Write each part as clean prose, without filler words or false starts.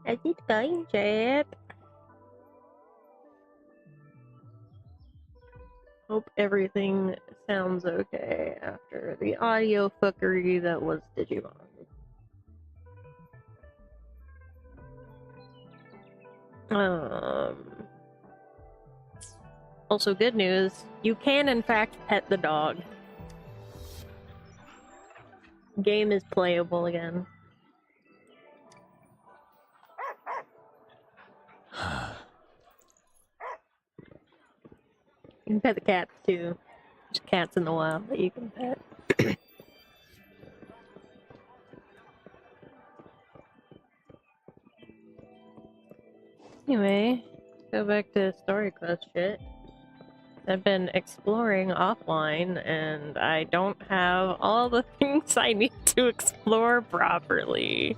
Is it going, Chip? Hope everything sounds okay after the audio fuckery that was Digimon. Also good news, you can in fact pet the dog. Game is playable again. You can pet the cats too. There's cats in the wild that you can pet. Anyway, go back to story quest shit. I've been exploring offline and I don't have all the things I need to explore properly.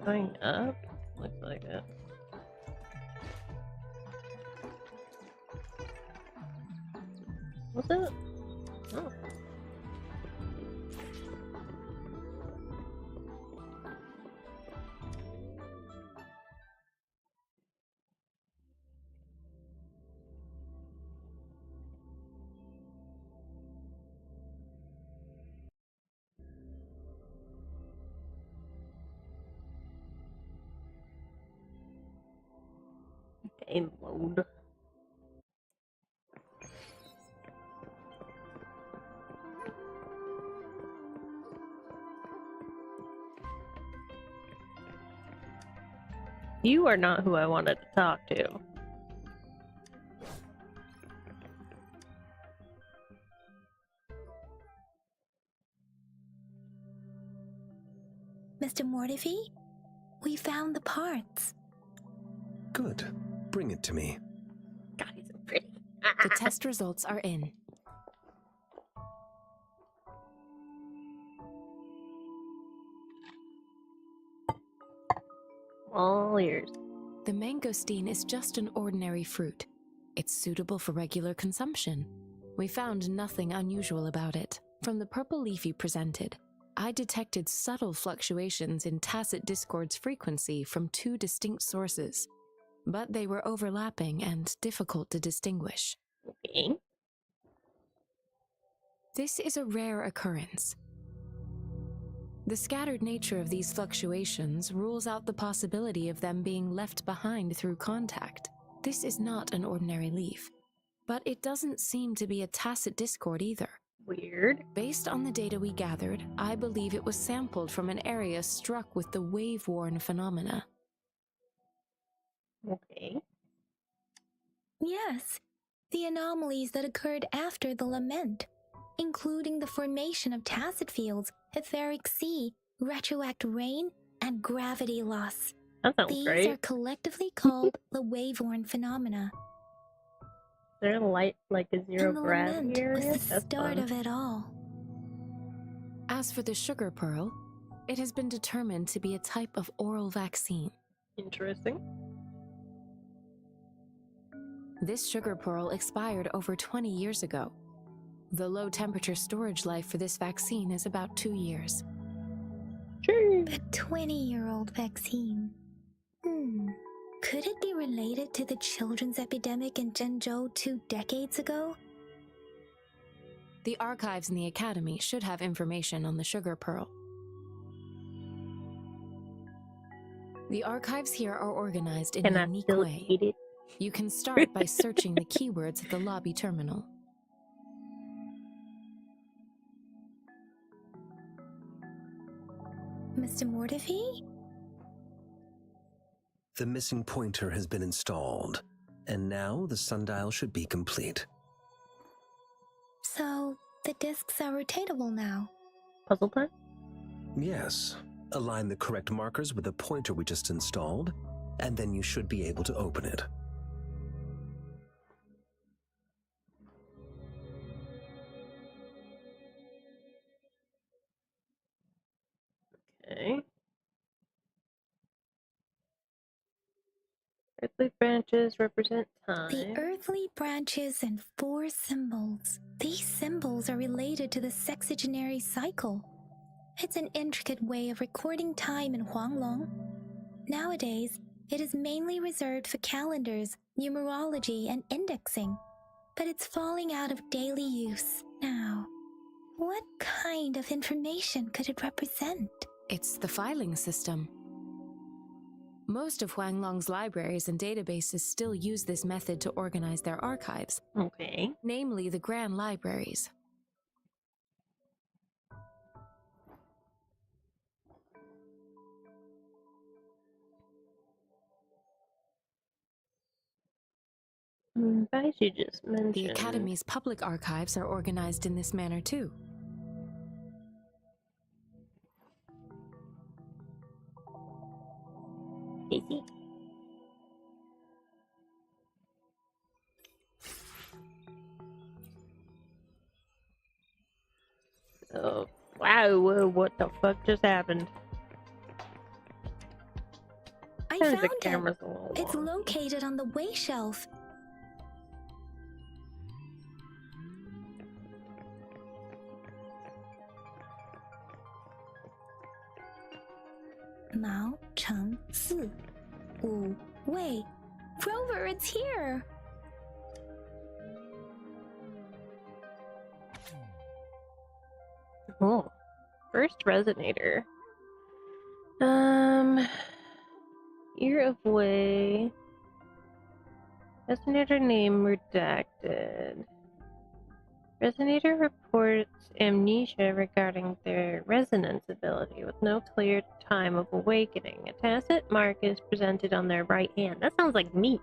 Going up? Looks like it. What's it? Oh. Game mode. You are not who I wanted to talk to. Mr. Mortifi, we found the parts. Good. Bring it to me. God, he's so pretty. The test results are in. All ears. The mangosteen is just an ordinary fruit. It's suitable for regular consumption. We found nothing unusual about it. From the purple leaf you presented, I detected subtle fluctuations in tacit discord's frequency from two distinct sources, but they were overlapping and difficult to distinguish. Okay. This is a rare occurrence. The scattered nature of these fluctuations rules out the possibility of them being left behind through contact. This is not an ordinary leaf, but it doesn't seem to be a tacit discord either. Weird. Based on the data we gathered, I believe it was sampled from an area struck with the wave-worn phenomena. Okay. Yes, the anomalies that occurred after the lament, including the formation of tacit fields, etheric sea, retroact rain, and gravity loss. That sounds These great. are collectively called the wave-worn phenomena. Is there light like a zero And the gravity lament area? was the That's start fun. of it all. As for the sugar pearl, it has been determined to be a type of oral vaccine. Interesting. This sugar pearl expired over 20 years ago. The low-temperature storage life for this vaccine is about 2 years. Sure. A 20-year-old vaccine. Could it be related to the children's epidemic in Zhengzhou 2 decades ago? The archives in the academy should have information on the sugar pearl. The archives here are organized in Can a I unique still way. eat it? You can start by searching the keywords at the lobby terminal. Mr. Mortifi? The missing pointer has been installed, and now the sundial should be complete. So, the discs are rotatable now. Puzzle time? Yes. Align the correct markers with the pointer we just installed, and then you should be able to open it. Okay. Earthly branches represent time. The earthly branches and 4 symbols. These symbols are related to the sexagenary cycle. It's an intricate way of recording time in Huanglong. Nowadays, it is mainly reserved for calendars, numerology, and indexing. But it's falling out of daily use now. What kind of information could it represent? It's the filing system. Most of Huanglong's libraries and databases still use this method to organize their archives, Okay. namely the Grand Libraries. Baiji just mentioned. The Academy's public archives are organized in this manner too. Easy. Oh, wow, whoa, what the fuck just happened? I Turns found the it. camera's a little It's long. located on the way shelf. Mao Cheng Si. Wu Wei. Rover, it's here! Oh, first resonator. Year of Way. Resonator name redacted. Resonator reports amnesia regarding their resonance ability with no clear time of awakening. A tacit mark is presented on their right hand. That sounds like me.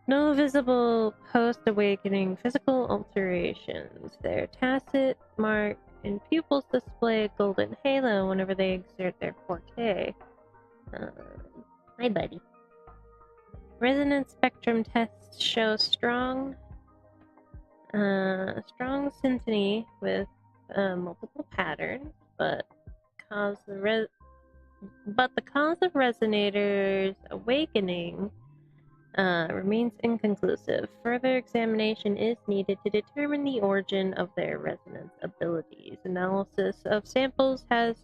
No visible post-awakening physical alterations. Their tacit mark and pupils display a golden halo whenever they exert their forte. Hi, buddy. Resonance spectrum tests show strong syntony with multiple patterns, but the cause of resonators awakening remains inconclusive. Further examination is needed to determine the origin of their resonance abilities. Analysis of samples has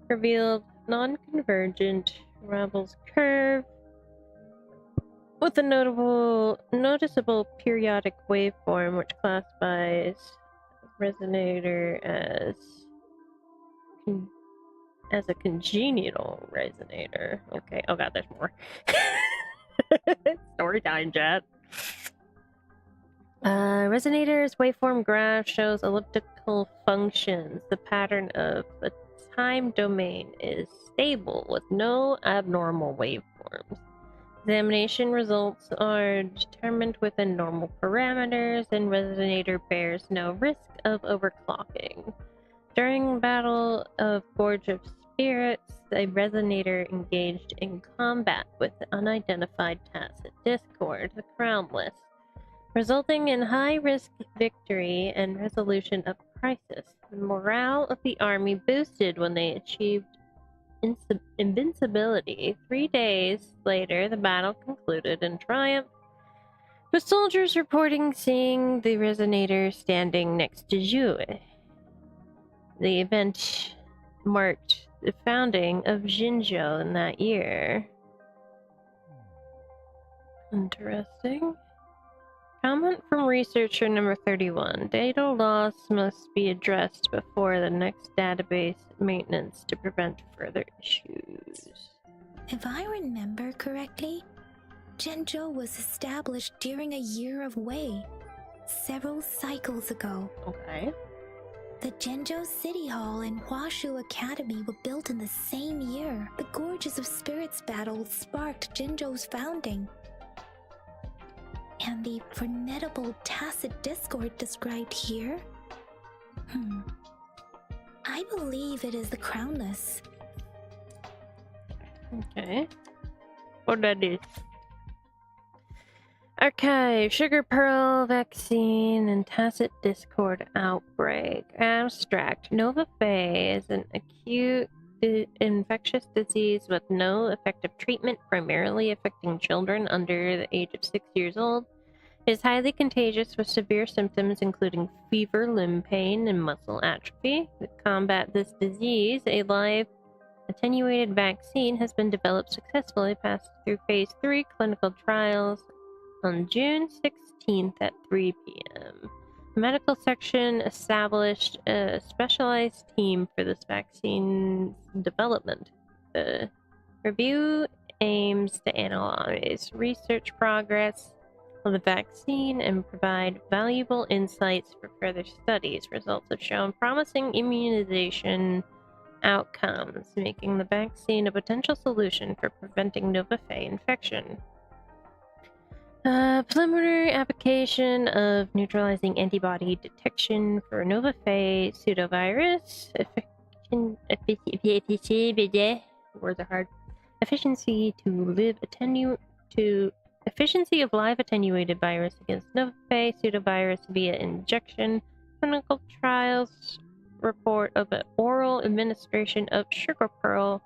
revealed non-convergent Ravel's curve with a noticeable periodic waveform which classifies resonator as a congenital resonator. Okay. Oh god, there's more. Story time, chat. Resonator's waveform graph shows elliptical functions. The pattern of the time domain is stable with no abnormal waveforms. Examination results are determined within normal parameters, and resonator bears no risk of overclocking. During Battle of Gorge of Spirits, the resonator engaged in combat with the unidentified tacit discord, the Crownless, resulting in high-risk victory and resolution of crisis. The morale of the army boosted when they achieved invincibility. 3 days later, the battle concluded in triumph, with soldiers reporting seeing the resonator standing next to Zhu. The event marked the founding of Jinzhou in that year. Interesting. Comment from researcher number 31. Data loss must be addressed before the next database maintenance to prevent further issues. If I remember correctly, Zhenzhou was established during a year of Wei, several cycles ago. Okay. The Zhenzhou City Hall and Huashu Academy were built in the same year. The Gorges of Spirits battle sparked Zhenzhou's founding. And the formidable tacit discord described here? I believe it is the Crownless. Okay. What that is? Archive, Sugar Pearl Vaccine, and Tacit Discord Outbreak. Abstract. Nova Bay is an acute infectious disease with no effective treatment, primarily affecting children under the age of 6 years old. It is highly contagious with severe symptoms including fever, limb pain, and muscle atrophy. To combat this disease, a live attenuated vaccine has been developed successfully, passed through phase 3 clinical trials on June 16th at 3 p.m. The medical section established a specialized team for this vaccine development. The review aims to analyze research progress of the vaccine and provide valuable insights for further studies. Results have shown promising immunization outcomes, making the vaccine a potential solution for preventing Nova Fae infection. Preliminary application of neutralizing antibody detection for Nova Fae pseudovirus. Words are hard. Efficiency of live attenuated virus against Nova Fae pseudovirus via injection. Clinical trials report of an oral administration of sugar pearl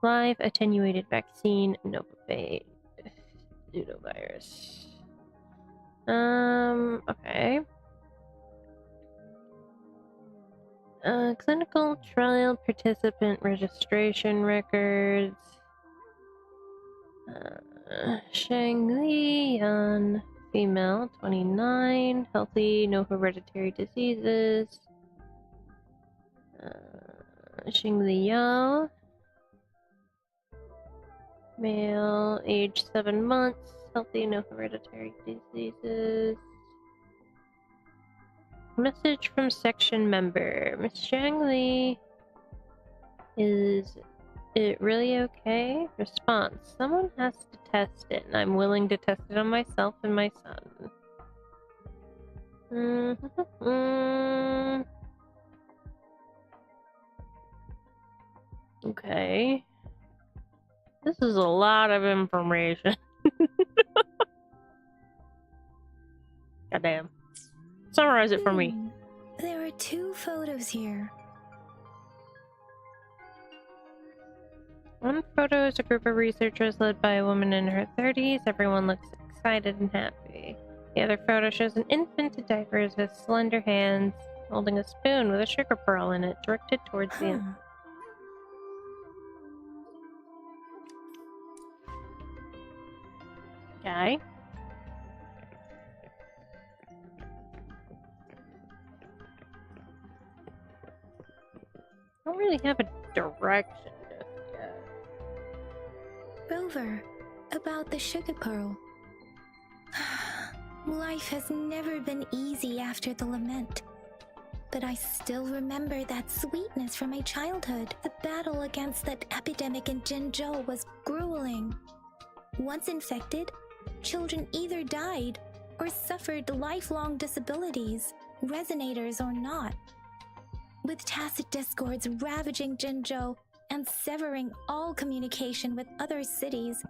live attenuated vaccine Nova Fae pseudovirus. Okay. Clinical trial participant registration records. Shang Li Yan, female, 29, healthy, no hereditary diseases. Xing Li Yao, male, age 7 months, healthy, no hereditary diseases. Message from section member. Miss Shang Li, is it really okay? Response. Someone has to test it, and I'm willing to test it on myself and my son. Okay. This is a lot of information. Goddamn. Summarize it for me. There are 2 photos here. One photo is a group of researchers led by a woman in her 30s. Everyone looks excited and happy. The other photo shows an infant in diapers with slender hands holding a spoon with a sugar pearl in it directed towards the infant. Okay. I don't really have a direction just yet. Rover, about the sugar pearl. Life has never been easy after the lament. But I still remember that sweetness from my childhood. The battle against that epidemic in Jinzhou was grueling. Once infected, children either died or suffered lifelong disabilities, resonators or not. With tacit discords ravaging Jinzhou and severing all communication with other cities,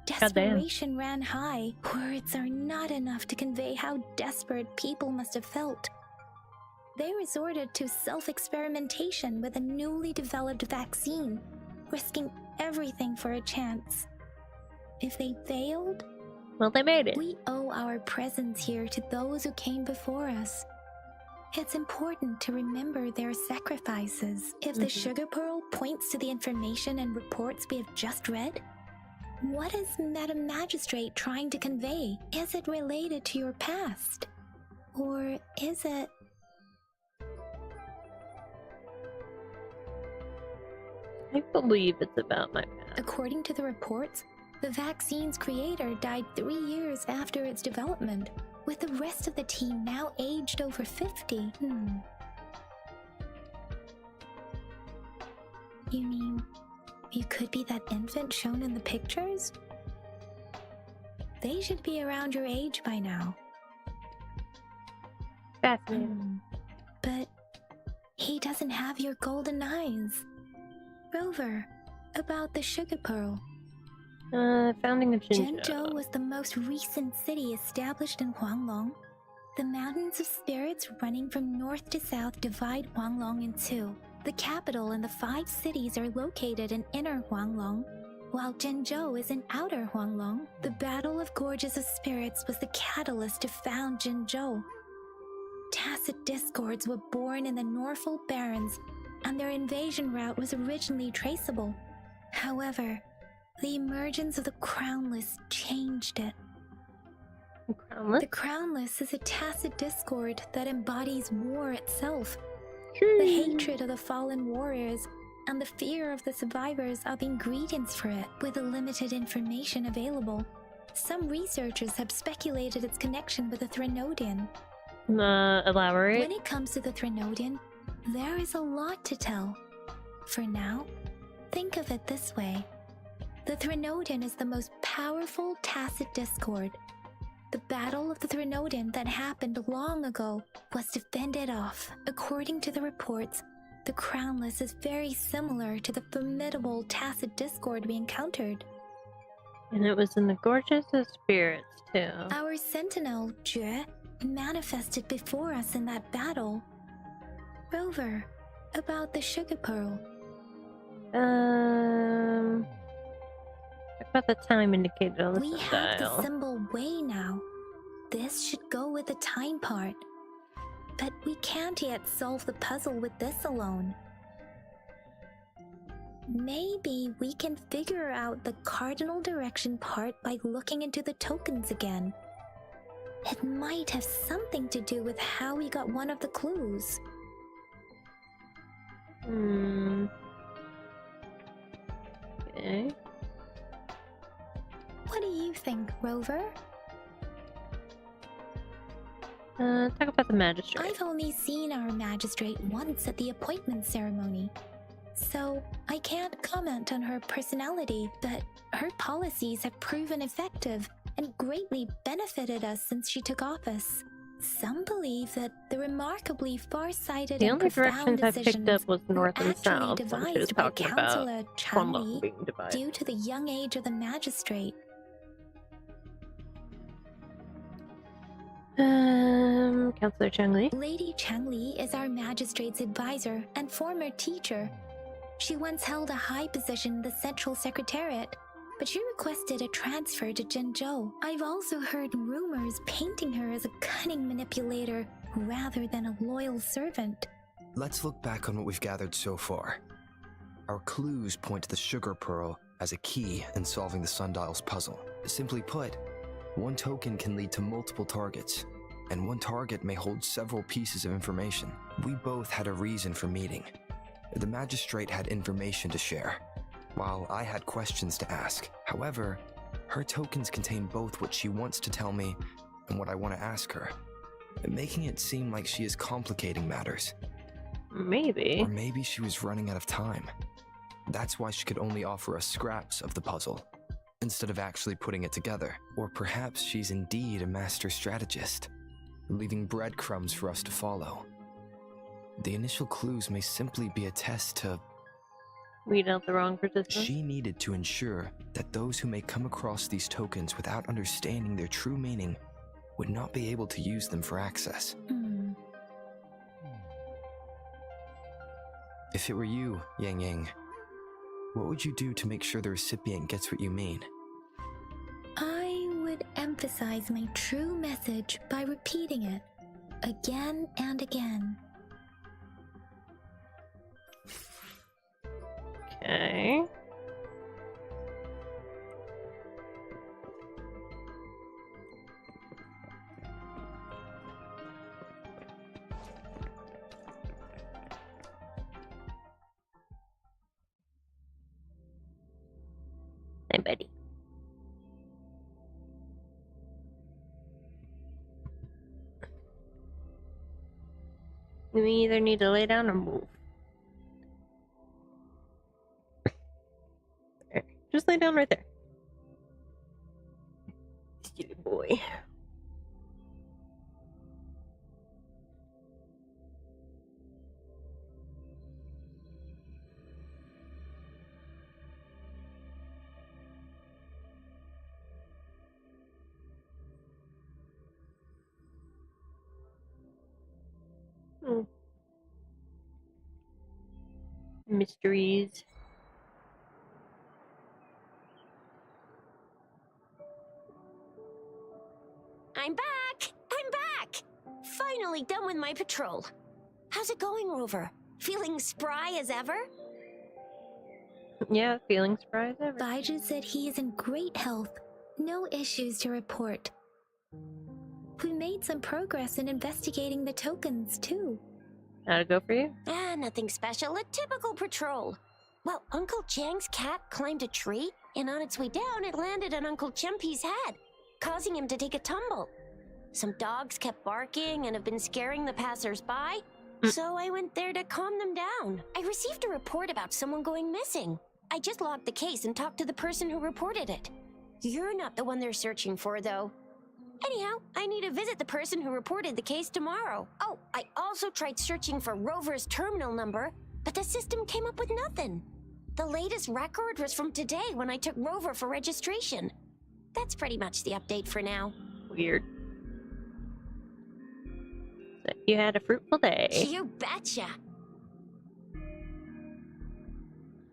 desperation ran high. Words are not enough to convey how desperate people must have felt. They resorted to self-experimentation with a newly developed vaccine, risking everything for a chance. If they failed, well, they made it. We owe our presence here to those who came before us. It's important to remember their sacrifices. If the sugar pearl points to the information and reports we have just read, what is Madam Magistrate trying to convey? Is it related to your past? Or is it... I believe it's about my past. According to the reports, the vaccine's creator died 3 years after its development, with the rest of the team now aged over 50. You mean, you could be that infant shown in the pictures? They should be around your age by now. Fascinating. But he doesn't have your golden eyes. Rover, about the sugar pearl. Founding of Jinzhou. Jinzhou was the most recent city established in Huanglong. The mountains of spirits running from north to south divide Huanglong in two. The capital and the 5 cities are located in Inner Huanglong, while Jinzhou is in Outer Huanglong. The Battle of Gorges of Spirits was the catalyst to found Jinzhou. Tacit discords were born in the Norfolk Barrens, and their invasion route was originally traceable. However, the emergence of the Crownless changed it. Crownless? The Crownless is a tacit discord that embodies war itself. True. The hatred of the fallen warriors and the fear of the survivors are the ingredients for it. With the limited information available, some researchers have speculated its connection with the Threnodian. Elaborate. When it comes to the Threnodian, there is a lot to tell. For now, think of it this way. The Threnodian is the most powerful tacit discord. The Battle of the Threnodian that happened long ago was defended off. According to the reports, the Crownless is very similar to the formidable tacit discord we encountered. And it was in the Gorges of Spirits, too. Our sentinel, Jue, manifested before us in that battle. Rover, about the sugar pearl. Talk about the time indicated on the We have the sundial. symbol way now. This should go with the time part. But we can't yet solve the puzzle with this alone. Maybe we can figure out the cardinal direction part by looking into the tokens again. It might have something to do with how we got one of the clues. Okay. What do you think, Rover? Talk about the magistrate. I've only seen our magistrate once at the appointment ceremony, so I can't comment on her personality, but her policies have proven effective and greatly benefited us since she took office. Some believe that the remarkably far-sighted The and only profound directions I picked decisions up was were north and actually south when she was devised by talking about Councillor Cromwell Chanli being divided. due to the young age of the magistrate. Councillor Changli. Lady Changli is our magistrate's advisor and former teacher. She once held a high position in the Central Secretariat, but she requested a transfer to Jinzhou. I've also heard rumors painting her as a cunning manipulator rather than a loyal servant. Let's look back on what we've gathered so far. Our clues point to the sugar pearl as a key in solving the sundial's puzzle. Simply put, one token can lead to multiple targets, and one target may hold several pieces of information. We both had a reason for meeting. The magistrate had information to share, while I had questions to ask. However, her tokens contain both what she wants to tell me and what I want to ask her, making it seem like she is complicating matters. Maybe. Or maybe she was running out of time. That's why she could only offer us scraps of the puzzle, instead of actually putting it together. Or perhaps she's indeed a master strategist, leaving breadcrumbs for us to follow. The initial clues may simply be a test to... Weed out the wrong participants. She needed to ensure that those who may come across these tokens without understanding their true meaning would not be able to use them for access. If it were you, Yang Yang, what would you do to make sure the recipient gets what you mean? I would emphasize my true message by repeating it again and again. Okay. Hey, buddy. We either need to lay down or move. There. Just lay down right there. Silly boy. mysteries. I'm back! I'm back! Finally done with my patrol. How's it going, Rover? Feeling spry as ever? Yeah, feeling surprised ever. Baiju said he is in great health. No issues to report. We made some progress in investigating the tokens, too. How'd it go for you? Nothing special. A typical patrol. Well, Uncle Chang's cat climbed a tree, and on its way down, it landed on Uncle Chempi's head, causing him to take a tumble. Some dogs kept barking and have been scaring the passers-by, so I went there to calm them down. I received a report about someone going missing. I just logged the case and talked to the person who reported it. You're not the one they're searching for, though. Anyhow, I need to visit the person who reported the case tomorrow. Oh, I also tried searching for Rover's terminal number, but the system came up with nothing. The latest record was from today when I took Rover for registration. That's pretty much the update for now. Weird. So you had a fruitful day. You betcha.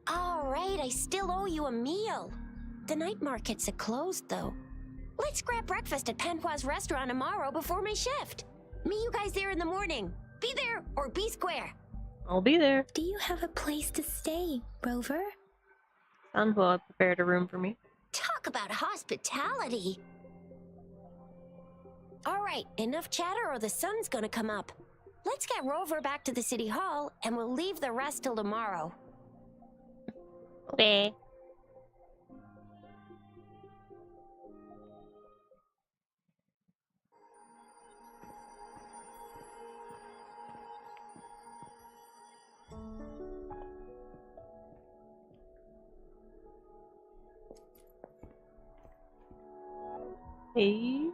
All right, I still owe you a meal. The night markets are closed, though. Let's grab breakfast at Panhua's restaurant tomorrow before my shift. Meet you guys there in the morning. Be there or be square. I'll be there. Do you have a place to stay, Rover? Sanhua prepared a room for me. Talk about hospitality. All right, enough chatter or the sun's gonna come up. Let's get Rover back to the city hall and we'll leave the rest till tomorrow. Okay. Hey.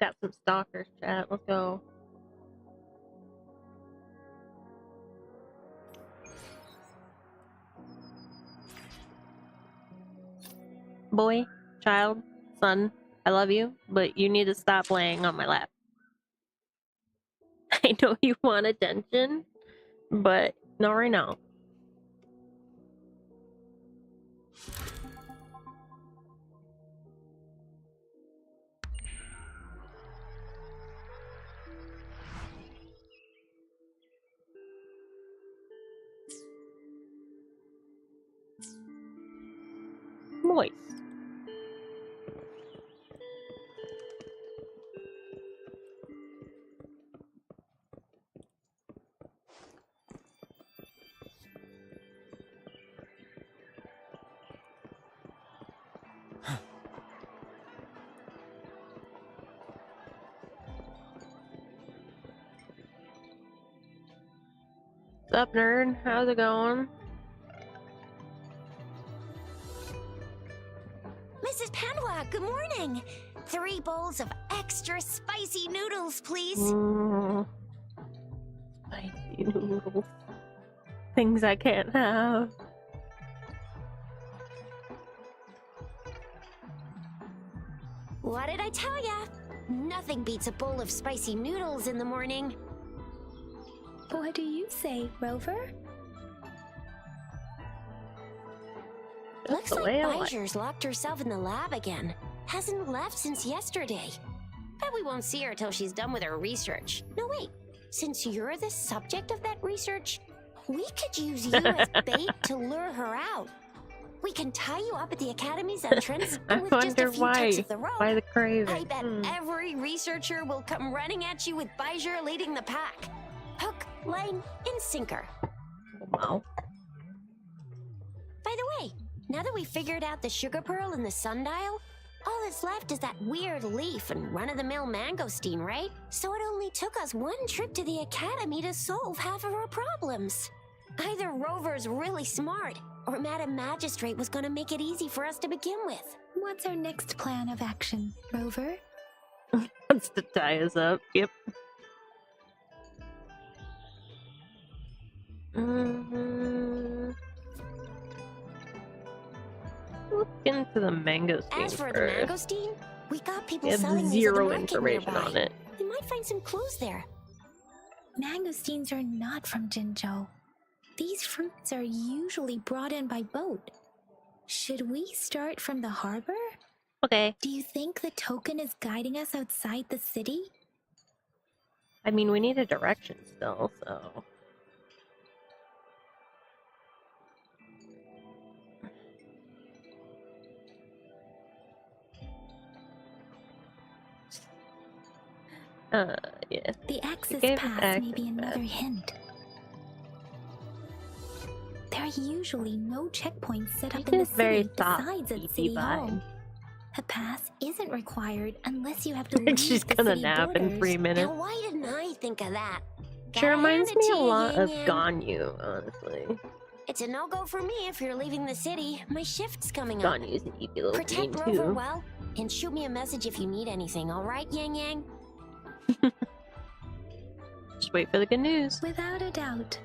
Got some stalkers, chat. Let's go. Boy, child, son, I love you, but you need to stop laying on my lap. I know you want attention, but not right now. Moist. What's up, nerd? How's it going? Mrs. Panhua, good morning. 3 bowls of extra spicy noodles, please. Spicy noodles. Things I can't have. What did I tell ya? Nothing beats a bowl of spicy noodles in the morning. What do you say, Rover? Looks the like way I like. Baiju's locked herself in the lab again. Hasn't left since yesterday. Bet we won't see her till she's done with her research. No, wait. Since you're the subject of that research, we could use you as bait to lure her out. We can tie you up at the Academy's entrance, I and with just a wonder few tugs why. of the rope, Why the craving? I bet every researcher will come running at you with Baiju leading the pack. Hook, line, and sinker. Wow. By the way, now that we figured out the sugar pearl and the sundial, all that's left is that weird leaf and run-of-the-mill mangosteen, right? So it only took us 1 trip to the Academy to solve half of our problems. Either Rover's really smart, or Madam Magistrate was gonna make it easy for us to begin with. What's our next plan of action, Rover? Wants to tie us up. Yep. look into the mangosteen As for first. the mangosteen, we got people We have selling these at the zero market information nearby. on it. We might find some clues there. Mangosteens are not from Jinzhou. These fruits are usually brought in by boat. Should we start from the harbor? Okay. Do you think the token is guiding us outside the city? I mean, we need a direction still, so... Yeah. The access gave us pass may be access another pass. hint. There are usually no checkpoints set up This in the is very city soft, besides at beefy City Hall. vibe. A pass isn't required unless you have to leave She's the gonna city nap in borders. 3 minutes. Now, why didn't I think of that? She Gotta reminds hand it me to a you, lot of Yin Yang. Ganyu, honestly. It's a no-go for me if you're leaving the city. My shift's coming up. Ganyu's an evil little green Protect Rover too. well, and shoot me a message if you need anything, alright, Yang Yang? Just wait for the good news. Without a doubt.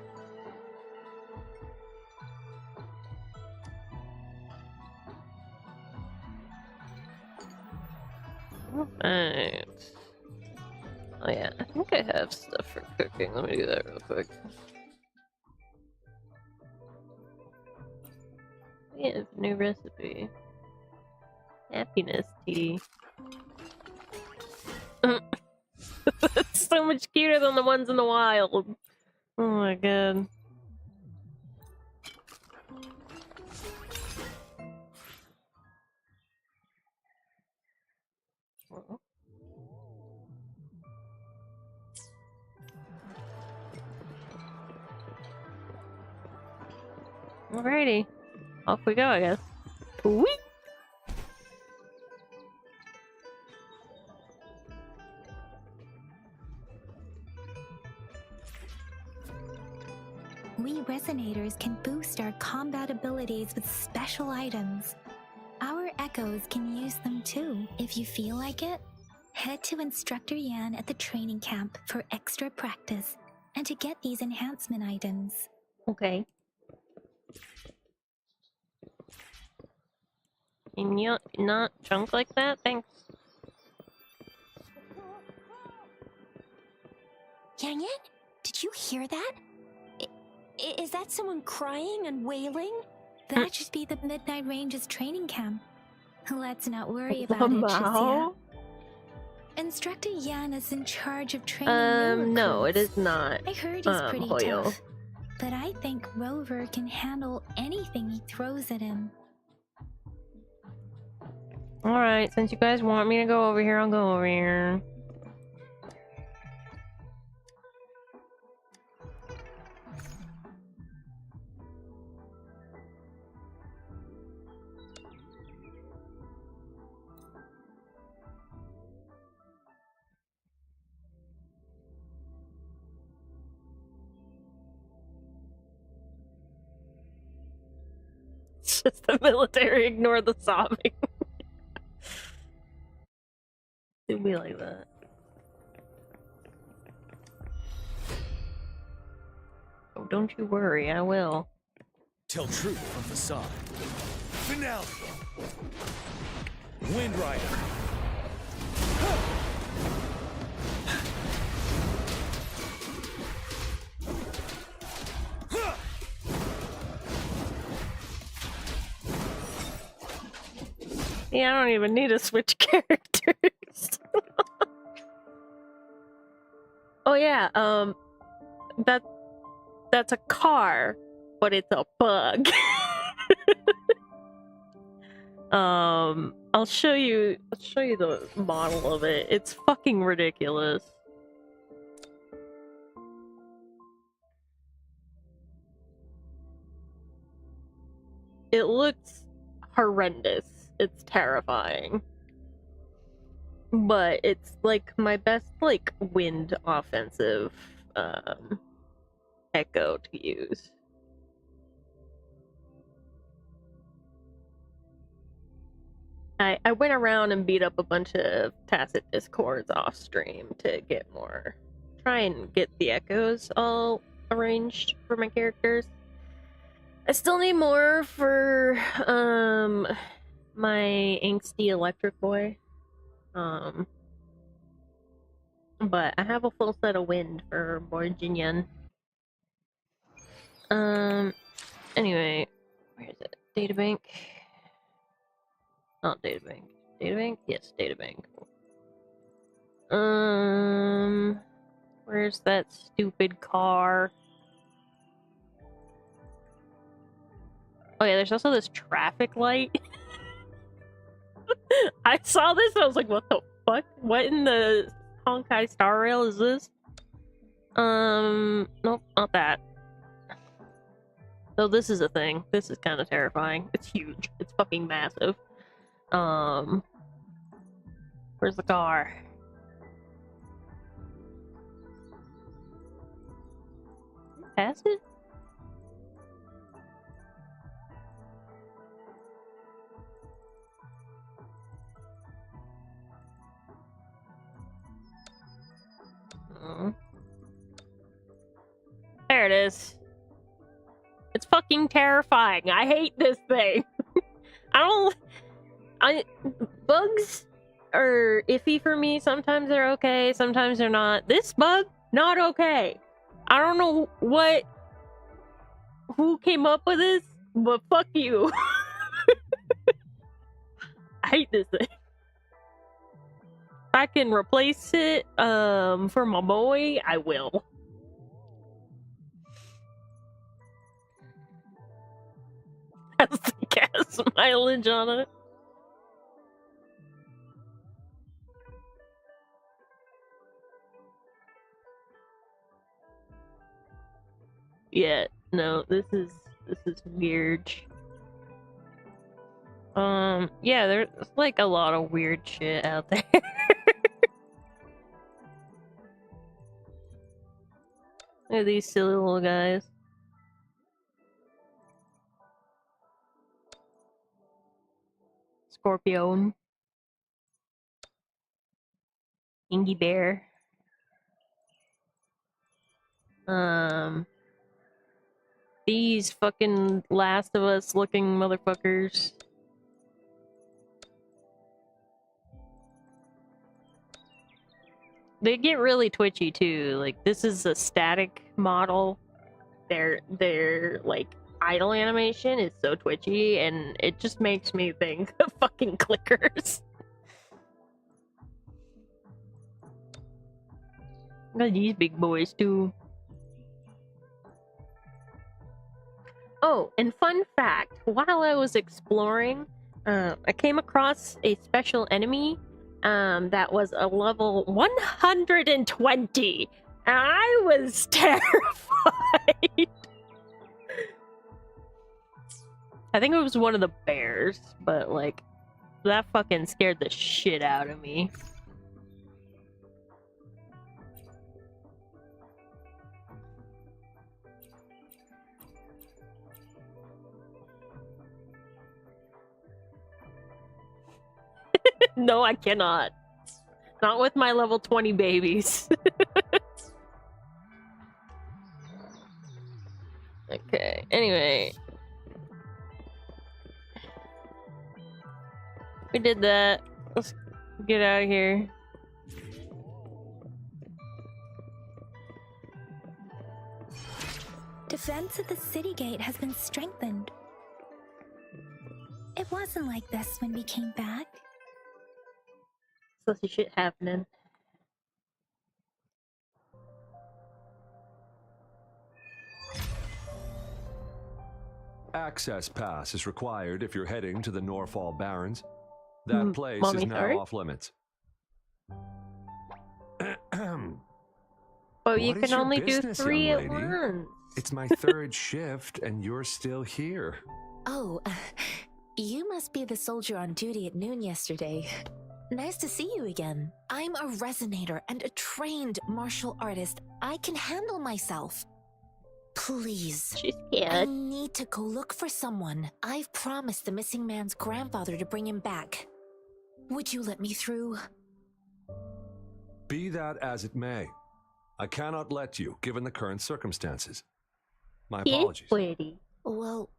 Alright. Oh yeah, I think I have stuff for cooking. Let me do that real quick. We have new recipe. Happiness tea. It's so much cuter than the ones in the wild. Oh my god. Alrighty. Off we go, I guess. Whee! We resonators can boost our combat abilities with special items. Our echoes can use them too, if you feel like it. Head to Instructor Yan at the training camp for extra practice and to get these enhancement items. Okay. Can you not junk like that? Thanks. Yang Yang, did you hear that? Is that someone crying and wailing? That should be the Midnight Ranges training camp. Let's not worry about it, Wow. Shizia. Instructor Yan is in charge of training new No, it recruits. is not. I heard he's pretty Hoyo. tough, but I think Rover can handle anything he throws at him. Alright, since you guys want me to go over here, I'll go over here. It's just the military ignore the sobbing. Do me like that. Oh, don't you worry, I will. Tell truth from facade. Finale. Wind Rider. Yeah, I don't even need to switch characters. Oh yeah, that's a car, but it's a bug. I'll show you the model of it. It's fucking ridiculous. It looks horrendous. It's terrifying. But it's like my best like wind offensive echo to use. I went around and beat up a bunch of tacit discords off stream to get more, try and get the echoes all arranged for my characters. I still need more for my angsty electric boy. But I have a full set of wind for boy Jinyan. Anyway, where is it? Databank. Not databank. Databank? Yes, databank. Where's that stupid car? Oh yeah, there's also this traffic light. I saw this and I was like, what the fuck? What in the Honkai Star Rail is this? Nope, not that. So this is a thing. This is kind of terrifying. It's huge. It's fucking massive. Where's the car? Pass it? There it is. It's fucking terrifying. I hate this thing. Bugs are iffy for me. Sometimes they're okay, sometimes they're not. This bug, not okay. I don't know who came up with this, but fuck you. I hate this thing. If I can replace it, for my boy, I will. Has the gas mileage on it. Yeah, no, this is weird. Yeah, there's like a lot of weird shit out there. Look at these silly little guys. Scorpion. Ingy Bear. These fucking Last of Us looking motherfuckers. They get really twitchy too. Like, this is a static model. Their like idle animation is so twitchy, and it just makes me think of fucking clickers. Got these big boys too. Oh, and fun fact, while I was exploring, I came across a special enemy that was a level 120, and I was terrified. I think it was one of the bears, but like, that fucking scared the shit out of me. No, I cannot. Not with my level 20 babies. Okay, anyway. We did that. Let's get out of here. Defense at the city gate has been strengthened. It wasn't like this when we came back. Such shit happening. Access pass is required if you're heading to the Norfall Barrens. That place Mommy, is now sorry? off limits. But you What is can your only do business, 3 young at lady? once. It's my third shift and you're still here. Oh, you must be the soldier on duty at noon yesterday. Nice to see you again. I'm a resonator and a trained martial artist. I can handle myself. Please. She's I scared. need to go look for someone. I've promised the missing man's grandfather to bring him back. Would you let me through? Be that as it may, I cannot let you, given the current circumstances. My apologies. Pretty. Well,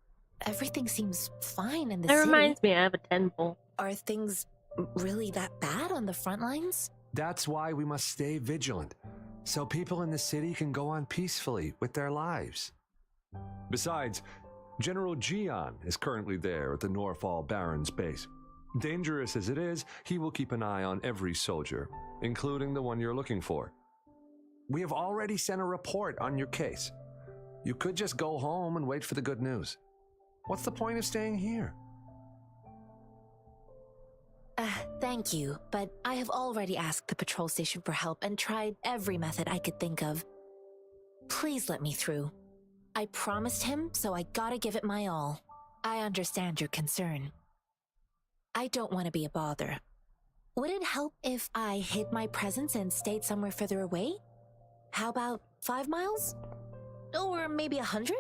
Everything seems fine in the That city. reminds me, I have a temple. Are things really that bad on the front lines? That's why we must stay vigilant, so people in the city can go on peacefully with their lives. Besides, General Jian is currently there at the Norfall Baron's base. Dangerous as it is, he will keep an eye on every soldier, including the one you're looking for. We have already sent a report on your case. You could just go home and wait for the good news. What's the point of staying here? Thank you, but I have already asked the patrol station for help and tried every method I could think of. Please let me through. I promised him, so I gotta give it my all. I understand your concern. I don't want to be a bother. Would it help if I hid my presence and stayed somewhere further away? How about 5 miles? Or maybe 100?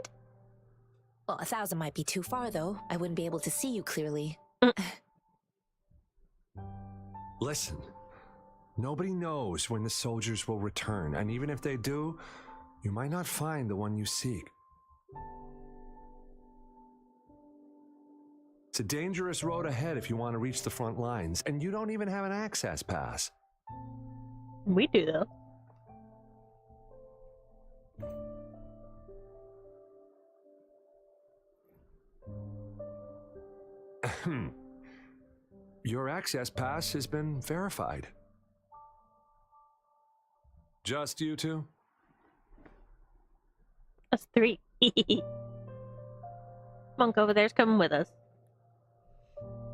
Well, 1,000 might be too far, though. I wouldn't be able to see you clearly. Listen, nobody knows when the soldiers will return, and even if they do, you might not find the one you seek. It's a dangerous road ahead if you want to reach the front lines, and you don't even have an access pass. We do, though. Your access pass has been verified. Just you two? Us 3. Monk over there's coming with us.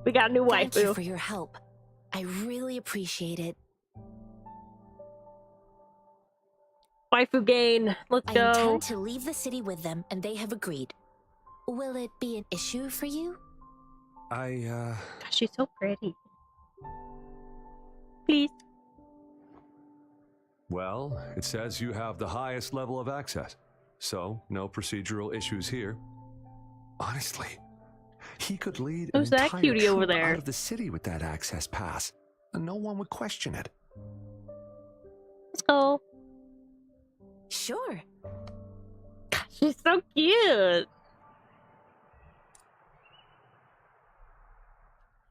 We got a new Thank you waifu. for your help. I really appreciate it. Waifu gain. Let's I go. intend to leave the city with them, and they have agreed. Will it be an issue for you? Gosh, she's so pretty. Please. Well, it says you have the highest level of access, so no procedural issues here. Honestly, he could lead Who's an that entire cutie over troop there? out of the city with that access pass, and no one would question it. Let's go. Sure. Gosh, she's so cute.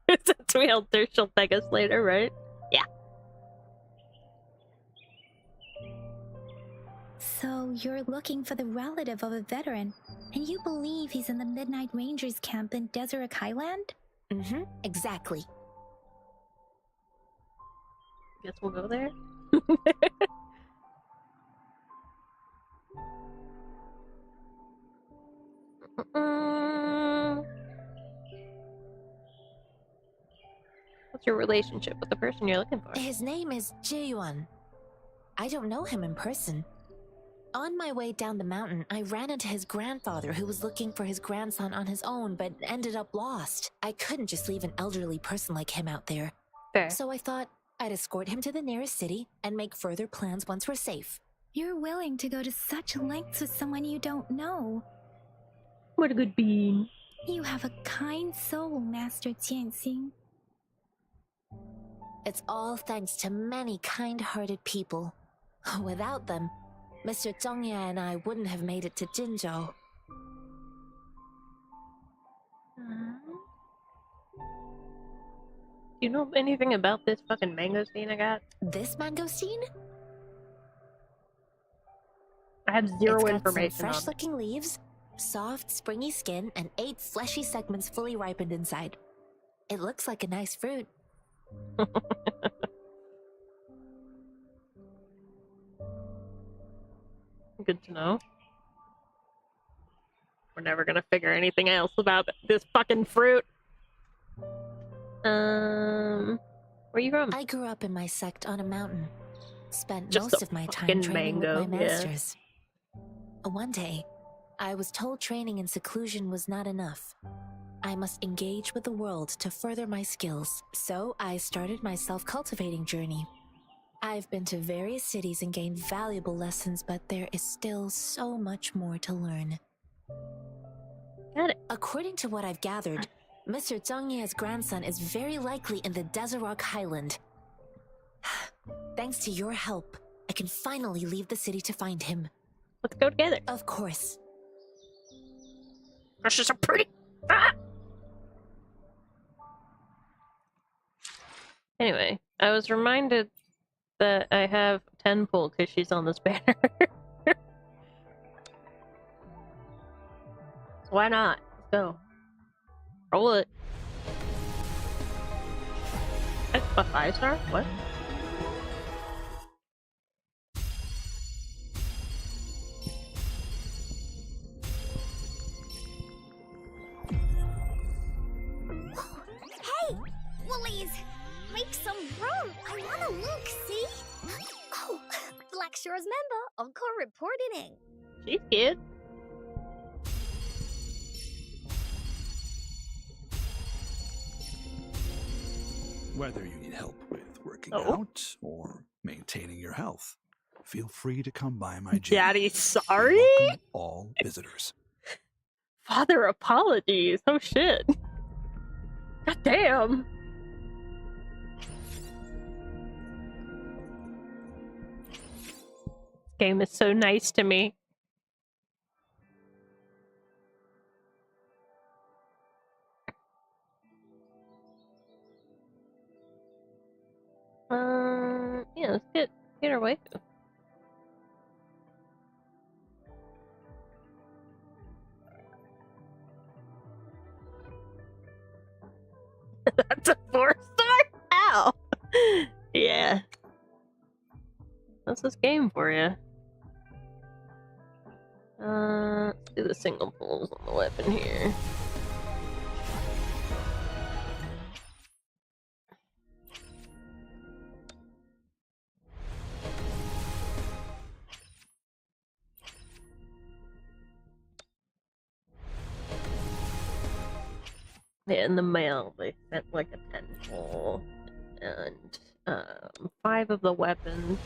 Since we helped her, she'll beg us later, right? Yeah. So you're looking for the relative of a veteran, and you believe he's in the Midnight Rangers camp in Deseret Highland? Mm-hmm, exactly. Guess we'll go there. What's your relationship with the person you're looking for? His name is Jae-yuan. I don't know him in person. On my way down the mountain, I ran into his grandfather who was looking for his grandson on his own but ended up lost. I couldn't just leave an elderly person like him out there. Fair. So I thought I'd escort him to the nearest city and make further plans once we're safe. You're willing to go to such lengths with someone you don't know. What a good bean. You have a kind soul, Master Tianxing. It's all thanks to many kind-hearted people. Without them, Mr. Zhongye and I wouldn't have made it to Jinzhou. Do you know anything about this fucking mangosteen I got? This mangosteen? I have zero It's got information some on it. fresh-looking leaves, soft, springy skin, and 8 fleshy segments fully ripened inside. It looks like a nice fruit. Good to know. We're never gonna figure anything else about this fucking fruit. Where you from? I grew up in my sect on a mountain. Spent Just most a of my time fucking training mango, with my yeah. masters. One day, I was told training in seclusion was not enough. I must engage with the world to further my skills, so I started my self-cultivating journey. I've been to various cities and gained valuable lessons, but there is still so much more to learn. Got it. According to what I've gathered, Mr. Zhongye's grandson is very likely in the Deseret Highland. Thanks to your help, I can finally leave the city to find him. Let's go together. Of course. She's so pretty. Ah! Anyway, I was reminded that I have 10 pull because she's on this banner. So why not? Let's go. Roll it. A 5-star? What? Hey! Woolies! Make some room! I wanna look, see? Oh, Black Shore's member, Encore reporting in. She's cute. Whether you need help with working Oh. out or maintaining your health, feel free to come by my gym. Daddy, We sorry? welcome all visitors. Father, apologies. Oh shit. God damn. This game is so nice to me. Yeah, let's get her waifu. That's a 4-star? Ow! Yeah. That's this game for you. Let's do the single pulls on the weapon here. Yeah, in the mail they sent like a 10 pull and 5 of the weapons.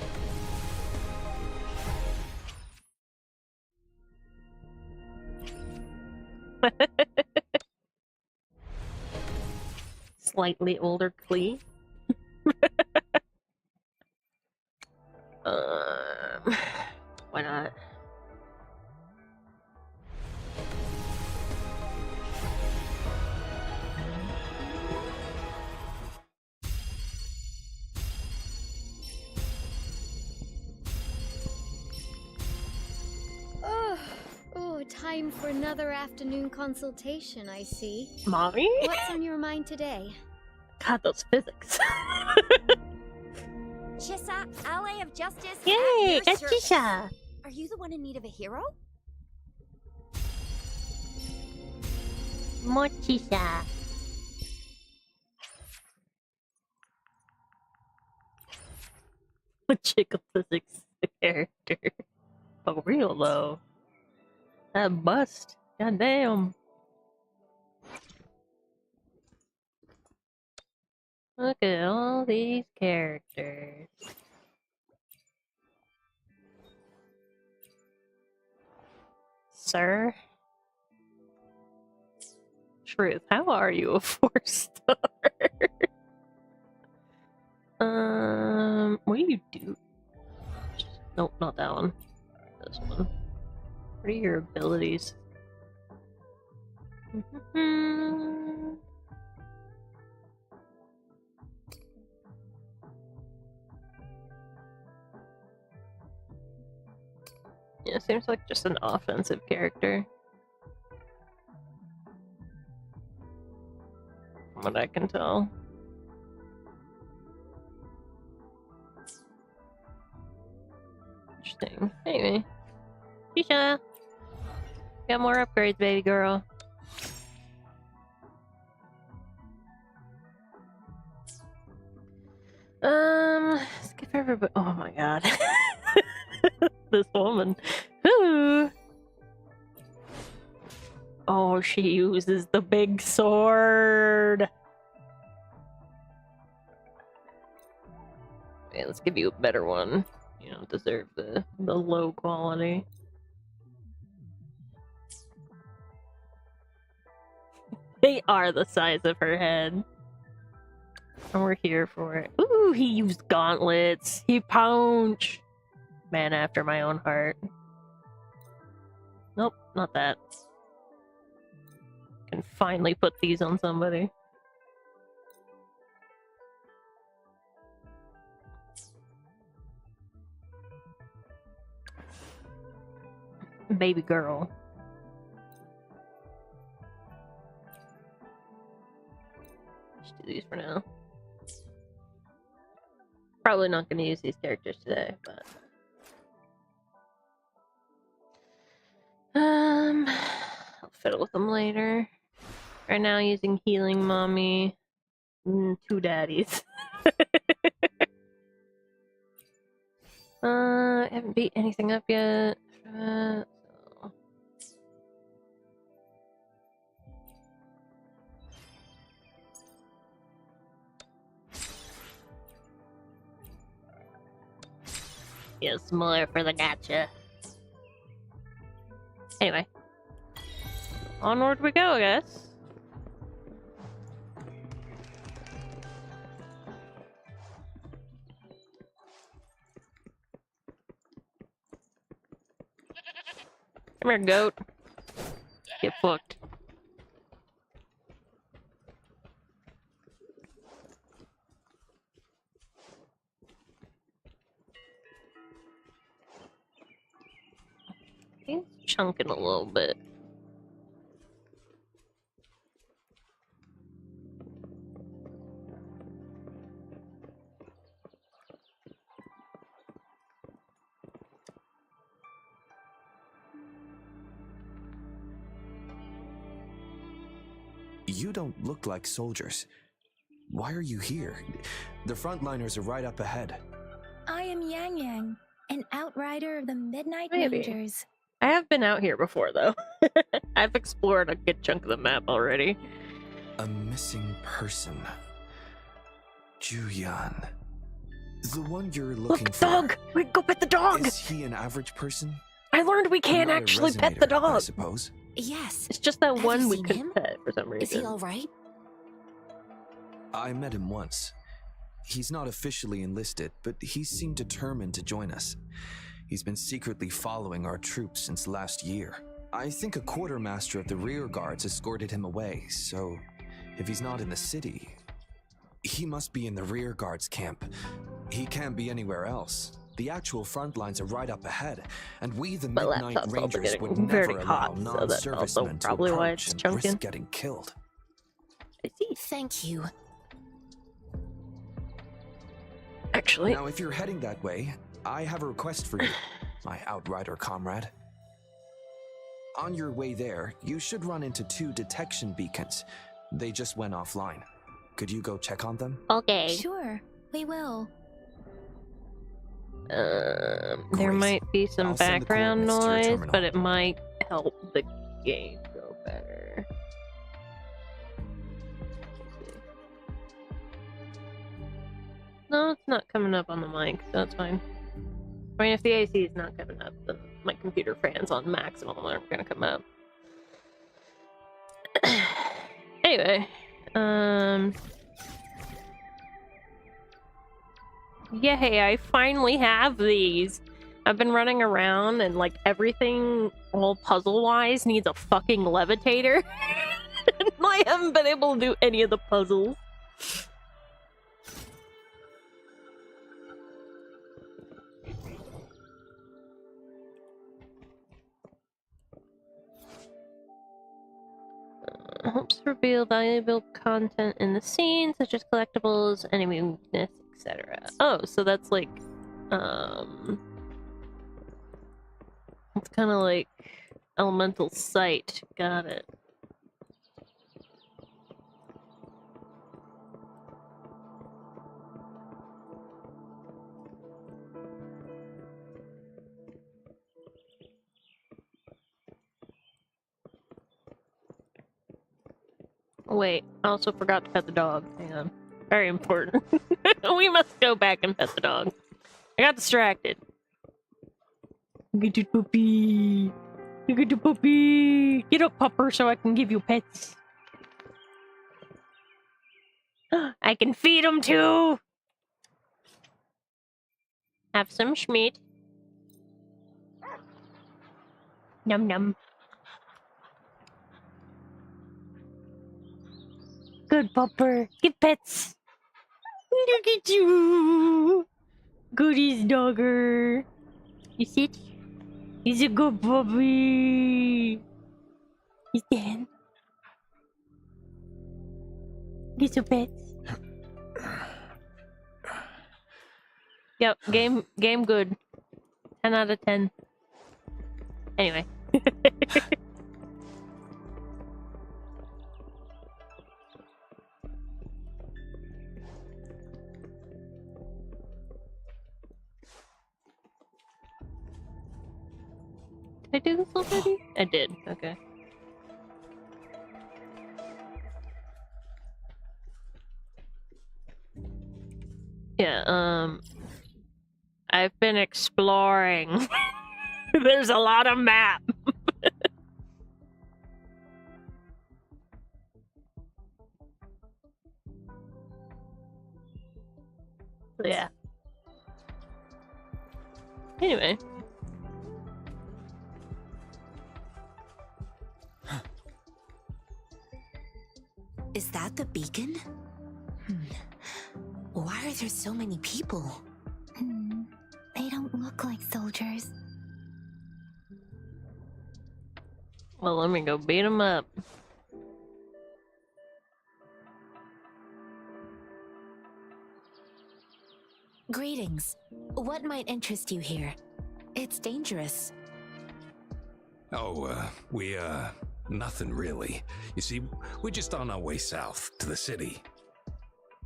Slightly older Klee. Why not? Oh, time for another afternoon consultation, I see. Mommy? What's on your mind today? God, those physics. Chissa, ally of justice. at Yay! your Got service. Chisha! Are you the one in need of a hero? More Chisha. Chickle physics character. For real though. That bust. God damn. Look at all these characters. Sir? Truth, how are you a 4-star? What do you do? Nope, not that one. This one. What are your abilities? Yeah, seems like just an offensive character. From what I can tell. Interesting. Anyway. Keisha! Got more upgrades, baby girl. Let's give everybody. Oh my god. This woman. Ooh. Oh, she uses the big sword. Okay, let's give you a better one. You don't deserve the low quality. They are the size of her head. And we're here for it. Ooh, he used gauntlets. He punch. Man after my own heart. Nope, not that. can finally put these on somebody. Baby girl. Just do these for now. Probably not going to use these characters today, but I'll fiddle with them later. Right now, using healing mommy, 2 daddies. I haven't beat anything up yet. So. Yes, more for the gacha. Anyway. Onward we go, I guess. Come here, goat. Get fucked. He's chunking a little bit. You don't look like soldiers. Why are you here? The frontliners are right up ahead. I am Yang Yang, an outrider of the Midnight Maybe. Rangers. I have been out here before, though. I've explored a good chunk of the map already. A missing person. Juyan. The one you're looking Look, for. dog! We go pet the dog! Is he an average person? I learned we can't Not a actually pet the resonator, I dog. suppose. Yes. It's just that Have one you we seen could him? pet for some reason. Is he alright? I met him once. He's not officially enlisted, but he seemed determined to join us. He's been secretly following our troops since last year. I think a quartermaster of the rear guards escorted him away, so if he's not in the city, he must be in the rear guards camp. He can't be anywhere else. The actual front lines are right up ahead, and we, the My Midnight laptop's also Rangers, getting would very never allow hot, so that's also non-servicemen to probably why approach it's and chunking. risk getting killed. I see. Thank you. Actually, Now, if you're heading that way, I have a request for you, my outrider comrade. On your way there, you should run into 2 detection beacons. They just went offline. Could you go check on them? okay. Sure, we will. There Great. might be some I'll send the background coordinates to your noise, terminal. but it might help the game go better. No, it's not coming up on the mic, so that's fine. I mean, if the AC is not coming up, then my computer fans on maximum aren't gonna come up. Anyway, yay, I finally have these. I've been running around and like everything all puzzle-wise needs a fucking levitator. I haven't been able to do any of the puzzles. Helps reveal valuable content in the scene, such as collectibles, enemy weakness, etc. Oh, so that's like, it's kind of like elemental sight. Got it. Wait, I also forgot to pet the dog. Hang on. Very important. We must go back and pet the dog. I got distracted. Get your puppy. You get your puppy. Get up, pupper, so I can give you pets. I can feed them too. Have some schmeat. Num num. Good pupper. Give pets. Look at you. Goodies dogger. You sit? He's a good puppy. He's dead. Get some pets. Yep, game good. 10 out of 10. Anyway. Did I do this already? I did, okay. Yeah, I've been exploring. There's a lot of map. Yeah. Anyway. Is that the beacon? Why are there so many people? They don't look like soldiers. Well, let me go beat them up. Greetings. What might interest you here? It's dangerous. Oh, nothing really. You see, we're just on our way south to the city.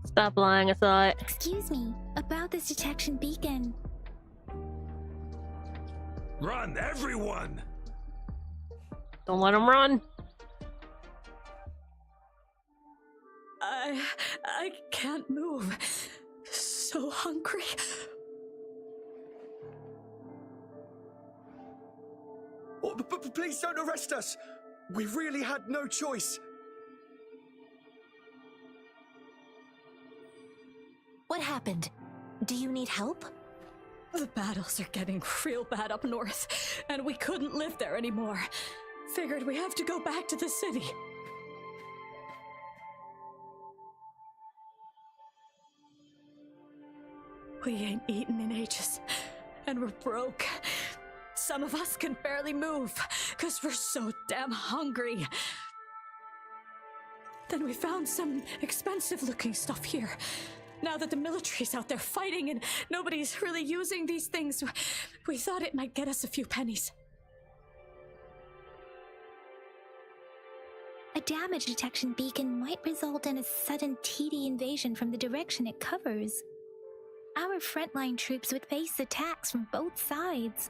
Stop lying, I saw it. Excuse me, about this detection beacon. Run, everyone! Don't let them run. I can't move. So hungry. Oh, please don't arrest us. We really had no choice. What happened? Do you need help? The battles are getting real bad up north, and we couldn't live there anymore. Figured we have to go back to the city. We ain't eaten in ages, and we're broke. Some of us can barely move, because we're so damn hungry. Then we found some expensive-looking stuff here. Now that the military's out there fighting and nobody's really using these things, we thought it might get us a few pennies. A damage detection beacon might result in a sudden TD invasion from the direction it covers. Our frontline troops would face attacks from both sides.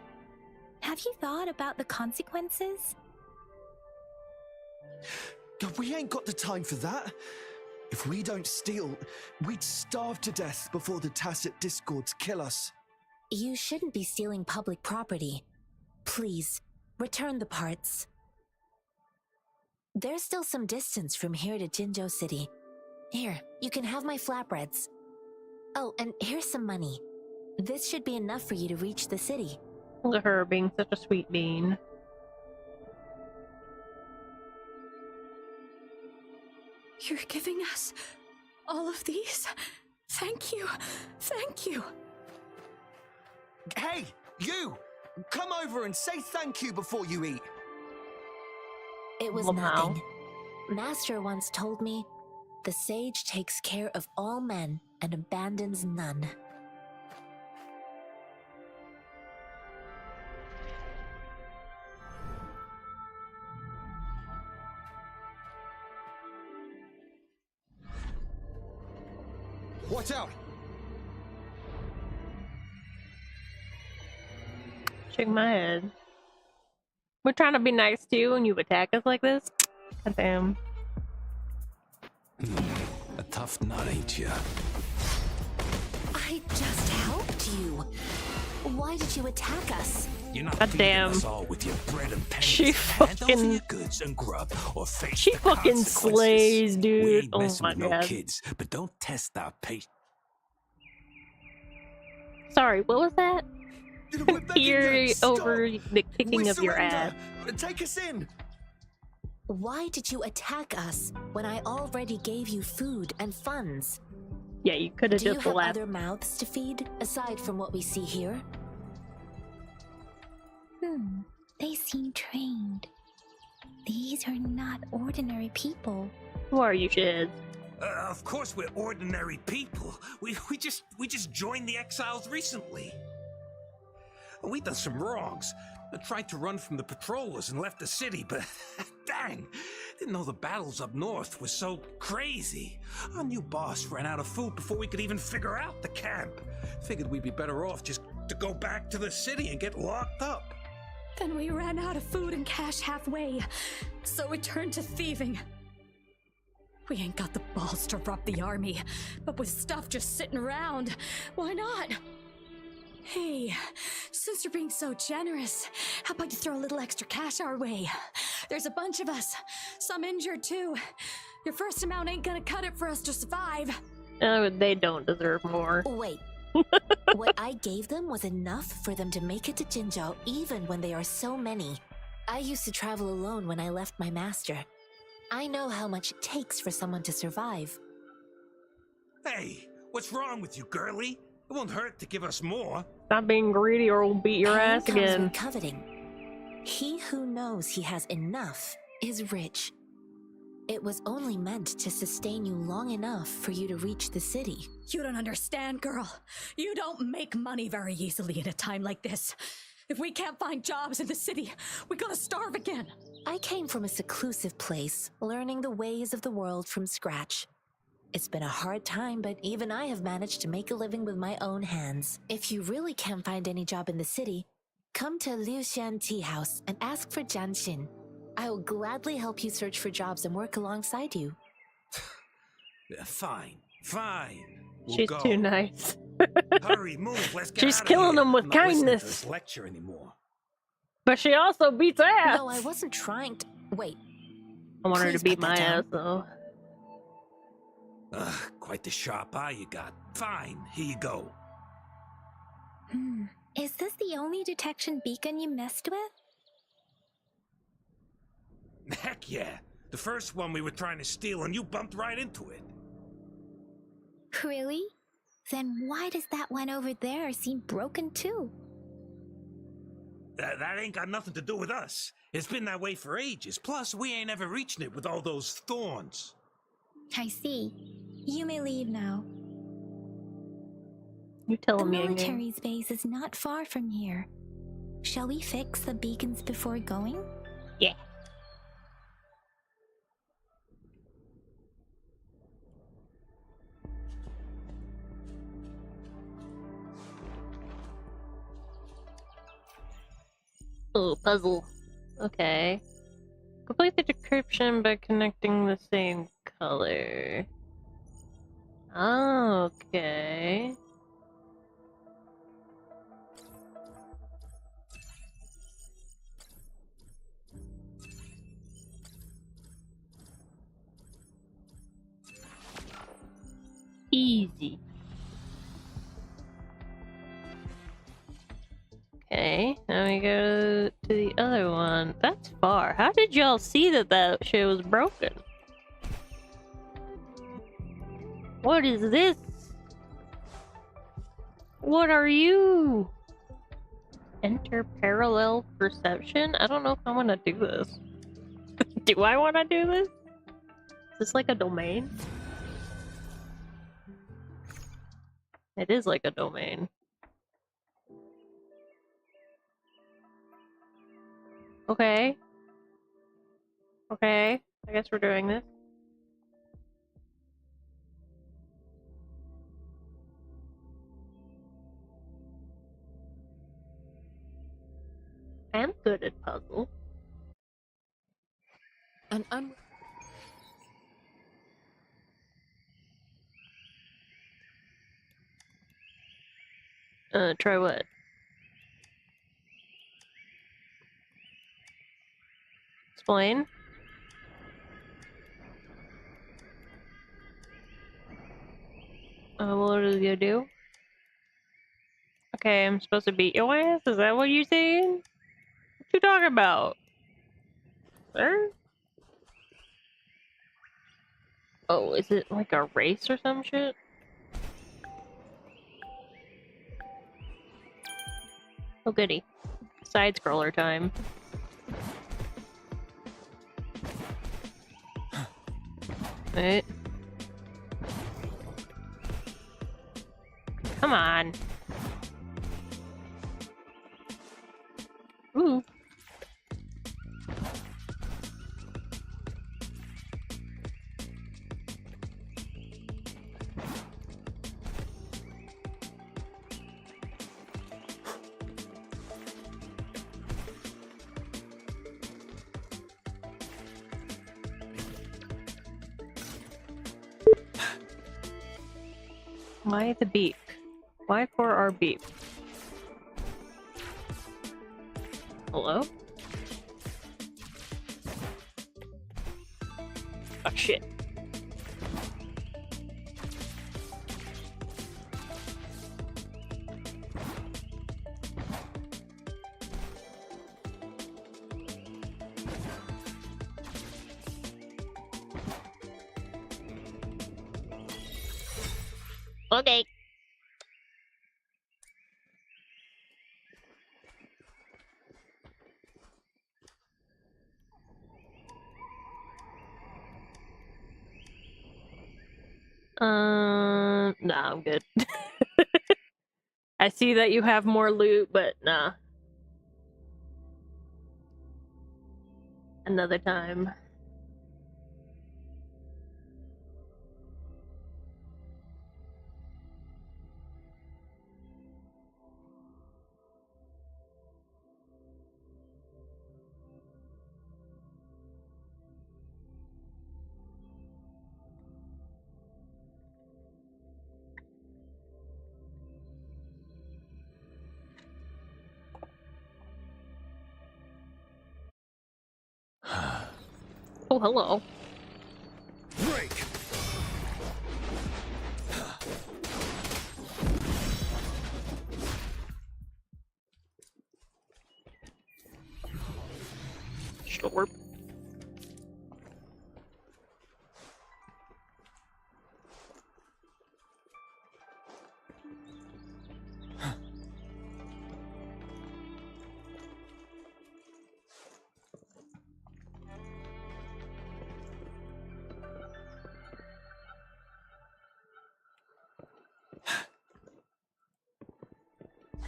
Have you thought about the consequences? God, we ain't got the time for that. If we don't steal, we'd starve to death before the tacit discords kill us. You shouldn't be stealing public property. Please, return the parts. There's still some distance from here to Jinzhou City. Here, you can have my flatbreads. Oh, and here's some money. This should be enough for you to reach the city. Look at her being such a sweet bean. You're giving us all of these? Thank you. Thank you. Hey, you! Come over and say thank you before you eat. It was nothing. Master once told me, the sage takes care of all men and abandons none. Watch out! Shake my head. We're trying to be nice to you and you attack us like this? God damn. A tough nut, ain't ya? I just helped you. Why did you attack us? You're not God feeding damn. us all with your bread and pennies. She Hand over fucking- your goods and grub, or face She the fucking consequences. slays, dude. We ain't Oh messing my with no God. kids, but don't test our patience. Sorry, what was that? We're begging Hear you, stop. over the kicking We of your surrender. ass. Take us in. Why did you attack us when I already gave you food and funds? Yeah, you could have Do you just have left. other mouths to feed, aside from what we see here? They seem trained. These are not ordinary people. Who are you, Shiz? Of course we're ordinary people. We just joined the exiles recently. We done some wrongs. I tried to run from the patrollers and left the city, but dang, didn't know the battles up north were so crazy. Our new boss ran out of food before we could even figure out the camp. Figured we'd be better off just to go back to the city and get locked up. Then we ran out of food and cash halfway, so we turned to thieving. We ain't got the balls to rob the army, but with stuff just sitting around, why not? Hey, since you're being so generous, how about you throw a little extra cash our way? There's a bunch of us, some injured too. Your first amount ain't gonna cut it for us to survive. Oh, they don't deserve more. Wait. What I gave them was enough for them to make it to Jinzhou even when they are so many. I used to travel alone when I left my master. I know how much it takes for someone to survive. Hey, what's wrong with you, girlie? It won't hurt to give us more. Stop being greedy or we'll beat your ass Comes again. with coveting. He who knows he has enough is rich. It was only meant to sustain you long enough for you to reach the city. You don't understand, girl. You don't make money very easily in a time like this. If we can't find jobs in the city, we're gonna starve again. I came from a seclusive place, learning the ways of the world from scratch. It's been a hard time, but even I have managed to make a living with my own hands. If you really can't find any job in the city, come to Liuxian Tea House and ask for Jianxin. I will gladly help you search for jobs and work alongside you. Fine. We'll She's go. too nice. Hurry, move. Let's get She's out of killing here. them with I'm not listening to kindness. this lecture anymore. But she also beats ass. No, I wasn't trying to. Wait. I want her to Please beat put that my down. ass, though. Quite the sharp eye you got. Fine, here you go. Is this the only detection beacon you messed with? Heck yeah. The first one we were trying to steal and you bumped right into it. Really? Then why does that one over there seem broken too? That ain't got nothing to do with us. It's been that way for ages. Plus, we ain't ever reaching it with all those thorns. I see. You may leave now. You tell The me again. military's base is not far from here. Shall we fix the beacons before going? Yeah. Oh, puzzle. Okay. Complete the decryption by connecting the same color. Okay. Easy. Okay, now we go to the other one. That's far. How did y'all see that shit was broken? What is this? What are you? Enter parallel perception? I don't know if I want to do this. Do I want to do this? Is this like a domain? It is like a domain. Okay. Okay. I guess we're doing this. I'm good at puzzle. Try what? Explain. What does it do? Okay, I'm supposed to beat your ass? Is that what you're saying? What you talking about? Sir? Oh, is it like a race or some shit? Oh goody. Side scroller time. Right. Come on. Ooh. Why the beef? Why for our beef? Hello? Oh shit. Okay. Nah, I'm good. I see that you have more loot, but nah. Another time. Oh, hello. Break! Sure.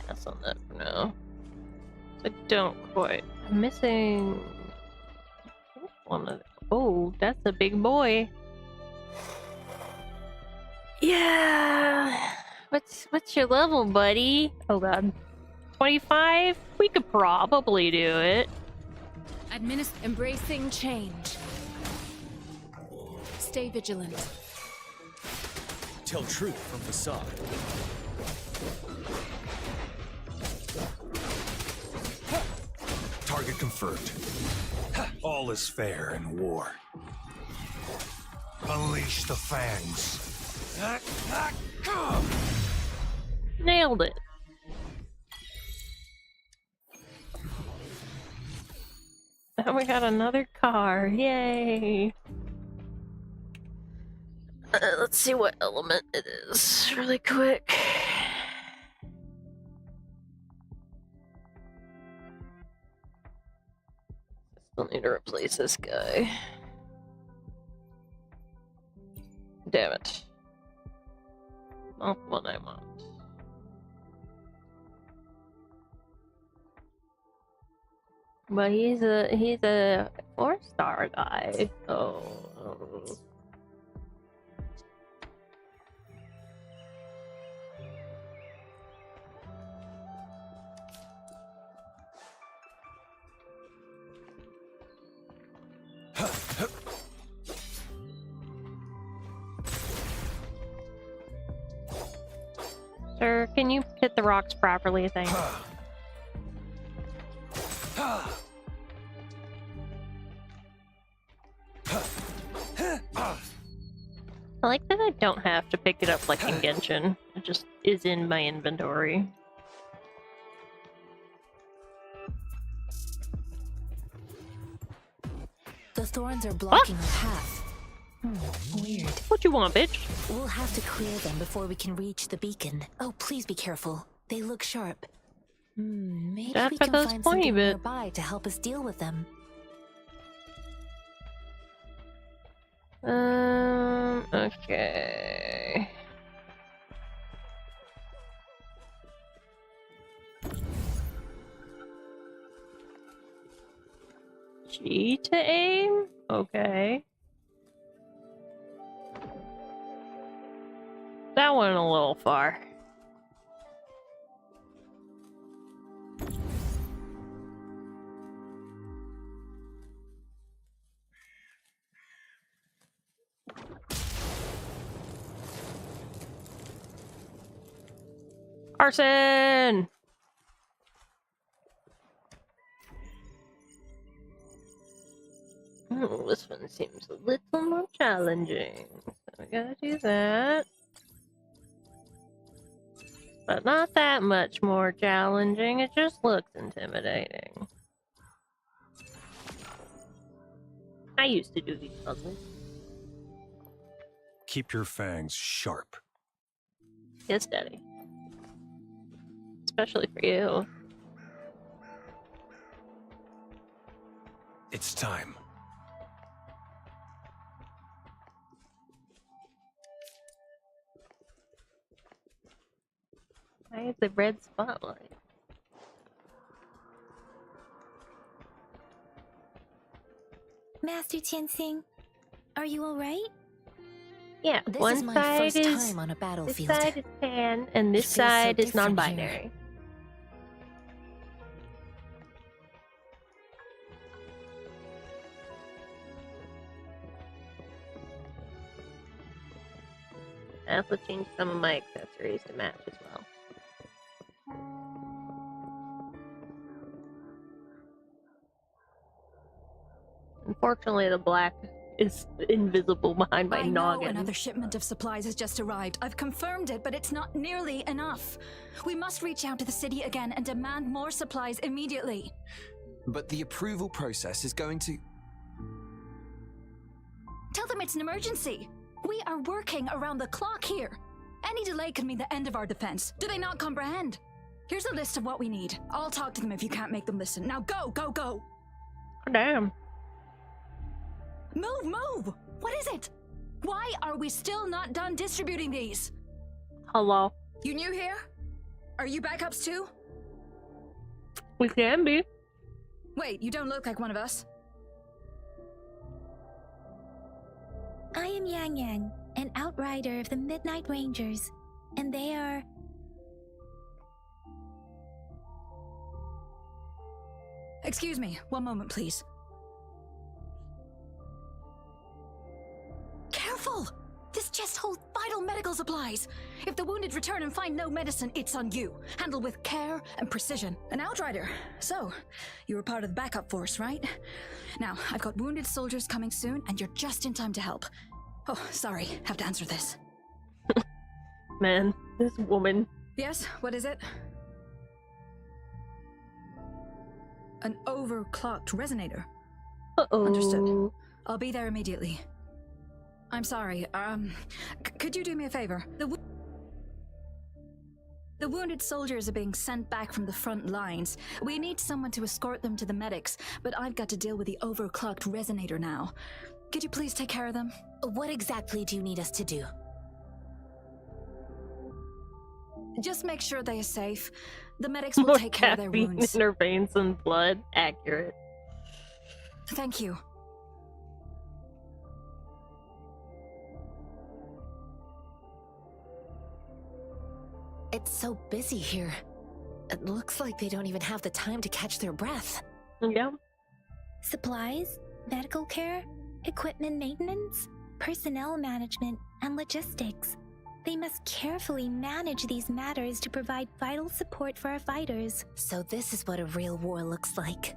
Pass on that for now. I don't quite. I'm missing one of the... Oh, that's a big boy. Yeah. What's your level, buddy? Oh god. 25? We could probably do it. Embracing change. Stay vigilant. Tell truth from facade. Target confirmed. All is fair in war. Unleash the fangs. Nailed it. And we got another car. Yay. Let's see what element it is really quick. Still need to replace this guy. Damn it. Not what I want. But he's a 4-star guy. Oh. Sir, can you hit the rocks properly, thanks? I like that I don't have to pick it up like in Genshin. It just is in my inventory. The thorns are blocking the path. Weird. What you want, bitch? We'll have to clear them before we can reach the beacon. Oh, please be careful. They look sharp. Maybe Jack we got can those find pointy something bits. nearby to help us deal with them. Okay. G to aim? Okay. That went a little far. Arson! Oh, this one seems a little more challenging. So we gotta do that. But not that much more challenging, it just looks intimidating. I used to do these puzzles. Keep your fangs sharp. Yes, Daddy. Especially for you. It's time. Why is the red spotlight? Master Tianxing, are you alright? Yeah, This one is my side first is time on a this battlefield. side is pan and this It feels so side is different non-binary. I also changed some of my accessories to match as well. Unfortunately, the black is invisible behind my I know noggin. another shipment of supplies has just arrived. I've confirmed it, but it's not nearly enough. We must reach out to the city again and demand more supplies immediately. But the approval process is going to... Tell them it's an emergency. We are working around the clock here. Any delay could mean the end of our defense. Do they not comprehend? Here's a list of what we need. I'll talk to them if you can't make them listen. Now go, go, go! Oh, damn. Move, move! What is it? Why are we still not done distributing these? Hello. You new here? Are you backups too? We can be. Wait, you don't look like one of us. I am Yang Yang, an outrider of the Midnight Rangers, and they are... Excuse me, one moment please. Careful! This chest holds vital medical supplies. If the wounded return and find no medicine, it's on you. Handle with care and precision. An outrider. So, you were part of the backup force, right? Now, I've got wounded soldiers coming soon, and you're just in time to help. Oh, sorry, have to answer this. Man, this woman. Yes, what is it? An overclocked resonator. Uh-oh. Understood. I'll be there immediately. I'm sorry, could you do me a favor? The wounded soldiers are being sent back from the front lines. We need someone to escort them to the medics, but I've got to deal with the overclocked resonator now. Could you please take care of them? What exactly do you need us to do? Just make sure they are safe. The medics will More take care of their caffeine wounds. in her veins and blood. Accurate. Thank you. It's so busy here. It looks like they don't even have the time to catch their breath. Yeah. Supplies, medical care, equipment maintenance, personnel management, and logistics. They must carefully manage these matters to provide vital support for our fighters. So this is what a real war looks like.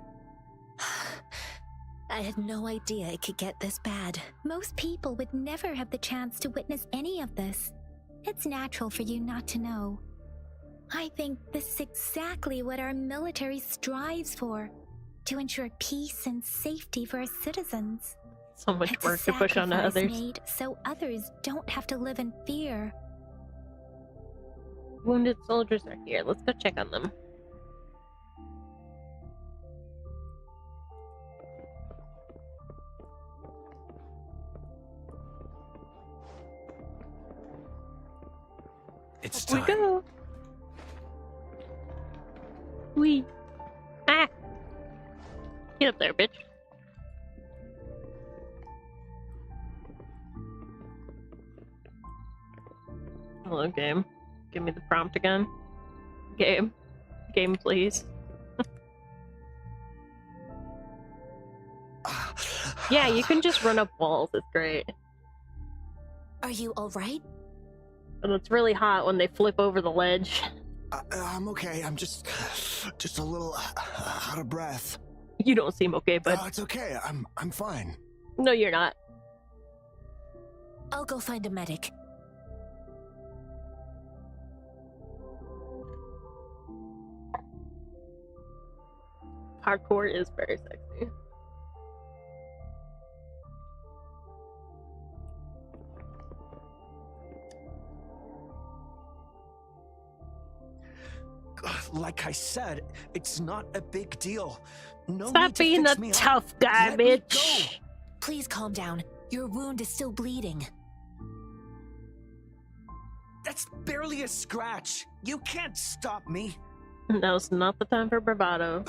I had no idea it could get this bad. Most people would never have the chance to witness any of this. It's natural for you not to know. I think this is exactly what our military strives for, to ensure peace and safety for our citizens. So much It's work a to push onto sacrifice others. made so others don't have to live in fear. Wounded soldiers are here. Let's go check on them. It's Here time. we go. Wee. Ah. Get up there, bitch. Hello, game. Give me the prompt again. Game. Game, please. Yeah, you can just run up walls. It's great. Are you alright? And it's really hot when they flip over the ledge. I'm okay. I'm just a little out of breath. You don't seem okay, bud. It's okay. I'm fine. No, you're not. I'll go find a medic. Hardcore is very sexy. Like I said, it's not a big deal. No Stop need to being fix the me up. tough guy, Let me bitch. Please calm down. Your wound is still bleeding. That's barely a scratch. You can't stop me. Now's not the time for bravado.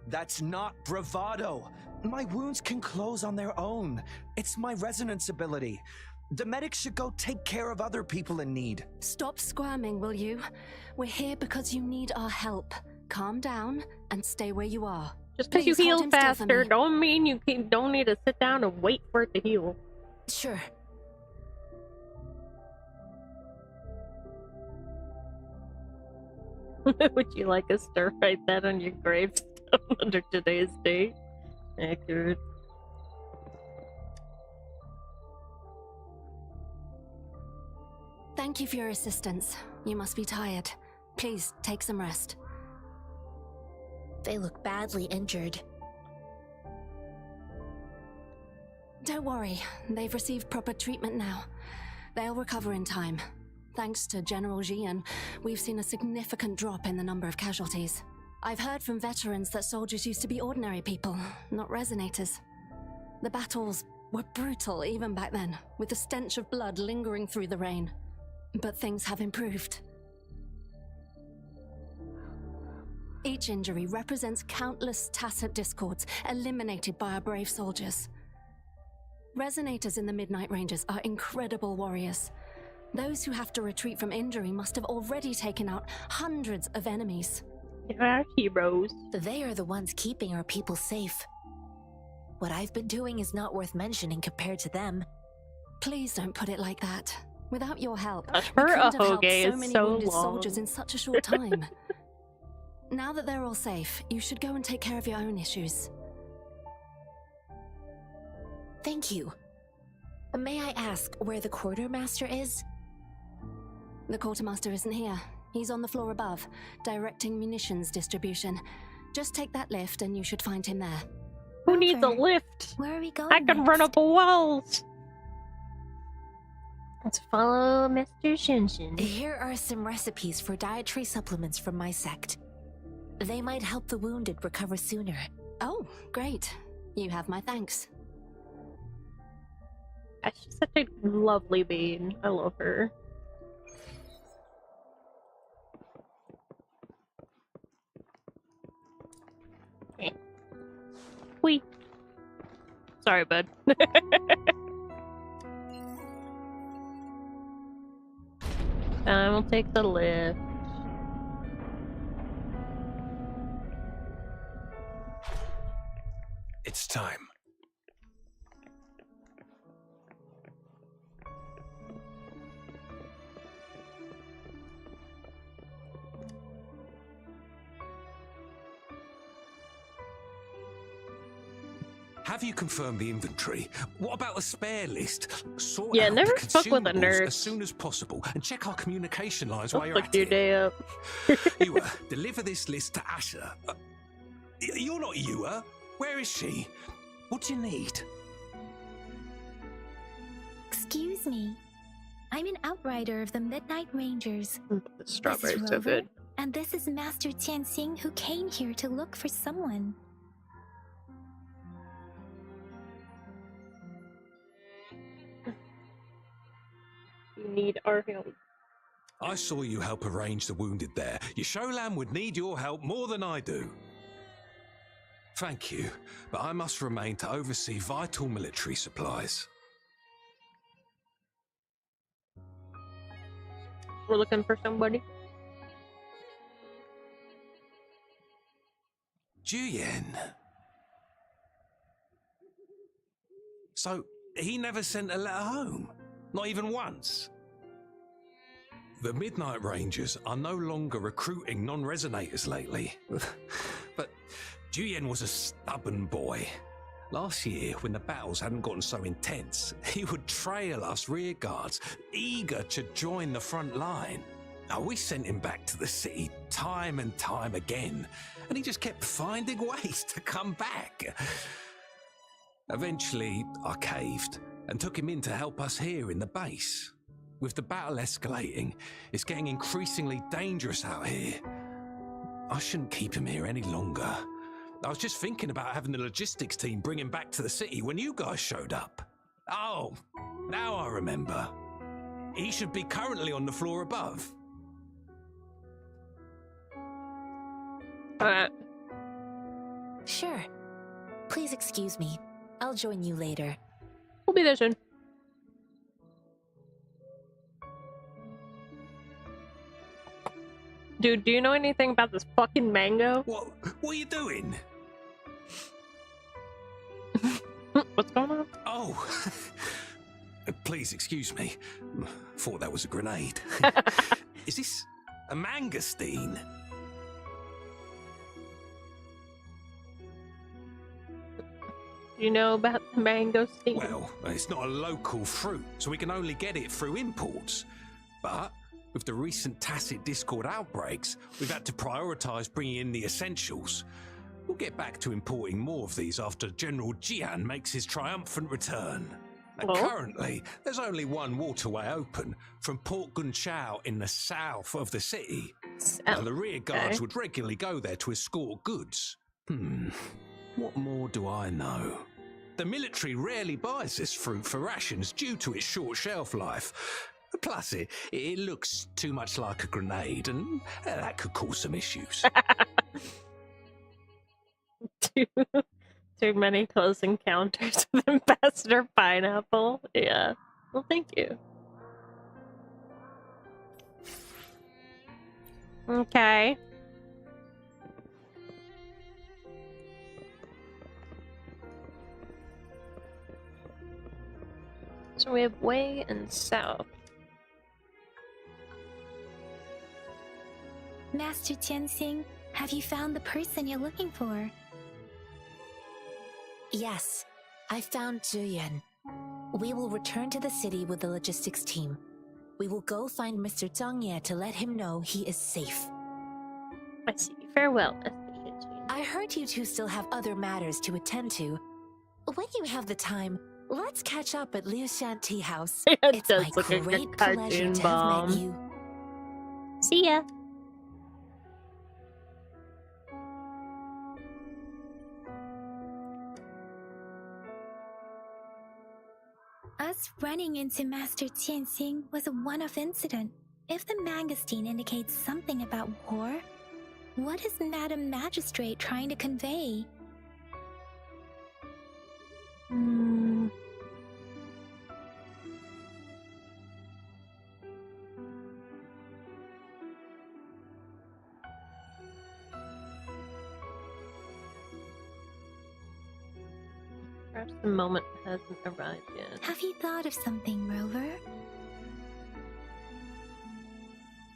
That's not bravado. My wounds can close on their own. It's my resonance ability. The medics should go take care of other people in need. Stop squirming, will you? We're here because you need our help. Calm down and stay where you are. Just because you Please hold heal him still for faster me. don't mean you don't need to sit down and wait for it to heal. Sure. Would you like us to write that on your gravestone under today's date? Accurate. Thank you for your assistance. You must be tired. Please take some rest. They look badly injured. Don't worry, they've received proper treatment now. They'll recover in time. Thanks to General Jian, we've seen a significant drop in the number of casualties. I've heard from veterans that soldiers used to be ordinary people, not resonators. The battles were brutal even back then, with the stench of blood lingering through the rain. But things have improved. Each injury represents countless tacit discords eliminated by our brave soldiers. Resonators in the Midnight Rangers are incredible warriors. Those who have to retreat from injury must have already taken out hundreds of enemies. They are heroes. They are the ones keeping our people safe. What I've been doing is not worth mentioning compared to them. Please don't put it like that. Without your help, Gosh, we her couldn't have helped ahoge so is many so wounded long. soldiers in such a short time. Now that they're all safe, you should go and take care of your own issues. Thank you. May I ask where the quartermaster is? The quartermaster isn't here. He's on the floor above, directing munitions distribution. Just take that lift and you should find him there. Who needs a lift? Where are we going I can run up walls. Let's follow Mr. Shinshin. Here are some recipes for dietary supplements from my sect. They might help the wounded recover sooner. Oh, great. You have my thanks. She's such a lovely bean. I love her. Wee. Sorry, bud. I will take the lift. It's time. Have you confirmed the inventory? What about the spare list? Sort Yeah, out never the fuck with a consumables nerd. as soon as possible, and check our communication lines Don't while you're fuck at your it. day up. Ewa, deliver this list to Asher. You're not Ewa. Where is she? What do you need? Excuse me. I'm an outrider of the Midnight Rangers. The strawberries This is so Rover, good. and this is Master Tianxing, who came here to look for someone. You need our help. I saw you help arrange the wounded there. Your Sholan would need your help more than I do. Thank you, but I must remain to oversee vital military supplies. We're looking for somebody. Juyen. So, he never sent a letter home? Not even once? The Midnight Rangers are no longer recruiting non-resonators lately. But Juyen was a stubborn boy. Last year, when the battles hadn't gotten so intense, he would trail us rearguards, eager to join the front line. Now, we sent him back to the city time and time again, and he just kept finding ways to come back. Eventually, I caved and took him in to help us here in the base. With the battle escalating, it's getting increasingly dangerous out here. I shouldn't keep him here any longer. I was just thinking about having the logistics team bring him back to the city when you guys showed up. Oh, now I remember. He should be currently on the floor above. Sure. Please excuse me. I'll join you later. We'll be there soon. Dude, do you know anything about this fucking mango? What are you doing? What's going on? Oh, please excuse me. Thought that was a grenade. Is this a mangosteen? Do you know about the mangosteen? Well, it's not a local fruit, so we can only get it through imports. But with the recent tacit Discord outbreaks, we've had to prioritize bringing in the essentials. We'll get back to importing more of these after General Jian makes his triumphant return. And currently, there's only one waterway open from Port Gunchao in the south of the city. And the rear guards would regularly go there to escort goods. What more do I know? The military rarely buys this fruit for rations due to its short shelf life. Plus, it looks too much like a grenade, and that could cause some issues. Too many close encounters with Ambassador Pineapple. Yeah. Well, thank you. Okay. So we have Wei and South. Master Tianxing, have you found the person you're looking for? Yes, I found Juyen. We will return to the city with the logistics team. We will go find Mr. Zhang Ye to let him know he is safe. I see. Farewell. I heard you two still have other matters to attend to. When you have the time, let's catch up at Liu Shan Tea House. It's my great pleasure to have met you. See ya. Us running into Master Tianxing was a one-off incident. If the mangosteen indicates something about war, what is Madam Magistrate trying to convey? Perhaps the moment hasn't arrived yet. Have you thought of something, Rover?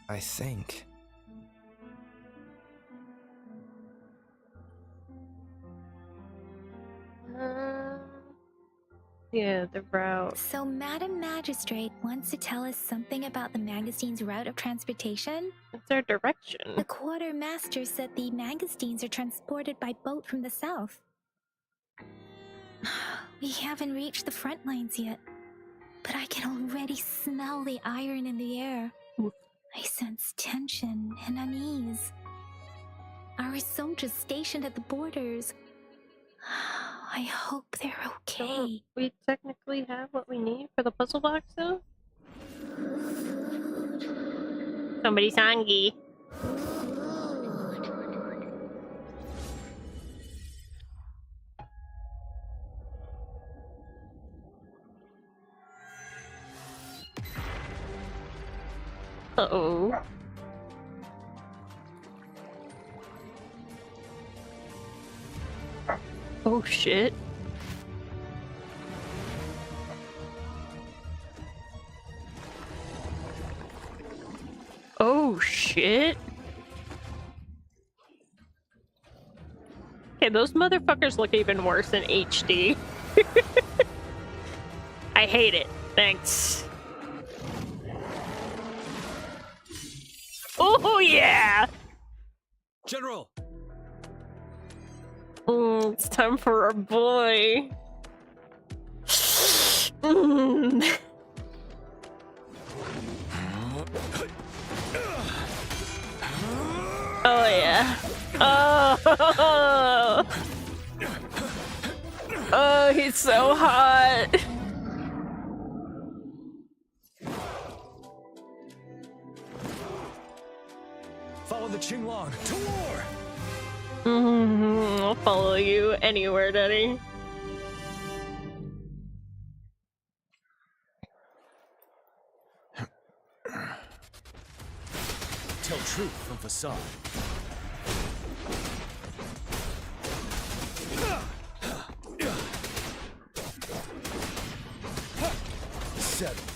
I think. Yeah, the route. So Madam Magistrate wants to tell us something about the mangosteen's route of transportation? It's their direction. The quartermaster said the mangosteens are transported by boat from the south. We haven't reached the front lines yet, but I can already smell the iron in the air. I sense tension and unease. Our soldiers stationed at the borders. I hope they're okay. Don't we technically have what we need for the puzzle box, though? Somebody's hungry. Uh-oh. Oh shit. Oh shit. Okay, those motherfuckers look even worse in HD. I hate it. Thanks. Oh yeah! General! It's time for our boy. Mm. Oh yeah. Oh. Oh, he's so hot. Follow the Qinglong to war! I'll follow you anywhere, Daddy. Tell truth from facade. Settled.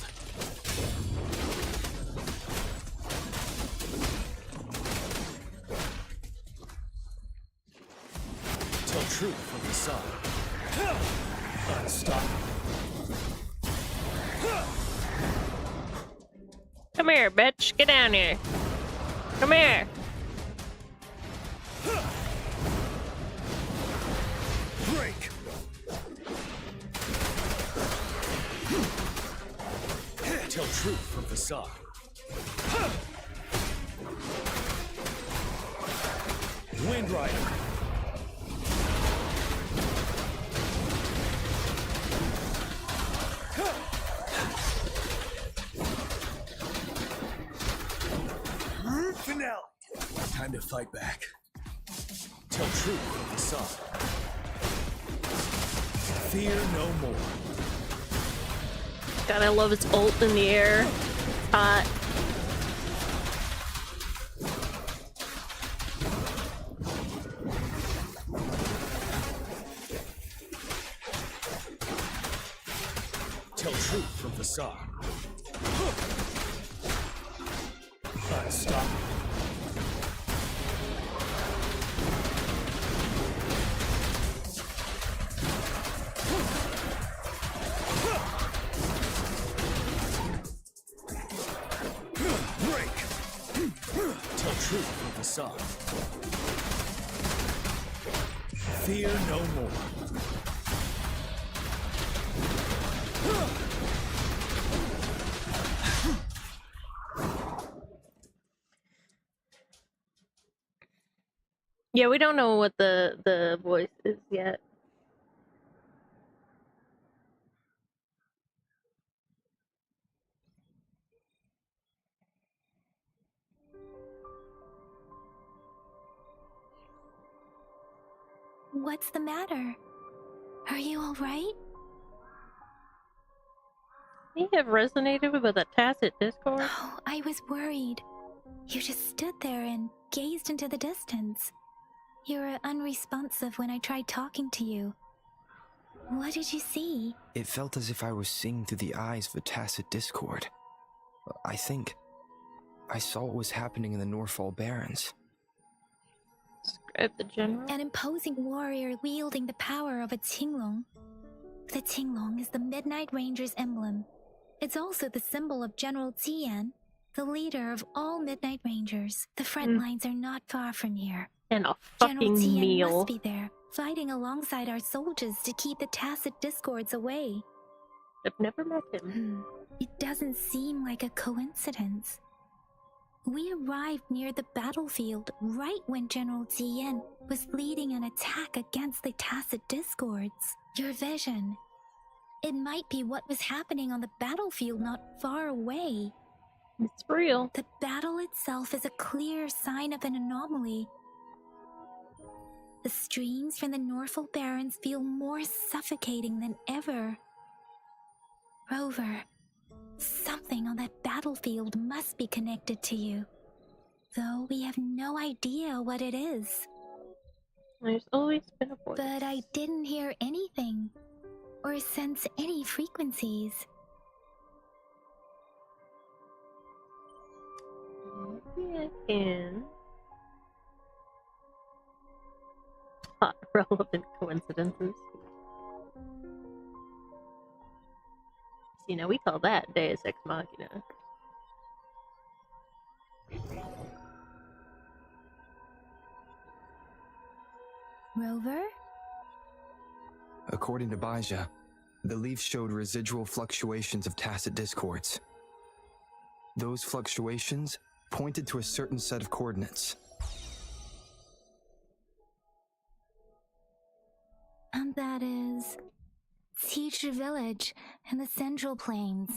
Tell truth from facade. Unstoppable. Come here, bitch. Get down here. Come here. Break. Tell truth from facade. Wind Rider. Finale. Time to fight back. Tell truth from facade. Fear no more. God, I love his ult in the air. Hot. Tell truth from facade. Unstoppable. Break. Tell truth from facade. Fear no more. Yeah, we don't know what the voice is yet. What's the matter? Are you alright? May have resonated with a tacit discord. Oh, I was worried. You just stood there and gazed into the distance. You were unresponsive when I tried talking to you. What did you see? It felt as if I was seeing through the eyes of a tacit discord. I think I saw what was happening in the Norfall Barrens. Describe the general. An imposing warrior wielding the power of a Qinglong. The Qinglong is the Midnight Ranger's emblem. It's also the symbol of General Tian, the leader of all Midnight Rangers. The front lines are not far from here. And a General fucking Tian meal. must be there, fighting alongside our soldiers to keep the tacit discords away. I've never met him. It doesn't seem like a coincidence. We arrived near the battlefield right when General Ziyan was leading an attack against the Tacit Discords. Your vision. It might be what was happening on the battlefield not far away. It's real. The battle itself is a clear sign of an anomaly. The streams from the Norfolk Barrens feel more suffocating than ever. Rover, something on that battlefield must be connected to you, though we have no idea what it is. There's always been a voice. But I didn't hear anything, or sense any frequencies. Maybe I can. Hot relevant coincidences. See, now we call that Deus Ex Machina. Rover? According to Pyah, the leaf showed residual fluctuations of tacit discords. Those fluctuations pointed to a certain set of coordinates. And that is Teacher Village in the Central Plains.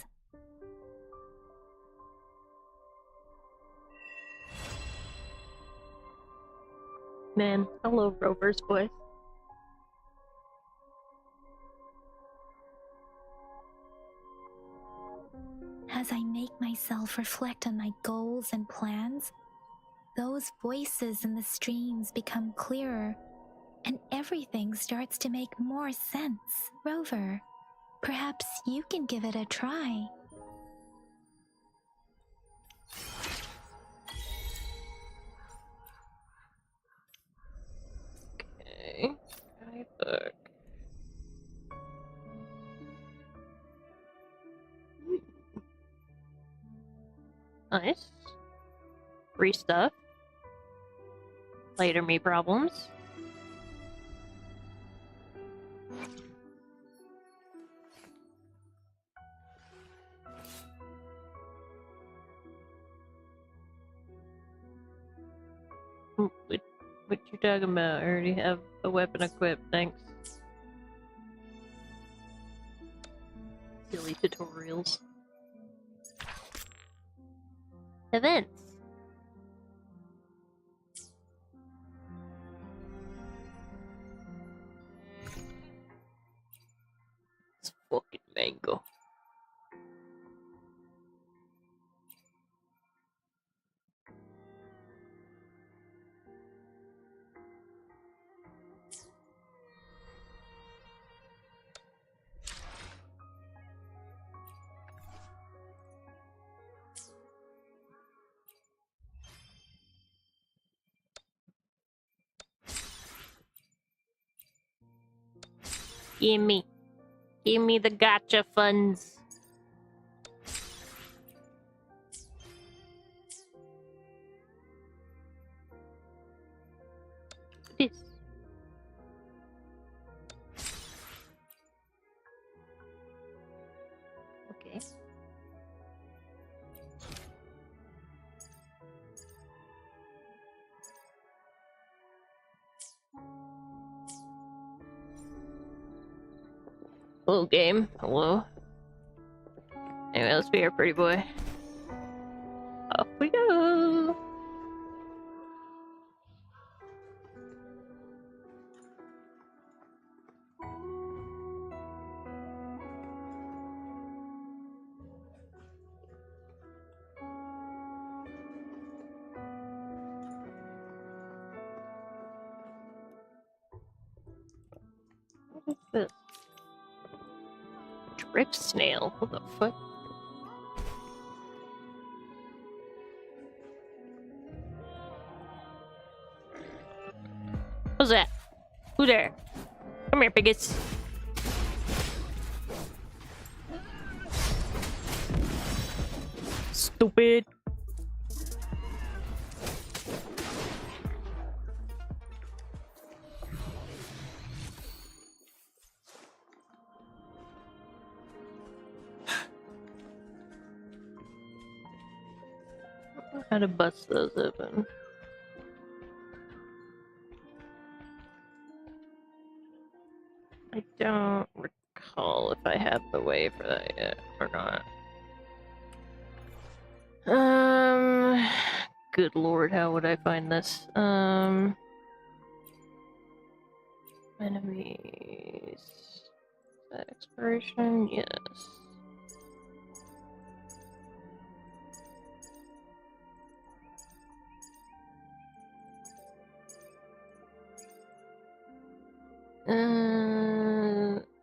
Man, hello, Rover's voice. As I make myself reflect on my goals and plans, those voices in the streams become clearer, and everything starts to make more sense. Rover, perhaps you can give it a try. Okay, guidebook. Nice. Free stuff. Later me problems. What you talking about? I already have a weapon equipped, thanks. Silly tutorials. Events. It's fucking mango. Give me the gotcha funds. This. Okay. Hello, game. Hello. Anyway, let's be our pretty boy. Off we go. What is this? Drift snail. What the fuck? What's that? Who there? Come here, biggest. Stupid. How to bust those open. I don't recall if I have the way for that yet or not. Good lord, how would I find this? Enemies. Exploration, yes.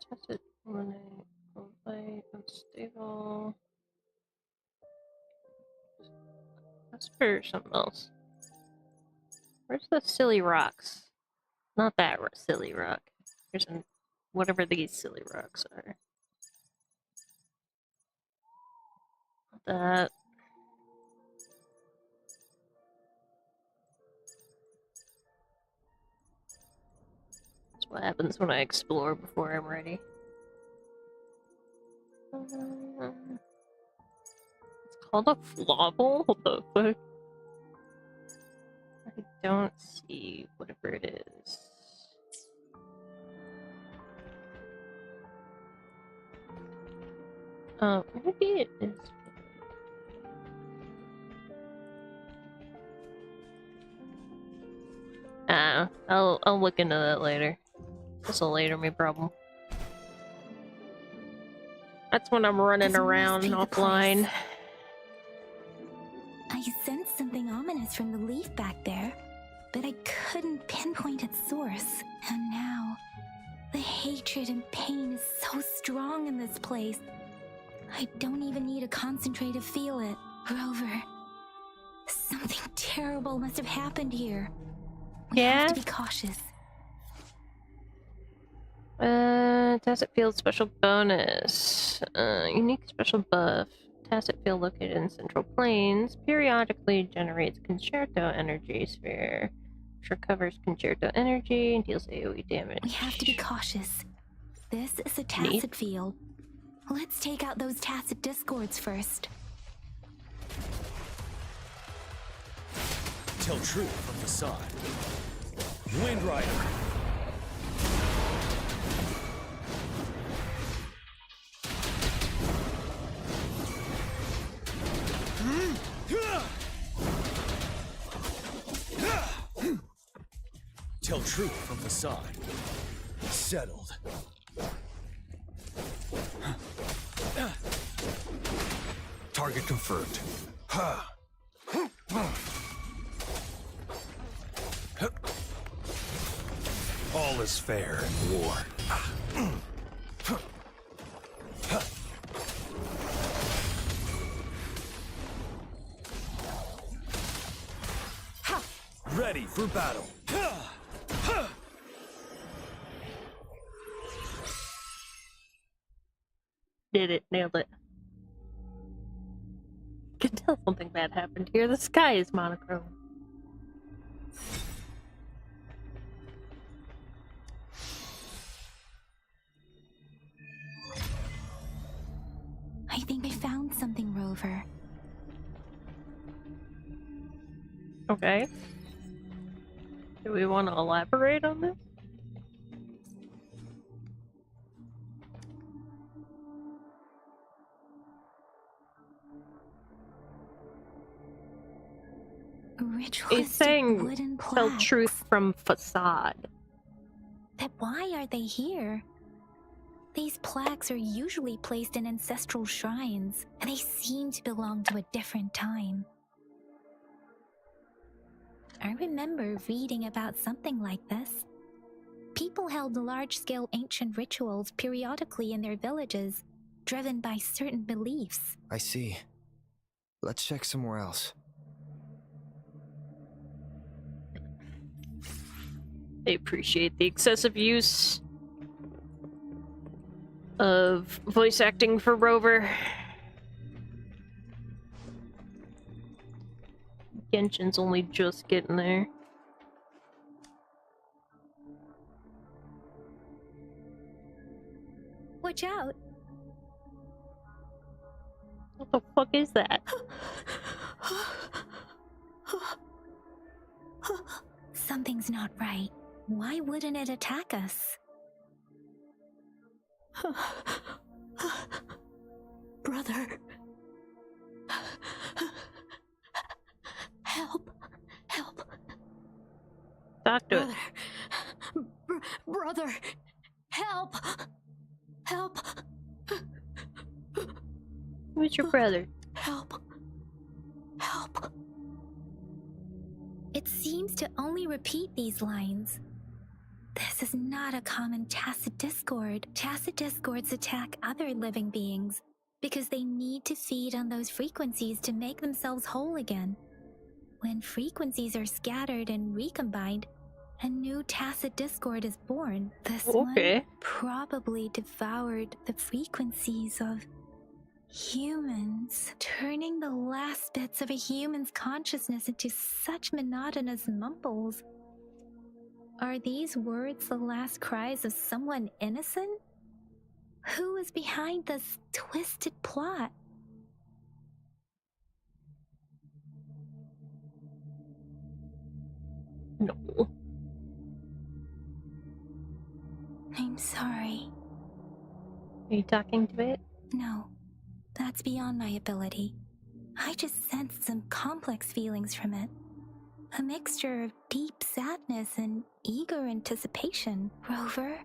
Tested eliminate, play, unstable. That's for something else. Where's the silly rocks? Not that silly rock. There's whatever these silly rocks are. That. That's what happens when I explore before I'm ready. It's called a flobble? What the fuck? I don't see whatever it is. Oh, maybe it is. I'll look into that later. That's a later me problem. That's when I'm running around offline. I sensed something ominous from the leaf back there, but I couldn't pinpoint its source. And now, the hatred and pain is so strong in this place. I don't even need to concentrate to feel it. Rover, something terrible must have happened here. We have to be cautious. Tacit field special bonus. Unique special buff. Tacit field located in Central Plains periodically generates concerto energy sphere, which recovers concerto energy and deals AoE damage. We have to be cautious. This is a tacit field. Let's take out those tacit discords first. Tell truth from the side. Wind Rider. Tell truth from the side. Settled. Target confirmed. All is fair in war. Ready for battle. Did it, nailed it. You can tell something bad happened here. The sky is monochrome. I think I found something, Rover. Okay. Do we want to elaborate on this? He's saying tell truth from facade. But why are they here? These plaques are usually placed in ancestral shrines, and they seem to belong to a different time. I remember reading about something like this. People held large-scale ancient rituals periodically in their villages, driven by certain beliefs. I see. Let's check somewhere else. They appreciate the excessive use of voice acting for Rover. Genshin's only just getting there. Watch out! What the fuck is that? Something's not right. Why wouldn't it attack us? Brother. Help. Help. Talk to Brother. Brother. Help. Help. Who's your brother? Help. Help. It seems to only repeat these lines. This is not a common tacit discord. Tacit discords attack other living beings because they need to feed on those frequencies to make themselves whole again. When frequencies are scattered and recombined, a new tacit discord is born. This one probably devoured the frequencies of humans, turning the last bits of a human's consciousness into such monotonous mumbles. Are these words the last cries of someone innocent? Who is behind this twisted plot? No. I'm sorry. Are you talking to it? No, that's beyond my ability. I just sensed some complex feelings from it. A mixture of deep sadness and eager anticipation. Rover,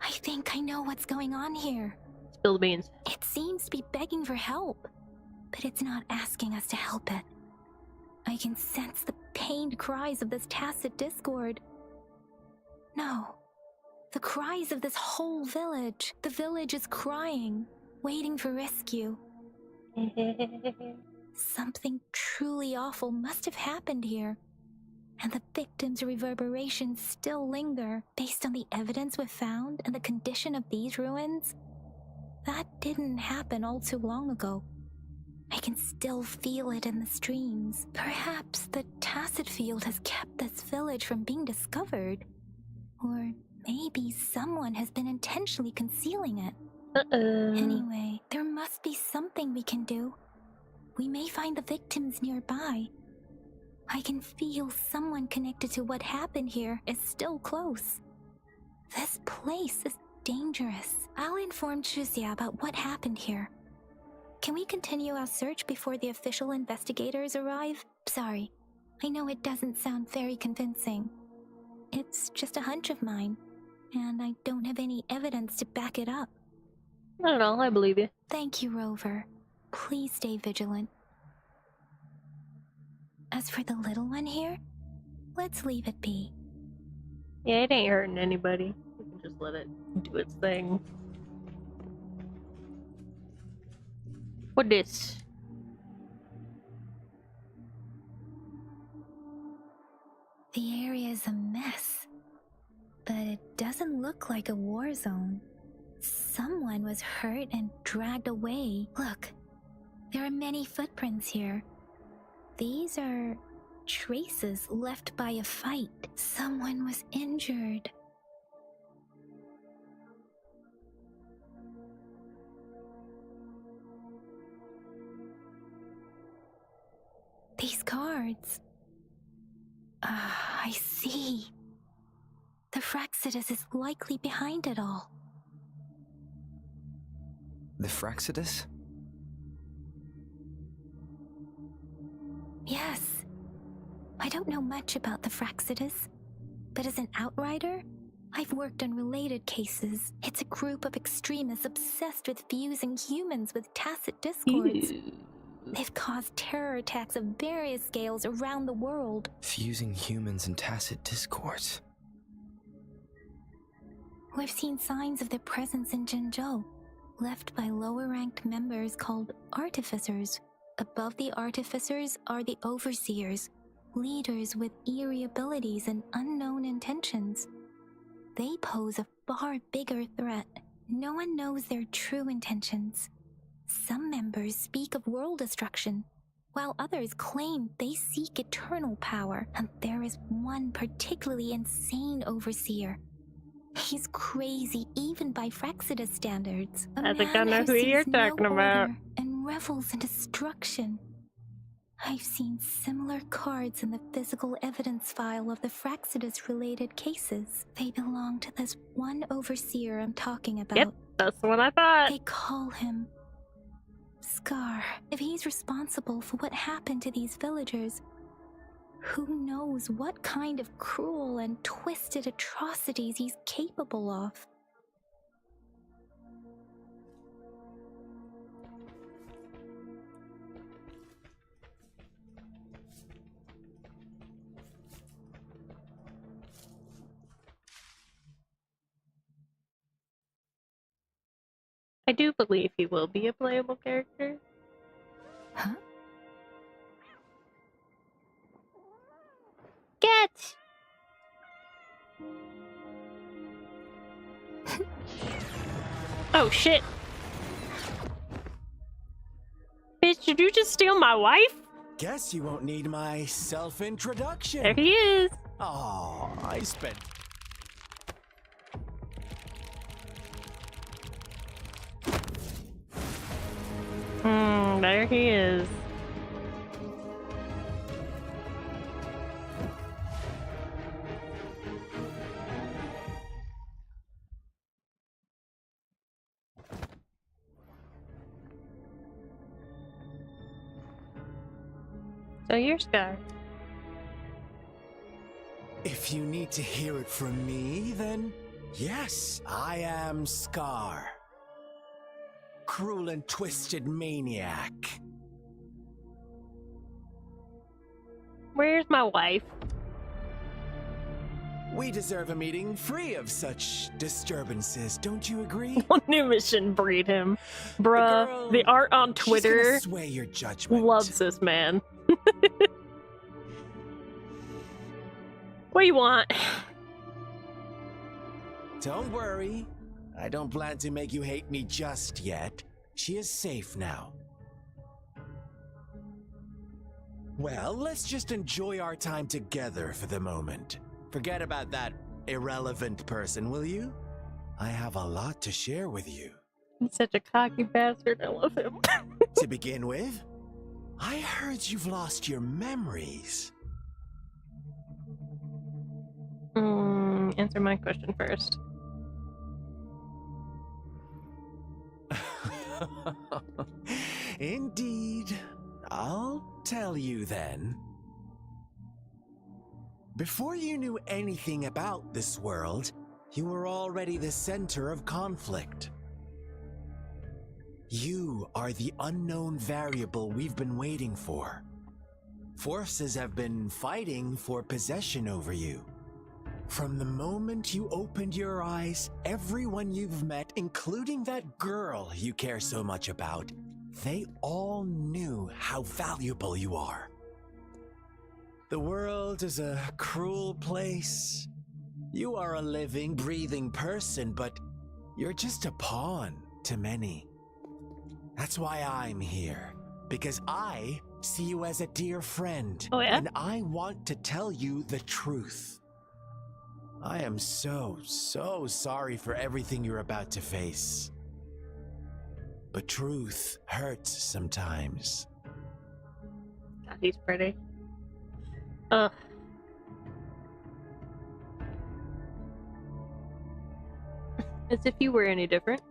I think I know what's going on here. Spill the beans. It seems to be begging for help, but it's not asking us to help it. I can sense the pained cries of this tacit discord. No, the cries of this whole village. The village is crying, waiting for rescue. Something truly awful must have happened here, and the victims' reverberations still linger. Based on the evidence we've found and the condition of these ruins, that didn't happen all too long ago. I can still feel it in the streams. Perhaps the tacit field has kept this village from being discovered. Or maybe someone has been intentionally concealing it. Anyway, there must be something we can do. We may find the victims nearby. I can feel someone connected to what happened here is still close. This place is dangerous. I'll inform Chuzia about what happened here. Can we continue our search before the official investigators arrive? Sorry, I know it doesn't sound very convincing. It's just a hunch of mine, and I don't have any evidence to back it up. I don't know, I believe you. Thank you, Rover. Please stay vigilant. As for the little one here, let's leave it be. Yeah, it ain't hurting anybody. We can just let it do its thing. What this? The area is a mess, but it doesn't look like a war zone. Someone was hurt and dragged away. Look, there are many footprints here. These are traces left by a fight. Someone was injured. These cards. I see. The Fraxidus is likely behind it all. The Fraxidus? Yes. I don't know much about the Fraxidus, but as an outrider, I've worked on related cases. It's a group of extremists obsessed with fusing humans with tacit discords. They've caused terror attacks of various scales around the world. Fusing humans and tacit discords. We've seen signs of their presence in Jinzhou, left by lower-ranked members called artificers. Above the artificers are the overseers, leaders with eerie abilities and unknown intentions. They pose a far bigger threat. No one knows their true intentions. Some members speak of world destruction, while others claim they seek eternal power, and there is one particularly insane overseer. He's crazy even by Fraxidus standards. I think I know who you're talking about. And revels in destruction. I've seen similar cards in the physical evidence file of the Fraxidus-related cases. They belong to this one overseer I'm talking about. Yep, that's what I thought. They call him Scar. If he's responsible for what happened to these villagers, who knows what kind of cruel and twisted atrocities he's capable of. I do believe he will be a playable character. Huh? Get! Oh shit. Bitch, did you just steal my wife? Guess you won't need my self-introduction. There he is. Oh, I spent... There he is. So you're Scar. If you need to hear it from me, then yes, I am Scar. Cruel and twisted maniac. Where's my wife? We deserve a meeting free of such disturbances, don't you agree? One new mission breed him. Bruh, the art on Twitter She's gonna sway your judgment. loves this man. What do you want? Don't worry. I don't plan to make you hate me just yet. She is safe now. Well, let's just enjoy our time together for the moment. Forget about that irrelevant person, will you? I have a lot to share with you. He's such a cocky bastard. I love him. To begin with, I heard you've lost your memories. Answer my question first. Indeed. I'll tell you then. Before you knew anything about this world, you were already the center of conflict. You are the unknown variable we've been waiting for. Forces have been fighting for possession over you. From the moment you opened your eyes, everyone you've met, including that girl you care so much about, they all knew how valuable you are. The world is a cruel place. You are a living, breathing person, but you're just a pawn to many. That's why I'm here, because I see you as a dear friend, and I want to tell you the truth. I am so sorry for everything you're about to face. But truth hurts sometimes. God, he's pretty. As if you were any different.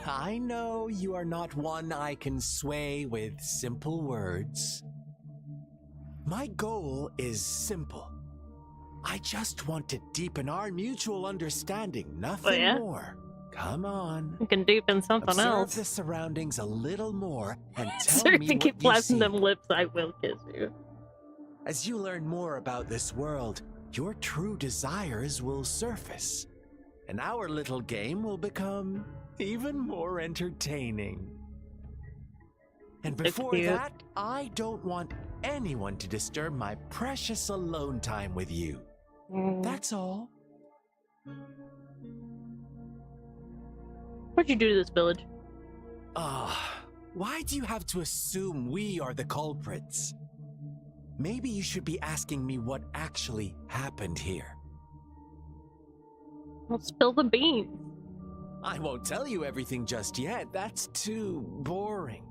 I know you are not one I can sway with simple words. My goal is simple. I just want to deepen our mutual understanding, nothing more. Come on. You can deepen something Observe else. the surroundings a little more and tell So if me you what keep you flashing see. them lips, I will kiss you. As you learn more about this world, your true desires will surface, and our little game will become even more entertaining. And before cute. that, I don't want anyone to disturb my precious alone time with you. That's all. What'd you do to this village? Why do you have to assume we are the culprits? Maybe you should be asking me what actually happened here. Well, spill the beans. I won't tell you everything just yet. That's too boring.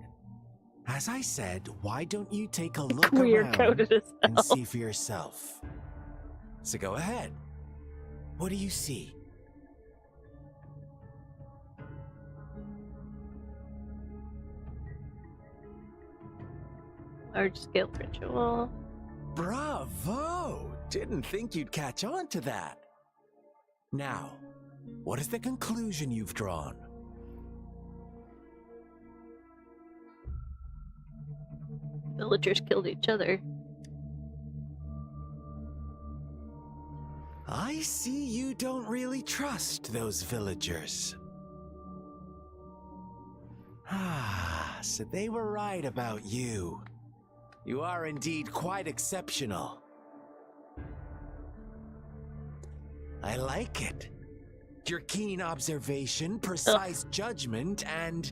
As I said, why don't you take a look Queer around coded as and hell. see for yourself? So go ahead. What do you see? Large scale ritual. Bravo! Didn't think you'd catch on to that. Now, what is the conclusion you've drawn? Villagers killed each other. I see you don't really trust those villagers. Ah, so they were right about you. You are indeed quite exceptional. I like it. Your keen observation, precise judgment, and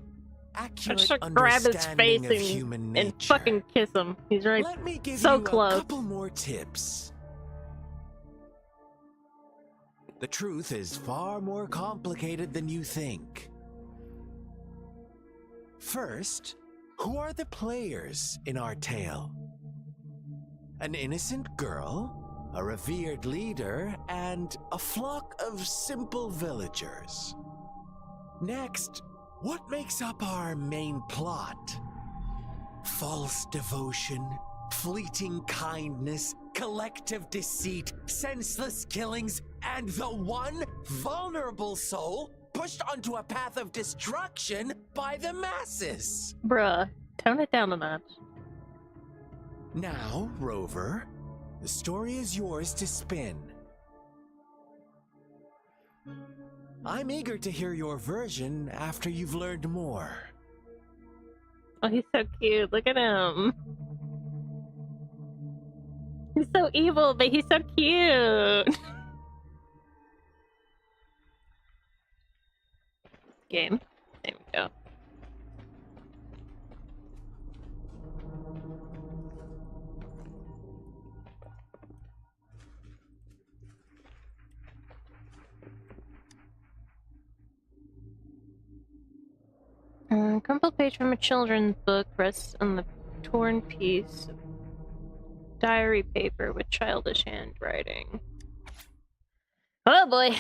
I accurate should grab his face understanding of human nature. and fucking kiss him. He's right Let me give so you close. a couple more tips. The truth is far more complicated than you think. First, who are the players in our tale? An innocent girl, a revered leader, and a flock of simple villagers. Next, what makes up our main plot? False devotion, fleeting kindness, collective deceit, senseless killings, and the one vulnerable soul pushed onto a path of destruction by the masses. Bruh, tone it down a notch. Now, Rover, the story is yours to spin. I'm eager to hear your version after you've learned more. Oh, he's so cute. Look at him. He's so evil, but he's so cute. Game. There we go. Crumpled page from a children's book rests on the torn piece of diary paper with childish handwriting. Oh boy!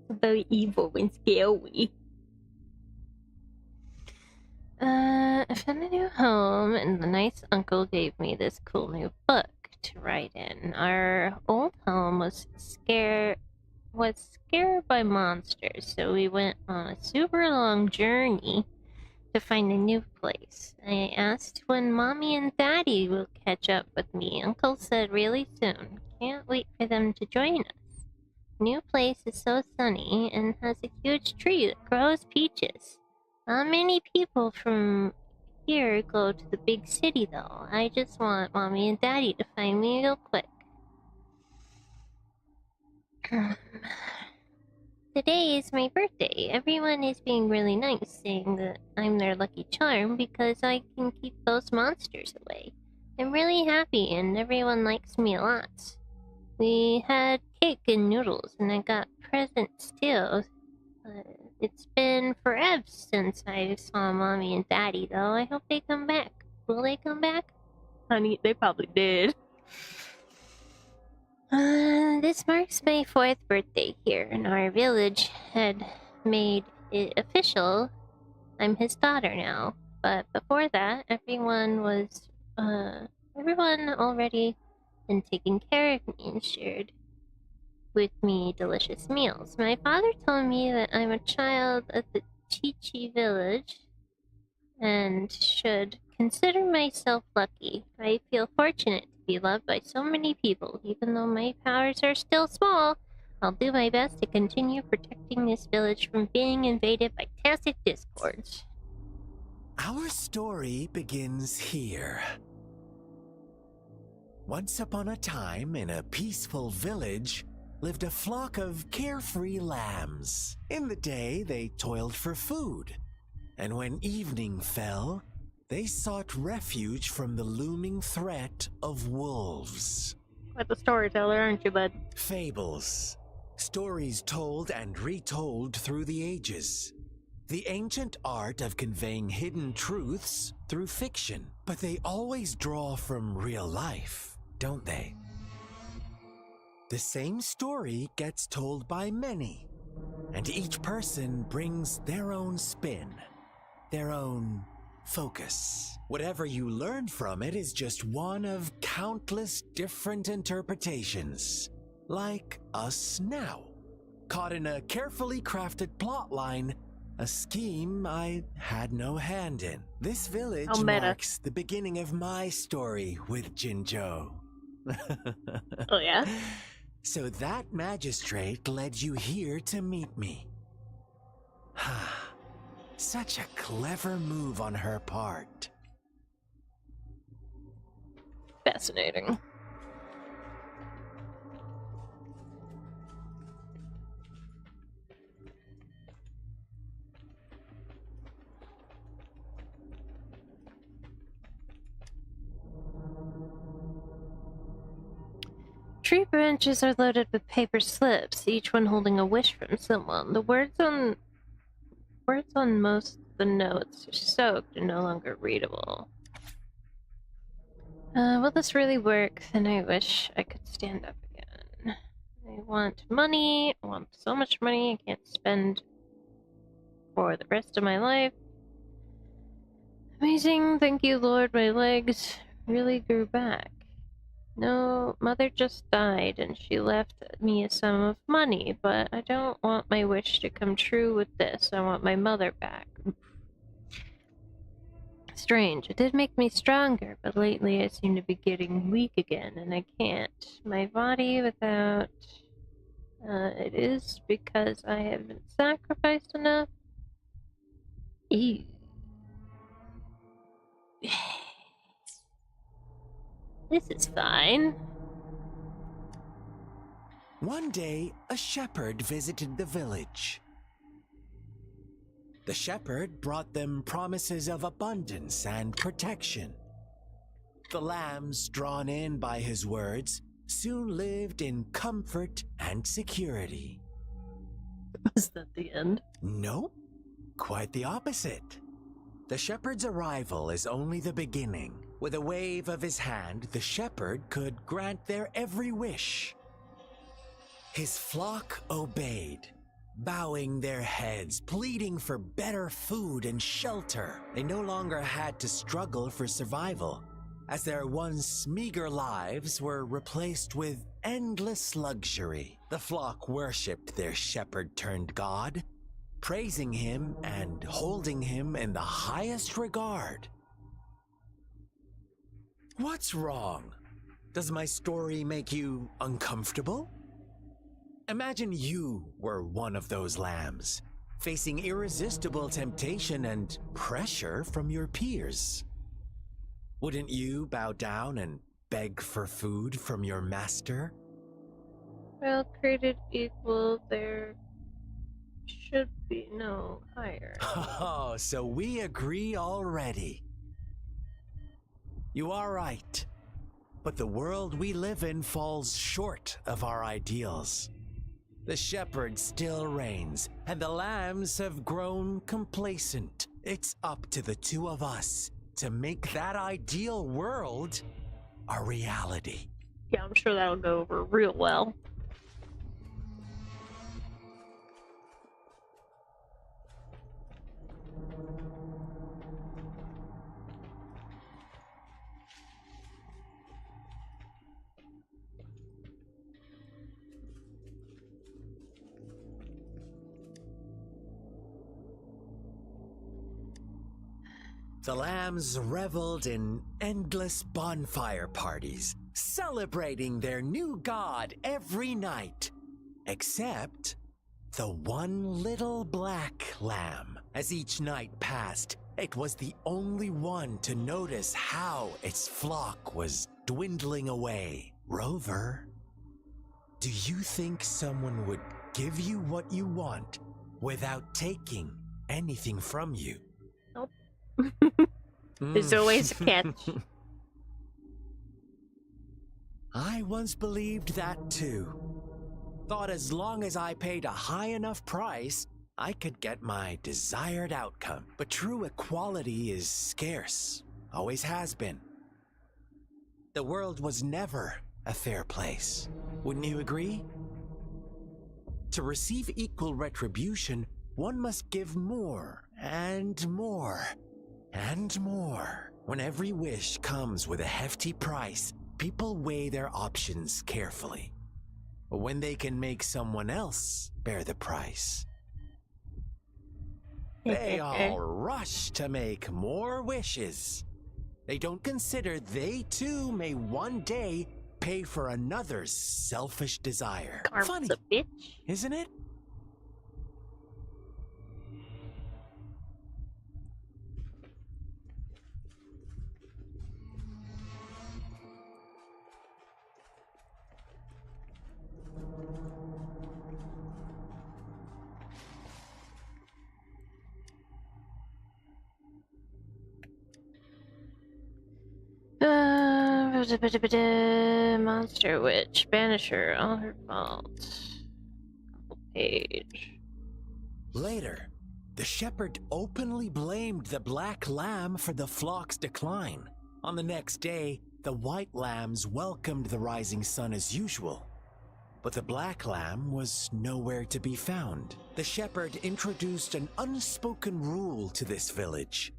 Very evil and scary. I found a new home, and the nice uncle gave me this cool new book to write in. Our old home was scared by monsters, so we went on a super long journey to find a new place. I asked when Mommy and Daddy will catch up with me. Uncle said really soon. Can't wait for them to join us. New place is so sunny and has a huge tree that grows peaches. Not many people from here go to the big city though. I just want Mommy and Daddy to find me real quick. Today is my birthday. Everyone is being really nice, saying that I'm their lucky charm because I can keep those monsters away. I'm really happy and everyone likes me a lot. We had cake and noodles and I got presents too. It's been forever since I saw Mommy and Daddy though. I hope they come back. Will they come back? Honey, they probably did. This marks my 4th birthday here, and our village had made it official. I'm his daughter now, but before that, everyone already been taking care of me and shared with me delicious meals. My father told me that I'm a child of the Chi village and should consider myself lucky. I feel fortunate to be loved by so many people. Even though my powers are still small, I'll do my best to continue protecting this village from being invaded by Tastic discords. Our story begins here. Once upon a time, in a peaceful village, lived a flock of carefree lambs. In the day, they toiled for food, and when evening fell, they sought refuge from the looming threat of wolves. Quite the storyteller, aren't you, bud? Fables. Stories told and retold through the ages. The ancient art of conveying hidden truths through fiction. But they always draw from real life, don't they? The same story gets told by many, and each person brings their own spin, their own focus. Whatever you learn from it is just one of countless different interpretations. Like us now, caught in a carefully crafted plotline, a scheme I had no hand in. This village marks the beginning of my story with Jinzhou. Oh yeah? So that magistrate led you here to meet me. Such a clever move on her part. Fascinating. Tree branches are loaded with paper slips, each one holding a wish from someone. The words on most of the notes are soaked and no longer readable. Will this really work? Then I wish I could stand up again. I want money. I want so much money I can't spend for the rest of my life. Amazing, thank you, Lord. My legs really grew back. No, Mother just died and she left me a sum of money, but I don't want my wish to come true with this. I want my mother back. Strange, it did make me stronger, but lately I seem to be getting weak again, and I can't. My body without... it is because I haven't sacrificed enough? Ew. This is fine. One day, a shepherd visited the village. The shepherd brought them promises of abundance and protection. The lambs, drawn in by his words, soon lived in comfort and security. Was that the end? No, quite the opposite. The shepherd's arrival is only the beginning. With a wave of his hand, the shepherd could grant their every wish. His flock obeyed, bowing their heads, pleading for better food and shelter. They no longer had to struggle for survival, as their once meager lives were replaced with endless luxury. The flock worshipped their shepherd-turned-god, praising him and holding him in the highest regard. What's wrong? Does my story make you uncomfortable? Imagine you were one of those lambs, facing irresistible temptation and pressure from your peers. Wouldn't you bow down and beg for food from your master? Well, created equal, there should be no higher. Oh, so we agree already. You are right, but the world we live in falls short of our ideals. The shepherd still reigns, and the lambs have grown complacent. It's up to the two of us to make that ideal world a reality. Yeah, I'm sure that'll go over real well. The lambs reveled in endless bonfire parties, celebrating their new god every night. Except the one little black lamb. As each night passed, it was the only one to notice how its flock was dwindling away. Rover, do you think someone would give you what you want without taking anything from you? Nope. There's always a catch. I once believed that too. Thought as long as I paid a high enough price, I could get my desired outcome. But true equality is scarce. Always has been. The world was never a fair place. Wouldn't you agree? To receive equal retribution, one must give more and more and more. When every wish comes with a hefty price, people weigh their options carefully. But when they can make someone else bear the price, they all rush to make more wishes. They don't consider they too may one day pay for another's selfish desire. Karma's Funny, a bitch. isn't it? Monster Witch, banish her, all her fault. Page. Later, the shepherd openly blamed the black lamb for the flock's decline. On the next day, the white lambs welcomed the rising sun as usual. But the black lamb was nowhere to be found. The shepherd introduced an unspoken rule to this village.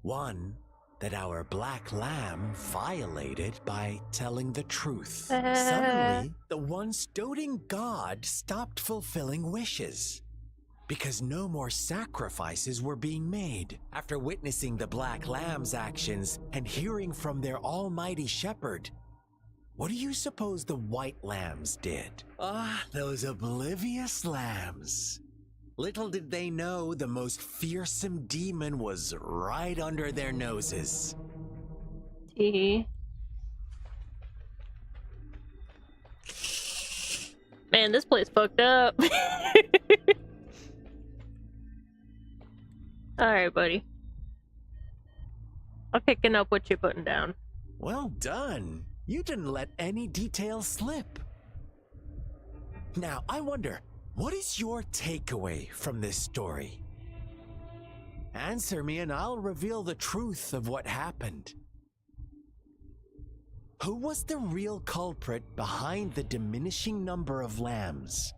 One that our black lamb violated by telling the truth. Suddenly, the once doting god stopped fulfilling wishes because no more sacrifices were being made. After witnessing the black lamb's actions and hearing from their almighty shepherd, what do you suppose the white lambs did? Those oblivious lambs. Little did they know the most fearsome demon was right under their noses. Man, this place fucked up. Alright, buddy. I'm picking up what you're putting down. Well done. You didn't let any details slip. Now, I wonder, what is your takeaway from this story? Answer me and I'll reveal the truth of what happened. Who was the real culprit behind the diminishing number of lambs?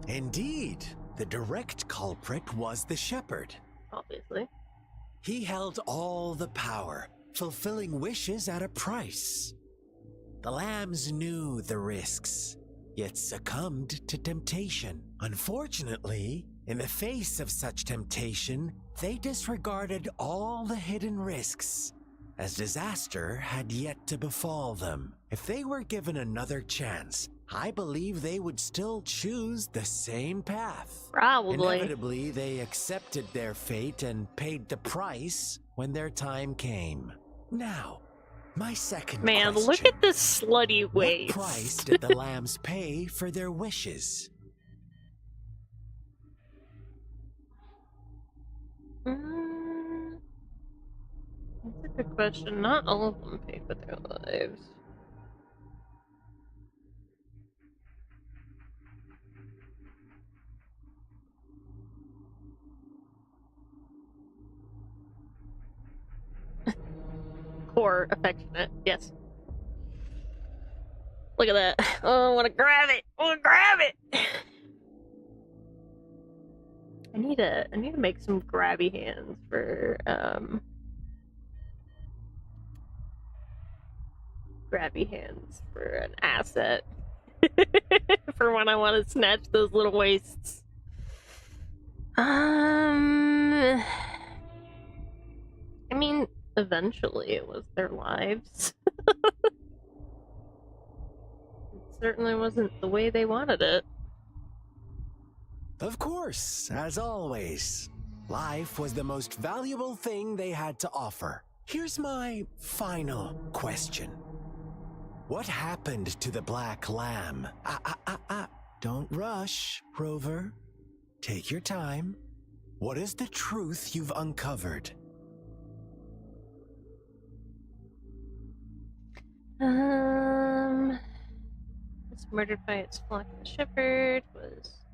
Indeed, the direct culprit was the shepherd. Obviously. He held all the power, fulfilling wishes at a price. The lambs knew the risks, yet succumbed to temptation. Unfortunately, in the face of such temptation, they disregarded all the hidden risks, as disaster had yet to befall them. If they were given another chance, I believe they would still choose the same path. Probably. Inevitably, they accepted their fate and paid the price when their time came. Now, my second Man, question. look at this slutty waist. What price did the lambs pay for their wishes? That's a good question. Not all of them pay for their lives. Core affectionate, yes. Look at that. Oh, I want to grab it. I want to grab it. I need to make some grabby hands for an asset. For when I want to snatch those little waists. I mean, eventually it was their lives. It certainly wasn't the way they wanted it. Of course, as always. Life was the most valuable thing they had to offer. Here's my final question. What happened to the black lamb? Don't rush, Rover. Take your time. What is the truth you've uncovered? Was murdered by its flock. The shepherd was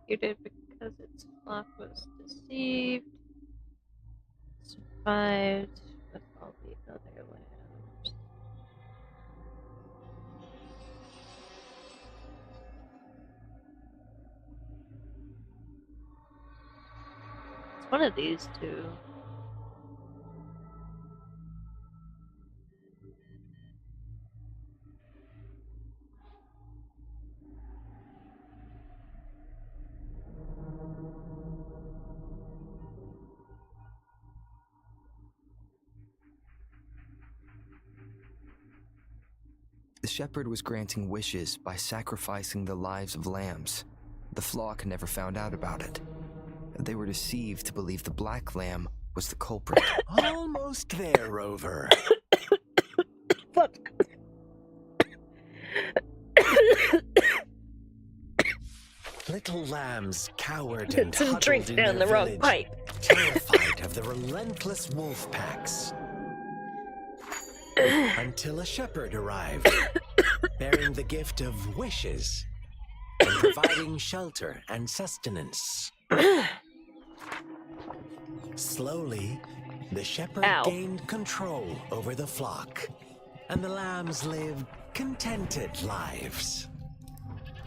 executed because its flock was deceived. Survived with all the other lambs. It's one of these two. The shepherd was granting wishes by sacrificing the lives of lambs. The flock never found out about it. They were deceived to believe the black lamb was the culprit. Almost there, Rover. Little lambs cowered and Some huddled drink in down their the wrong village, pipe. terrified of the relentless wolf packs. Until a shepherd arrived, bearing the gift of wishes and providing shelter and sustenance. Slowly, the shepherd gained control over the flock, and the lambs lived contented lives.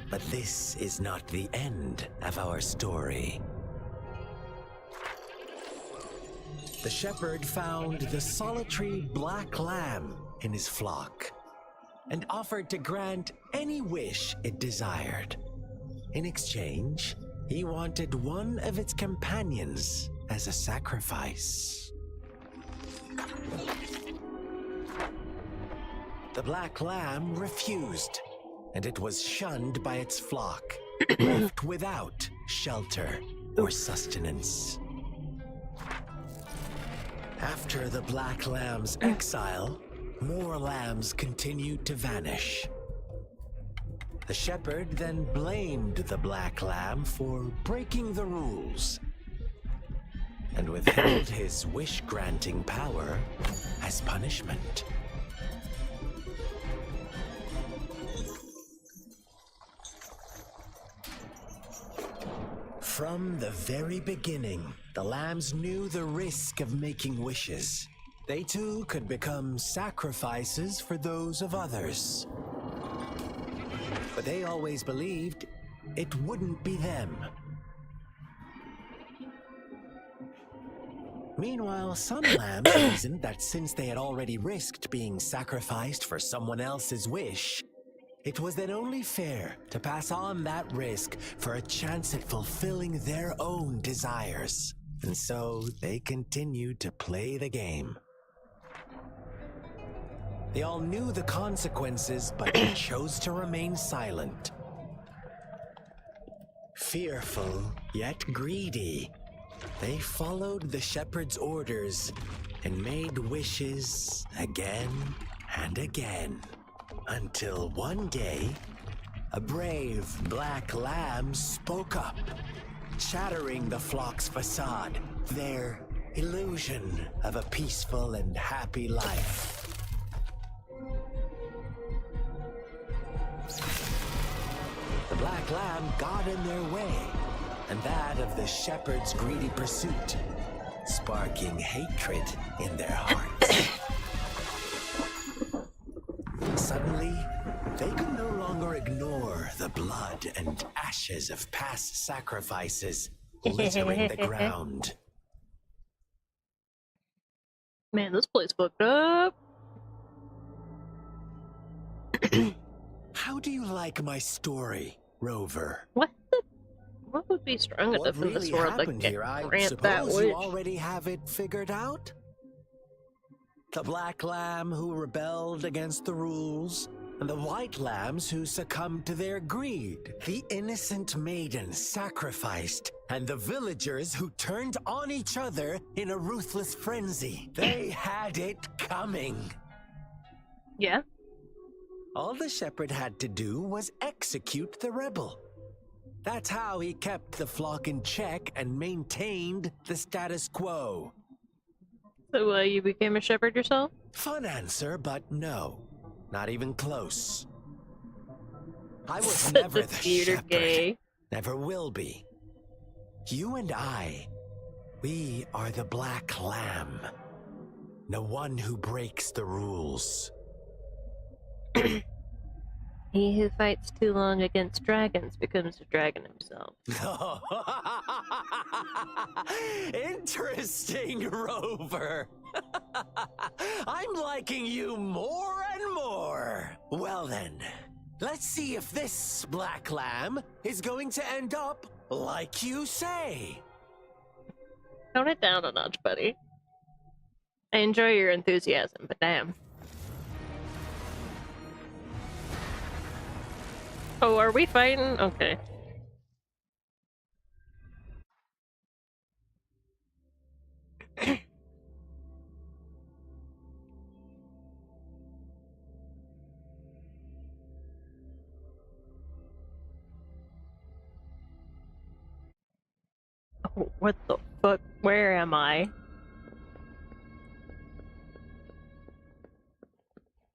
But this is not the end of our story. The shepherd found the solitary black lamb in his flock and offered to grant any wish it desired. In exchange, he wanted one of its companions as a sacrifice. The black lamb refused, and it was shunned by its flock, left without shelter or sustenance. After the black lamb's exile, more lambs continued to vanish. The shepherd then blamed the black lamb for breaking the rules and withheld his wish-granting power as punishment. From the very beginning, the lambs knew the risk of making wishes. They too could become sacrifices for those of others. But they always believed it wouldn't be them. Meanwhile, some lambs reasoned that since they had already risked being sacrificed for someone else's wish, it was then only fair to pass on that risk for a chance at fulfilling their own desires. And so they continued to play the game. They all knew the consequences, but chose to remain silent. Fearful, yet greedy, they followed the shepherd's orders and made wishes again and again. Until one day, a brave black lamb spoke up, shattering the flock's facade, their illusion of a peaceful and happy life. The black lamb got in their way, and that of the shepherd's greedy pursuit, sparking hatred in their hearts. Suddenly, they could no longer ignore the blood and ashes of past sacrifices littering the ground. Man, this place fucked up. How do you like my story, Rover? What would be strong enough in this world to grant that wish? You already have it figured out? The black lamb who rebelled against the rules, and the white lambs who succumbed to their greed. The innocent maiden sacrificed, and the villagers who turned on each other in a ruthless frenzy. They had it coming. Yeah. All the shepherd had to do was execute the rebel. That's how he kept the flock in check and maintained the status quo. So you became a shepherd yourself? Fun answer, but no. Not even close. I was never the shepherd. Gay. Never will be. You and I, we are the Black Lamb. The one who breaks the rules. He who fights too long against dragons becomes a dragon himself. Interesting, Rover. I'm liking you more and more. Well then, let's see if this Black Lamb is going to end up like you say. Tone it down a notch, buddy. I enjoy your enthusiasm, but damn. Oh, are we fighting? Okay. Oh, what the fuck? Where am I?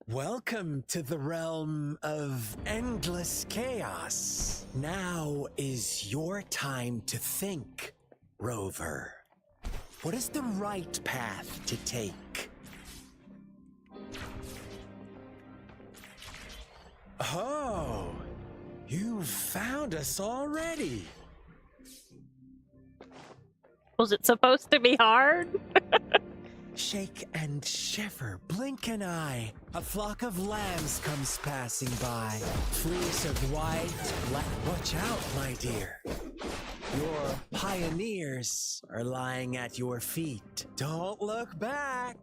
Welcome to the realm of endless chaos. Now is your time to think, Rover. What is the right path to take? Oh, you've found us already. Was it supposed to be hard? Shake and shiver, blink an eye. A flock of lambs comes passing by. Fleece of white, black. Watch out, my dear. Your pioneers are lying at your feet. Don't look back.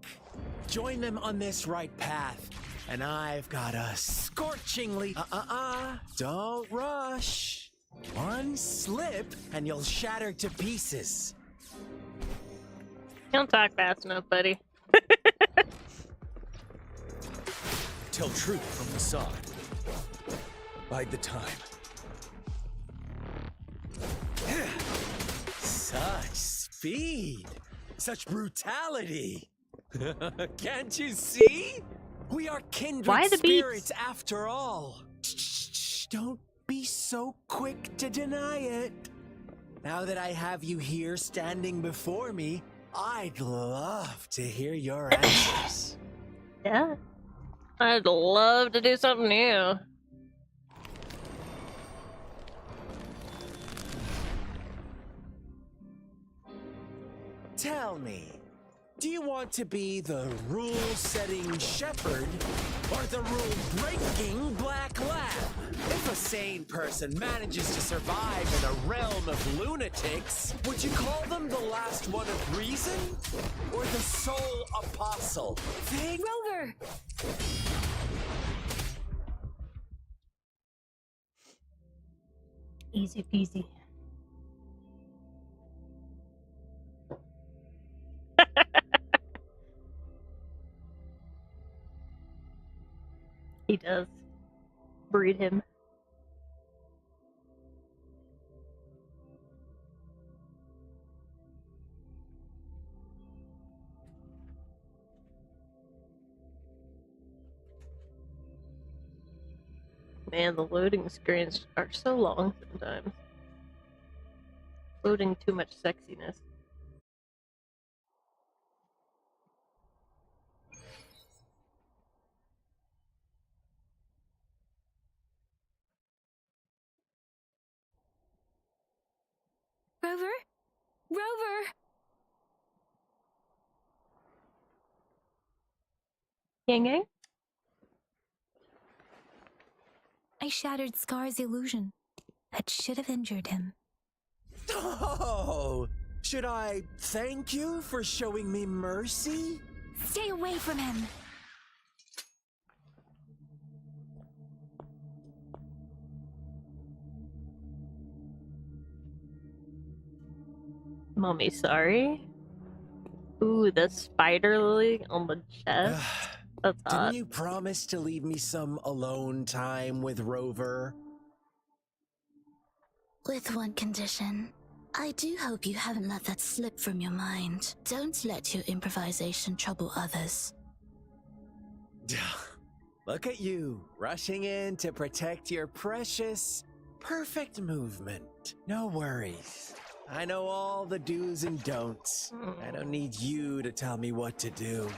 Join them on this right path. And I've got a scorchingly... Don't rush. One slip and you'll shatter to pieces. You don't talk fast enough, buddy. Tell truth from facade. Bide the time. Such speed. Such brutality. Can't you see? We are kindred spirits after all. Shh, don't be so quick to deny it. Now that I have you here standing before me, I'd love to hear your answers. Yeah. I'd love to do something new. Tell me, do you want to be the rule-setting shepherd or the rule-breaking Black Lamb? If a sane person manages to survive in a realm of lunatics, would you call them the last one of reason or the sole apostle? Rover! Easy peasy. He does. Breed him. Man, the loading screens are so long sometimes. Loading too much sexiness. Rover? Rover! Yang Yang? I shattered Scar's illusion. That should have injured him. Oh, should I thank you for showing me mercy? Stay away from him! Mommy, sorry. Ooh, the spider lily on the chest. That's hot. Didn't you promise to leave me some alone time with Rover? With one condition. I do hope you haven't let that slip from your mind. Don't let your improvisation trouble others. Look at you, rushing in to protect your precious, perfect movement. No worries. I know all the do's and don'ts. I don't need you to tell me what to do.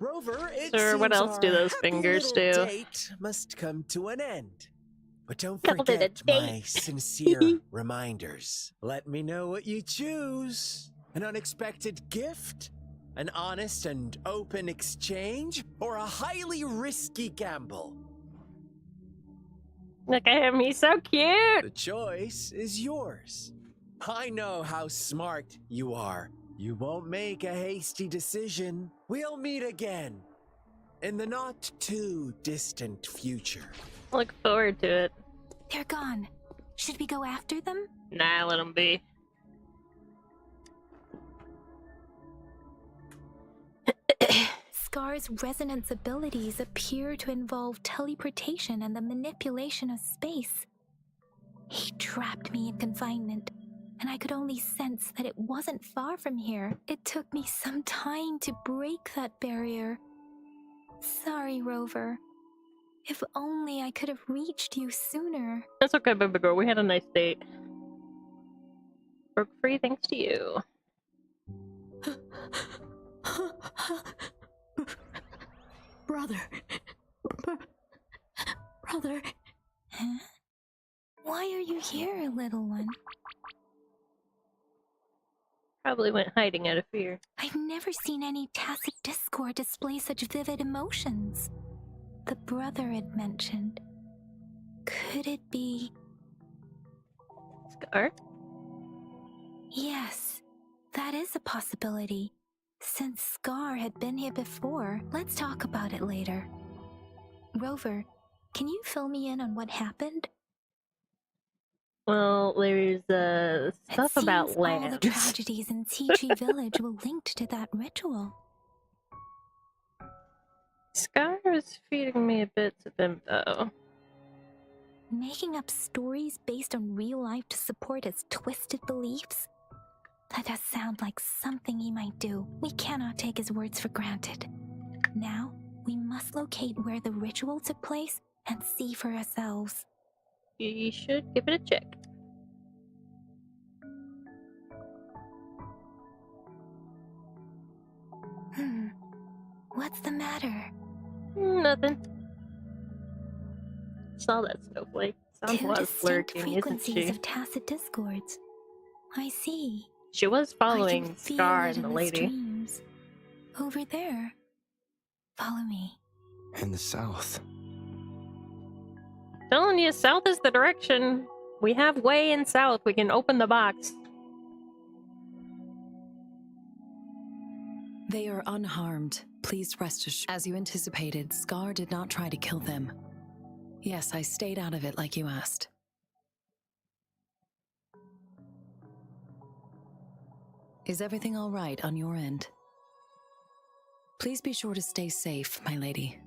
Rover, it Sir, seems what else do our those happy fingers little do? date must come to an end. But don't Called it a forget my date. sincere reminders. Let me know what you choose. An unexpected gift? An honest and open exchange? Or a highly risky gamble? Look at him, he's so cute! The choice is yours. I know how smart you are. You won't make a hasty decision. We'll meet again. In the not too distant future. Look forward to it. They're gone. Should we go after them? Nah, let them be. Scar's resonance abilities appear to involve teleportation and the manipulation of space. He trapped me in confinement, and I could only sense that it wasn't far from here. It took me some time to break that barrier. Sorry, Rover. If only I could have reached you sooner. That's okay, baby girl. We had a nice date. Broke free thanks to you. Brother. Brother. Huh? Why are you here, little one? Probably went hiding out of fear. I've never seen any tacit discord display such vivid emotions. The brother had mentioned. Could it be... Scar? Yes, that is a possibility. Since Scar had been here before, let's talk about it later. Rover, can you fill me in on what happened? Well, there's stuff about land. All the tragedies in Tea Village were linked to that ritual. Scar is feeding me a bit of info. Making up stories based on real life to support his twisted beliefs? That does sound like something he might do. We cannot take his words for granted. Now, we must locate where the ritual took place and see for ourselves. You should give it a check. What's the matter? Nothing. Saw that snowflake. Sounds Two was distinct lurking, isn't frequencies she? of tacit discords. I see. She was I following can feel Scar it and the in lady. streams. Over there. Follow me. In the south. Telling you, south is the direction. We have way in south. We can open the box. They are unharmed. Please rest assured. As you anticipated, Scar did not try to kill them. Yes, I stayed out of it like you asked. Is everything all right on your end? Please be sure to stay safe, my lady.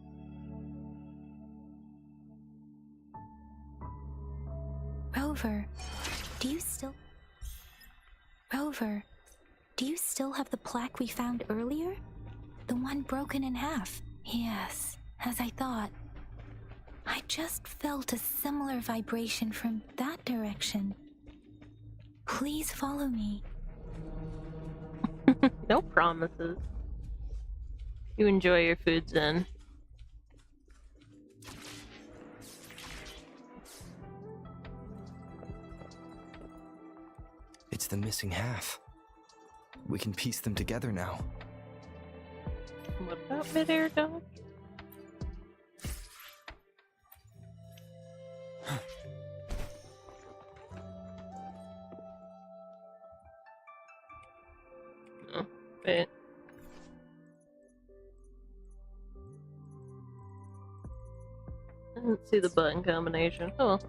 Rover, do you still have the plaque we found earlier? The one broken in half? Yes, as I thought. I just felt a similar vibration from that direction. Please follow me. No promises. You enjoy your food, Zen. It's the missing half. We can piece them together now. What about midair dog? Oh, wait. I didn't see the button combination. Oh well.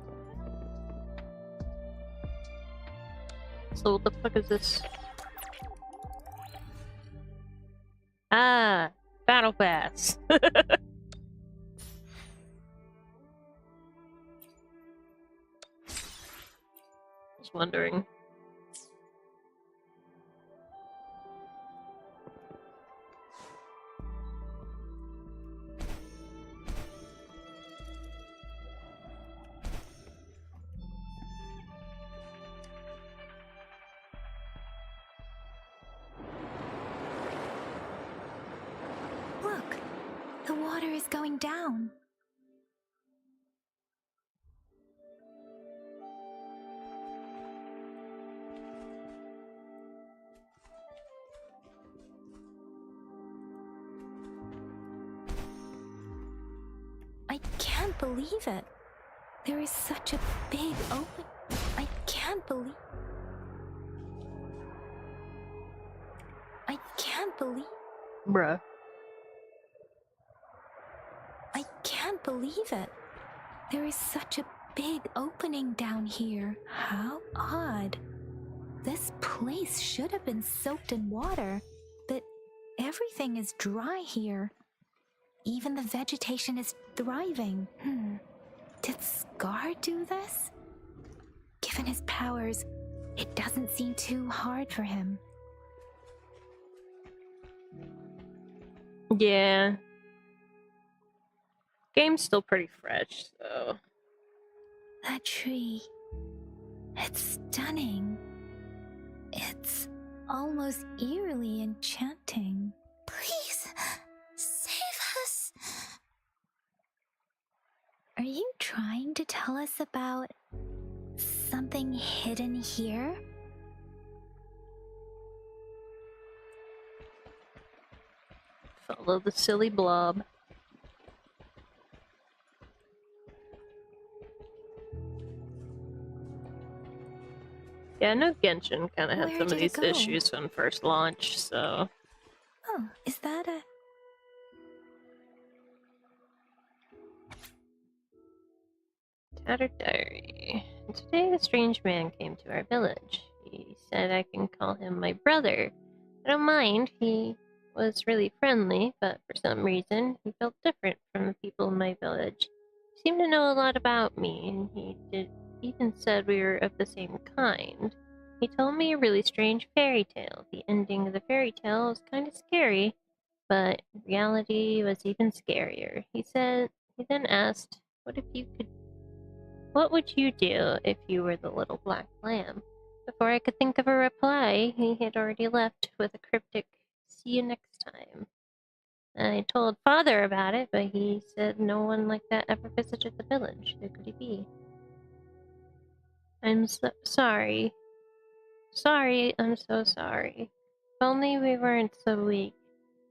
So what the fuck is this? Ah, battle pass. Just wondering. The water is going down. I can't believe it. There is such a big open... I can't believe... I can't believe... Bruh. I can't believe it. There is such a big opening down here. How odd. This place should have been soaked in water, but everything is dry here. Even the vegetation is thriving. Did Scar do this? Given his powers, it doesn't seem too hard for him. Yeah. Game's still pretty fresh, so... That tree. It's stunning. It's almost eerily enchanting. Please, save us. Are you trying to tell us about something hidden here? Follow the silly blob. Yeah, I know Genshin kind of had Where some of did it these go? issues when first launched, so... Oh, is that a... Tattered Diary. Today a strange man came to our village. He said I can call him my brother. I don't mind, he was really friendly, but for some reason he felt different from the people in my village. He seemed to know a lot about me, and even said we were of the same kind. He told me a really strange fairy tale. The ending of the fairy tale was kind of scary, but reality was even scarier. He then asked, what would you do if you were the little black lamb? Before I could think of a reply, he had already left with a cryptic, "See you next time." I told father about it, but he said no one like that ever visited the village. Who could he be? I'm sorry. Sorry, I'm so sorry. If only we weren't so weak.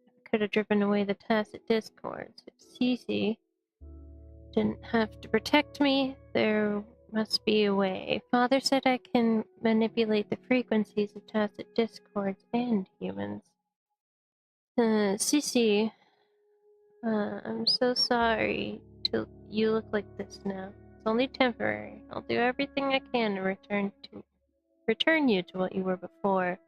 I could have driven away the tacit discords. If Cece didn't have to protect me, there must be a way. Father said I can manipulate the frequencies of tacit discords and humans. Cece, I'm so sorry you look like this now. It's only temporary. I'll do everything I can to return you to what you were before.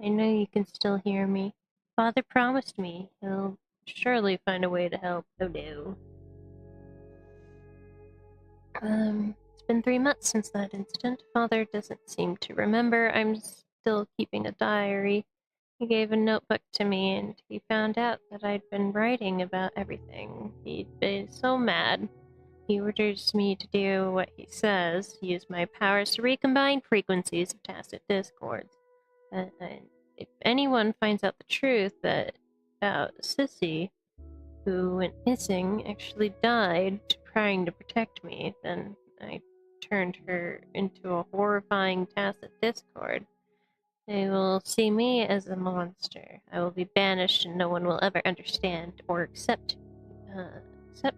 I know you can still hear me. Father promised me he'll surely find a way to help. Oh no. It's been 3 months since that incident. Father doesn't seem to remember. I'm still keeping a diary. He gave a notebook to me, and he found out that I'd been writing about everything. He'd been so mad. He orders me to do what he says, use my powers to recombine frequencies of tacit discords. If anyone finds out the truth about Sissy, who went missing, actually died trying to protect me, then I turned her into a horrifying tacit discord. They will see me as a monster. I will be banished, and no one will ever understand or accept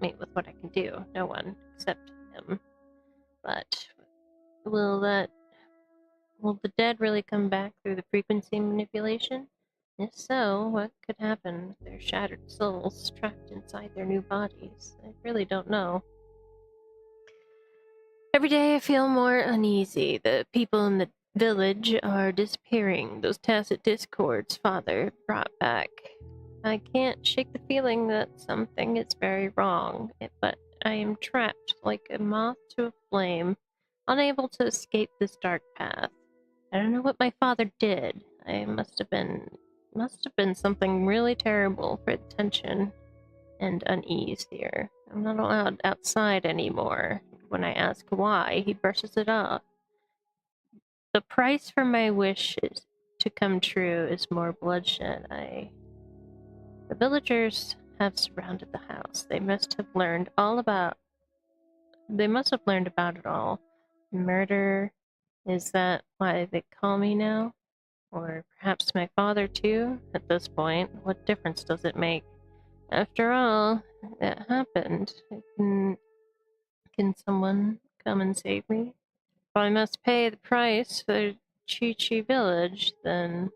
me with what I can do. No one except him. But will the dead really come back through the frequency manipulation? If so, what could happen with their shattered souls trapped inside their new bodies? I really don't know. Every day I feel more uneasy. The people in the village are disappearing. Those tacit discords Father brought back. I can't shake the feeling that something is very wrong, but I am trapped like a moth to a flame, unable to escape this dark path. I don't know what my father did. I must have been something really terrible for the tension and unease here. I'm not allowed outside anymore. When I ask why, he brushes it off. The price for my wish to come true is more bloodshed. The villagers have surrounded the house. They must have learned about it all. Murder, is that why they call me now? Or perhaps my father too? At this point, what difference does it make? After all, it happened. Can someone come and save me? If I must pay the price for Chi Village, then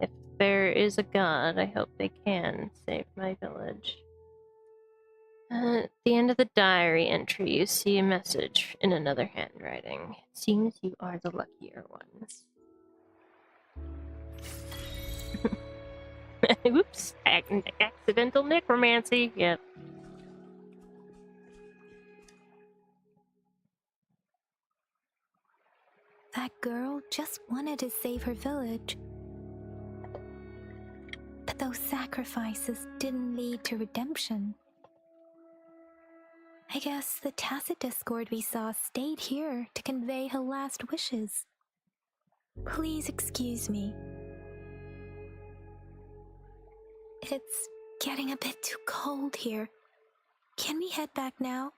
if there is a god, I hope they can save my village. At the end of the diary entry, you see a message in another handwriting. It seems you are the luckier ones. Oops, accidental necromancy. Yep. That girl just wanted to save her village. But those sacrifices didn't lead to redemption. I guess the tacit discord we saw stayed here to convey her last wishes. Please excuse me. It's getting a bit too cold here. Can we head back now?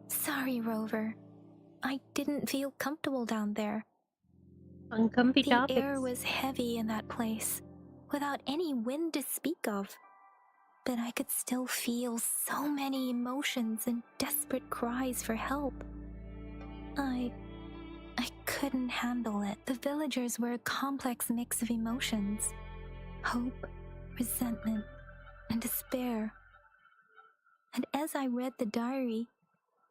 Sorry, Rover. I didn't feel comfortable down there. Uncomfy The topics. air was heavy in that place, without any wind to speak of. But I could still feel so many emotions and desperate cries for help. I couldn't handle it. The villagers were a complex mix of emotions. Hope, resentment, and despair. And as I read the diary,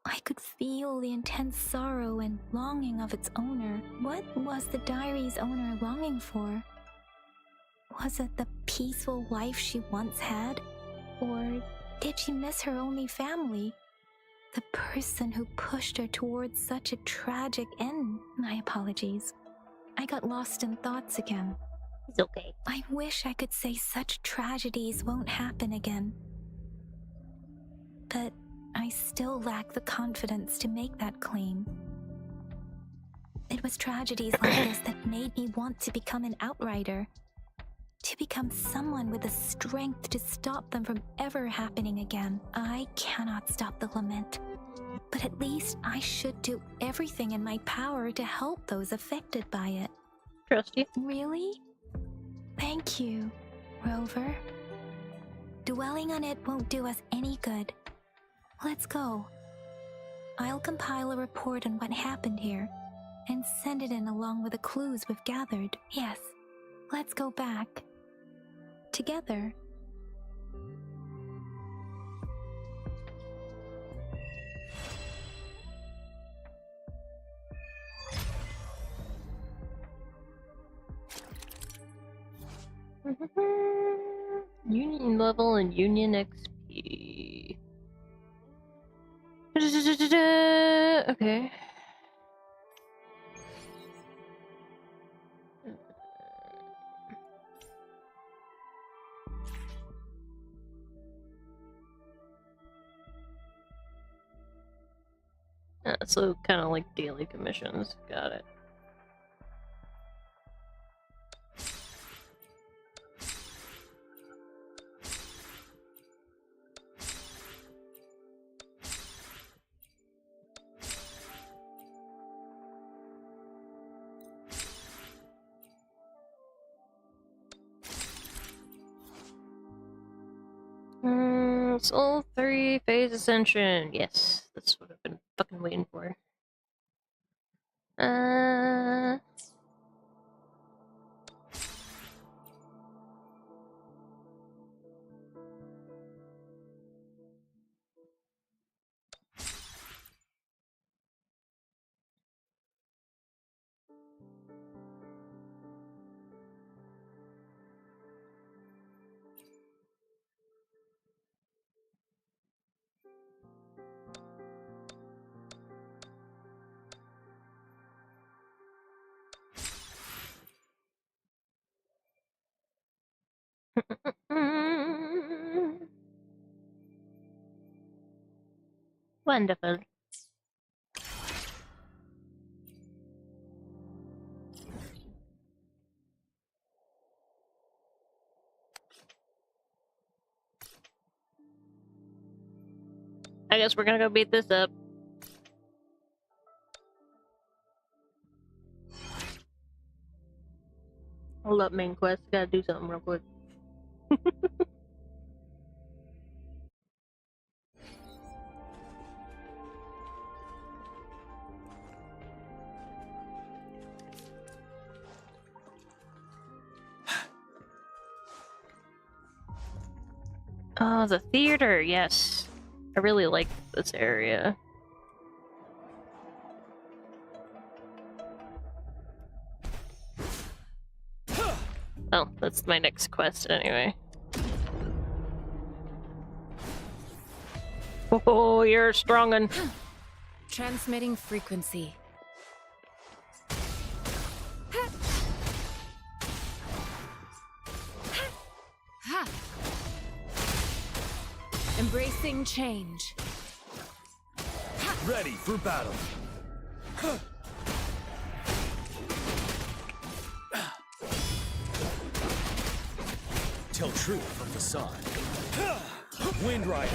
I could feel the intense sorrow and longing of its owner. What was the diary's owner longing for? Was it the peaceful life she once had? Or did she miss her only family? The person who pushed her towards such a tragic end? My apologies. I got lost in thoughts again. It's okay. I wish I could say such tragedies won't happen again. But I still lack the confidence to make that claim. It was tragedies like this that made me want to become an outrider. To become someone with the strength to stop them from ever happening again. I cannot stop the lament, but at least I should do everything in my power to help those affected by it. Trust you. Really? Thank you, Rover. Dwelling on it won't do us any good. Let's go. I'll compile a report on what happened here and send it in along with the clues we've gathered. Yes, let's go back. Together. Union level and Union XP. Okay. So kind of like daily commissions. Got it. Soul 3 phase ascension. Yes, that's what I've been fucking waiting for. Wonderful. I guess we're gonna go beat this up. Hold up, main quest. Gotta do something real quick. Oh, the theater, yes. I really like this area. Oh, that's my next quest anyway. Oh, you're strong un. Transmitting frequency. Embracing change. Ready for battle. Tell truth from facade. Wind Rider.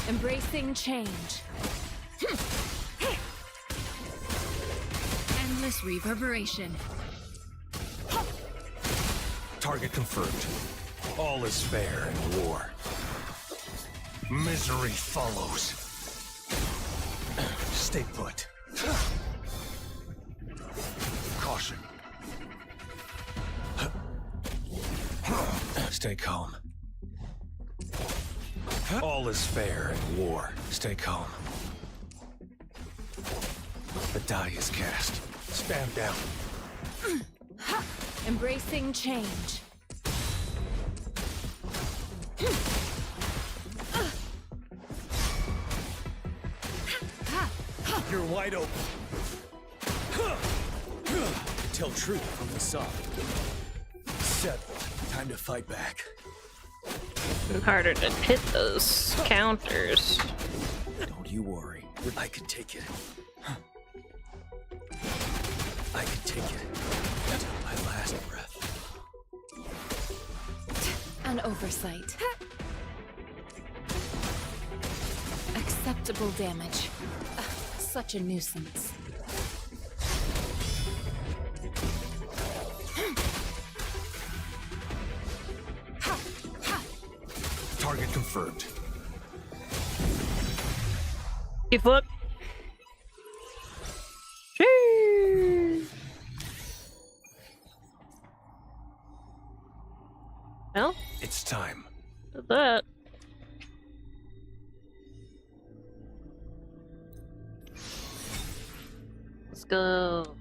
Embracing change. Endless reverberation. Target confirmed. All is fair in war. Misery follows. Stay put. Caution. Stay calm. All is fair in war. Stay calm. The die is cast. Stand down. Embracing change. You're wide open. Tell truth from facade. Settled. Time to fight back. Harder to hit those counters. Don't you worry. I can take it. I can take it until my last breath. An oversight. Acceptable damage. Such a nuisance. Target confirmed. You foot. Well, It's time. did that. Let's go.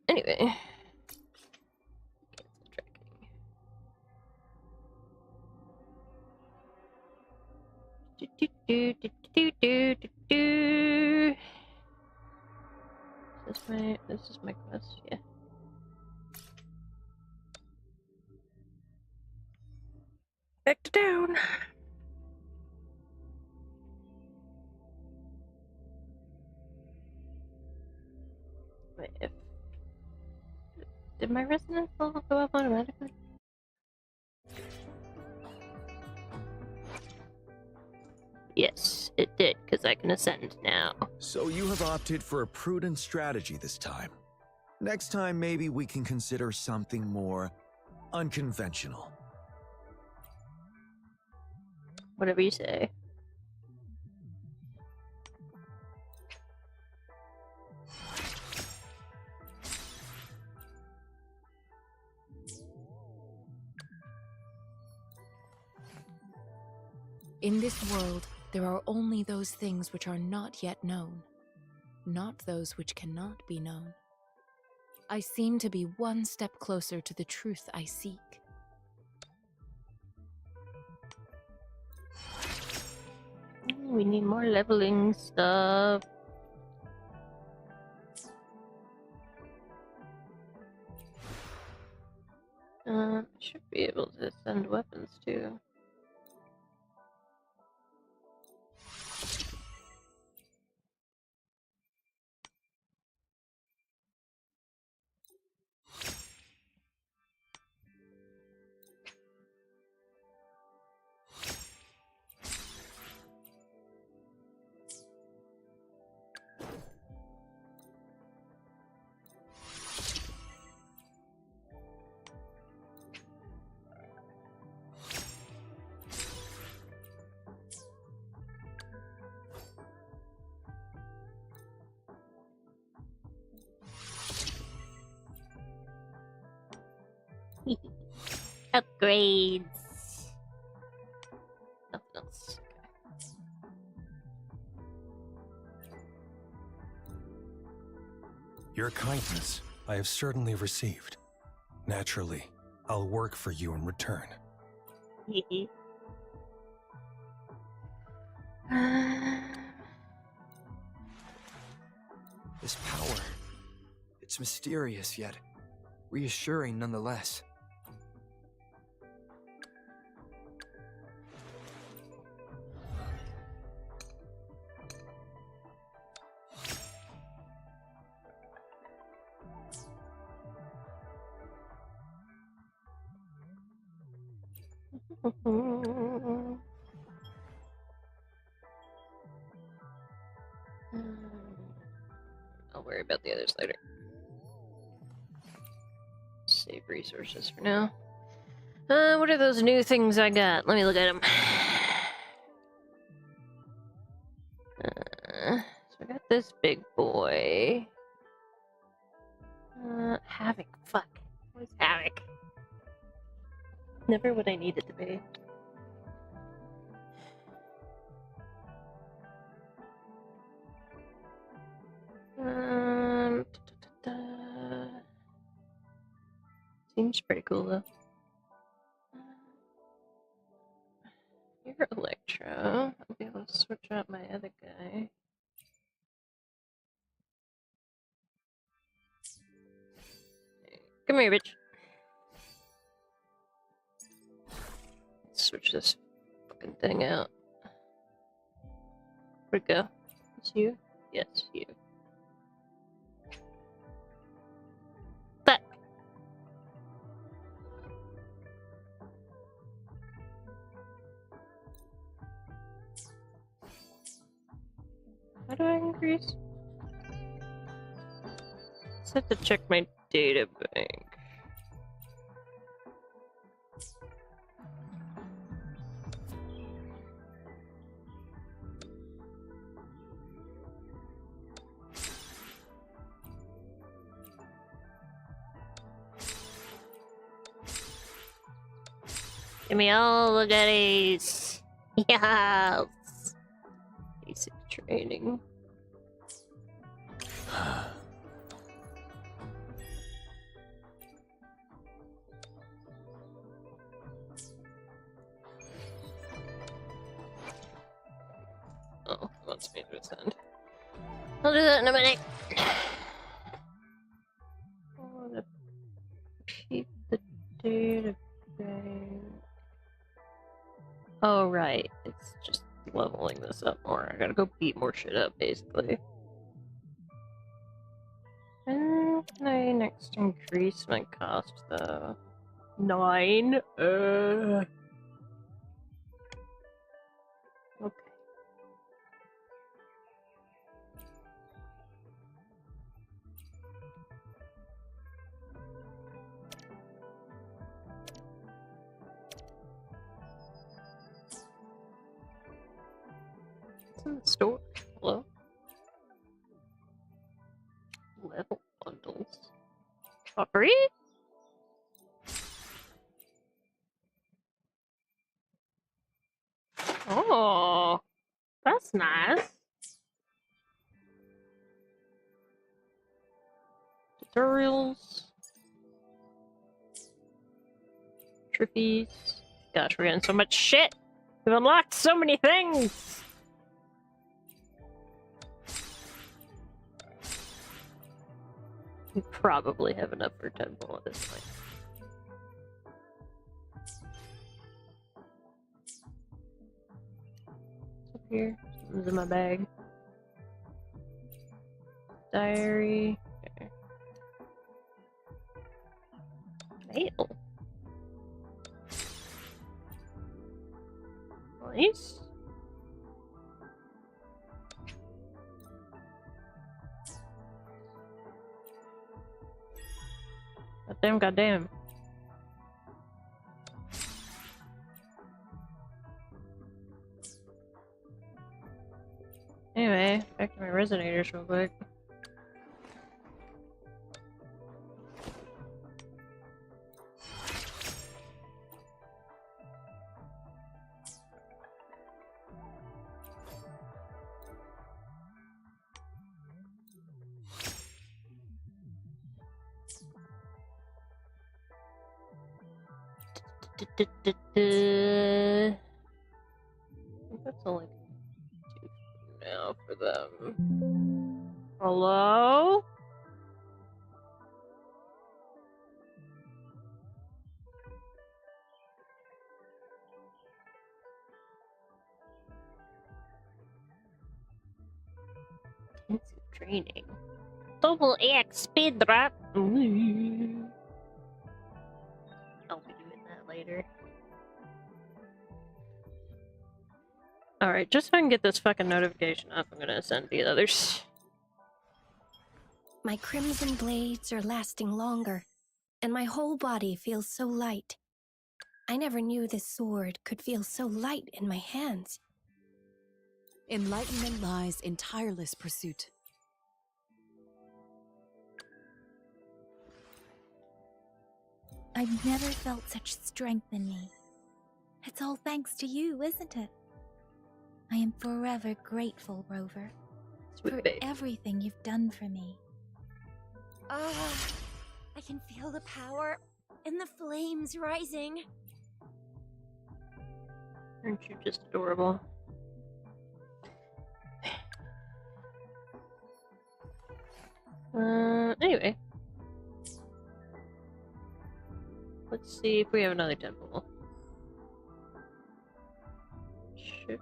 Anyway. This is my quest, yeah. Back to town. Wait, did my resonance level go up automatically? Yes, it did, because I can ascend now. So you have opted for a prudent strategy this time. Next time, maybe we can consider something more unconventional. Whatever you say. In this world, there are only those things which are not yet known, not those which cannot be known. I seem to be one step closer to the truth I seek. We need more leveling stuff. Should be able to send weapons too. Upgrades. Nothing else. Your kindness I have certainly received. Naturally, I'll work for you in return. This power, it's mysterious yet reassuring nonetheless. I'll worry about the others later. Save resources for now. What are those new things I got? Let me look at them. So I got this big boy. Havoc. Fuck. What's Havoc? Never what I need it to be. Seems pretty cool though. You're Electro. I'll be able to switch out my other guy. Come here, bitch. Switch this fucking thing out. Where'd it go? It's you? Yes, you. Fuck! How do I increase? Just have to check my data bank. Give me all the goodies. Yes. Basic training. Oh, wants me to ascend. I'll do that in a minute. Oh, keep the data bank. Oh, right. It's just leveling this up more. I gotta go beat more shit up, basically. And can I next increase my cost, though? 9? Okay. In the store. Hello? Level bundles. Free? Oh, that's nice. Tutorials. Trophies. Gosh, we're getting so much shit. We've unlocked so many things. Probably have enough for 10 at this point. What's up here? Something's in my bag. Diary. Okay. Mail. Nice. Goddamn, goddamn. Anyway, back to my resonators real quick. I think that's only 2 now for them. Hello? Intensive training. Double X speed drop. Ooh. I'll be doing that later. Alright, just so I can get this fucking notification up, I'm gonna send the others. My crimson blades are lasting longer, and my whole body feels so light. I never knew this sword could feel so light in my hands. Enlightenment lies in tireless pursuit. I've never felt such strength in me. It's all thanks to you, isn't it? I am forever grateful, Rover, for everything you've done for me. I can feel the power and the flames rising. Aren't you just adorable? Anyway. Let's see if we have another temple. Shit.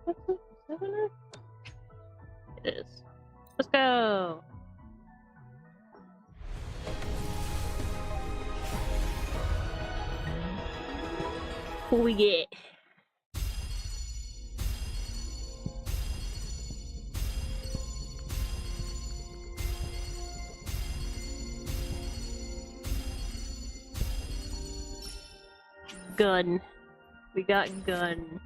What's this? Is that enough? It is. Let's go! What we get? Gun. We got gun.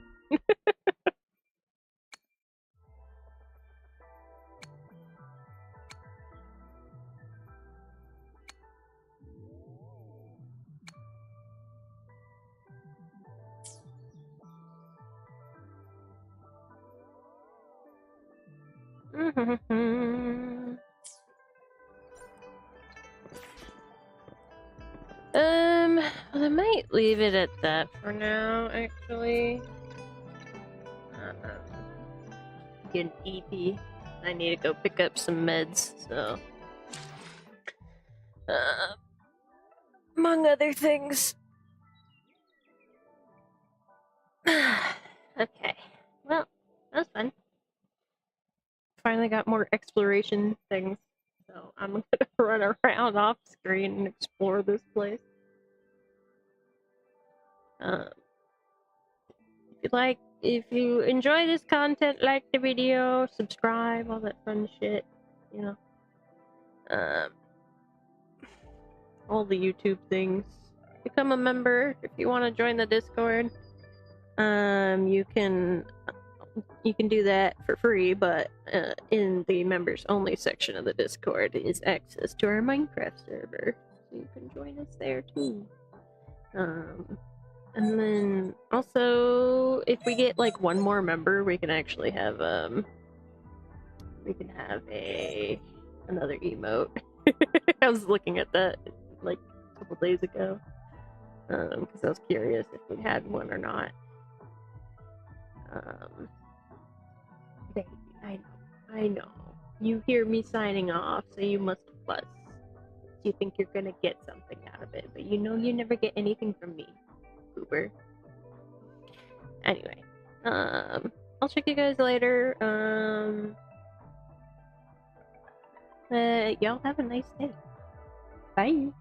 Well, I might leave it at that for now, actually. Get an EP. I need to go pick up some meds, so. Among other things. Okay. Well, that was fun. Finally got more exploration things, so I'm gonna run around off screen and explore this place. If you enjoy this content, like the video, subscribe, all that fun shit, you know. All the YouTube things. Become a member if you want to join the Discord. You can do that for free, but in the members only section of the Discord is access to our Minecraft server, so you can join us there too. And then also, if we get like one more member, we can actually have another emote. I was looking at that like a couple days ago, because I was curious if we had one or not. Baby, I know. You hear me signing off, so you must fuss. You think you're gonna get something out of it, but you know you never get anything from me, Uber. Anyway, I'll check you guys later. Y'all have a nice day. Bye.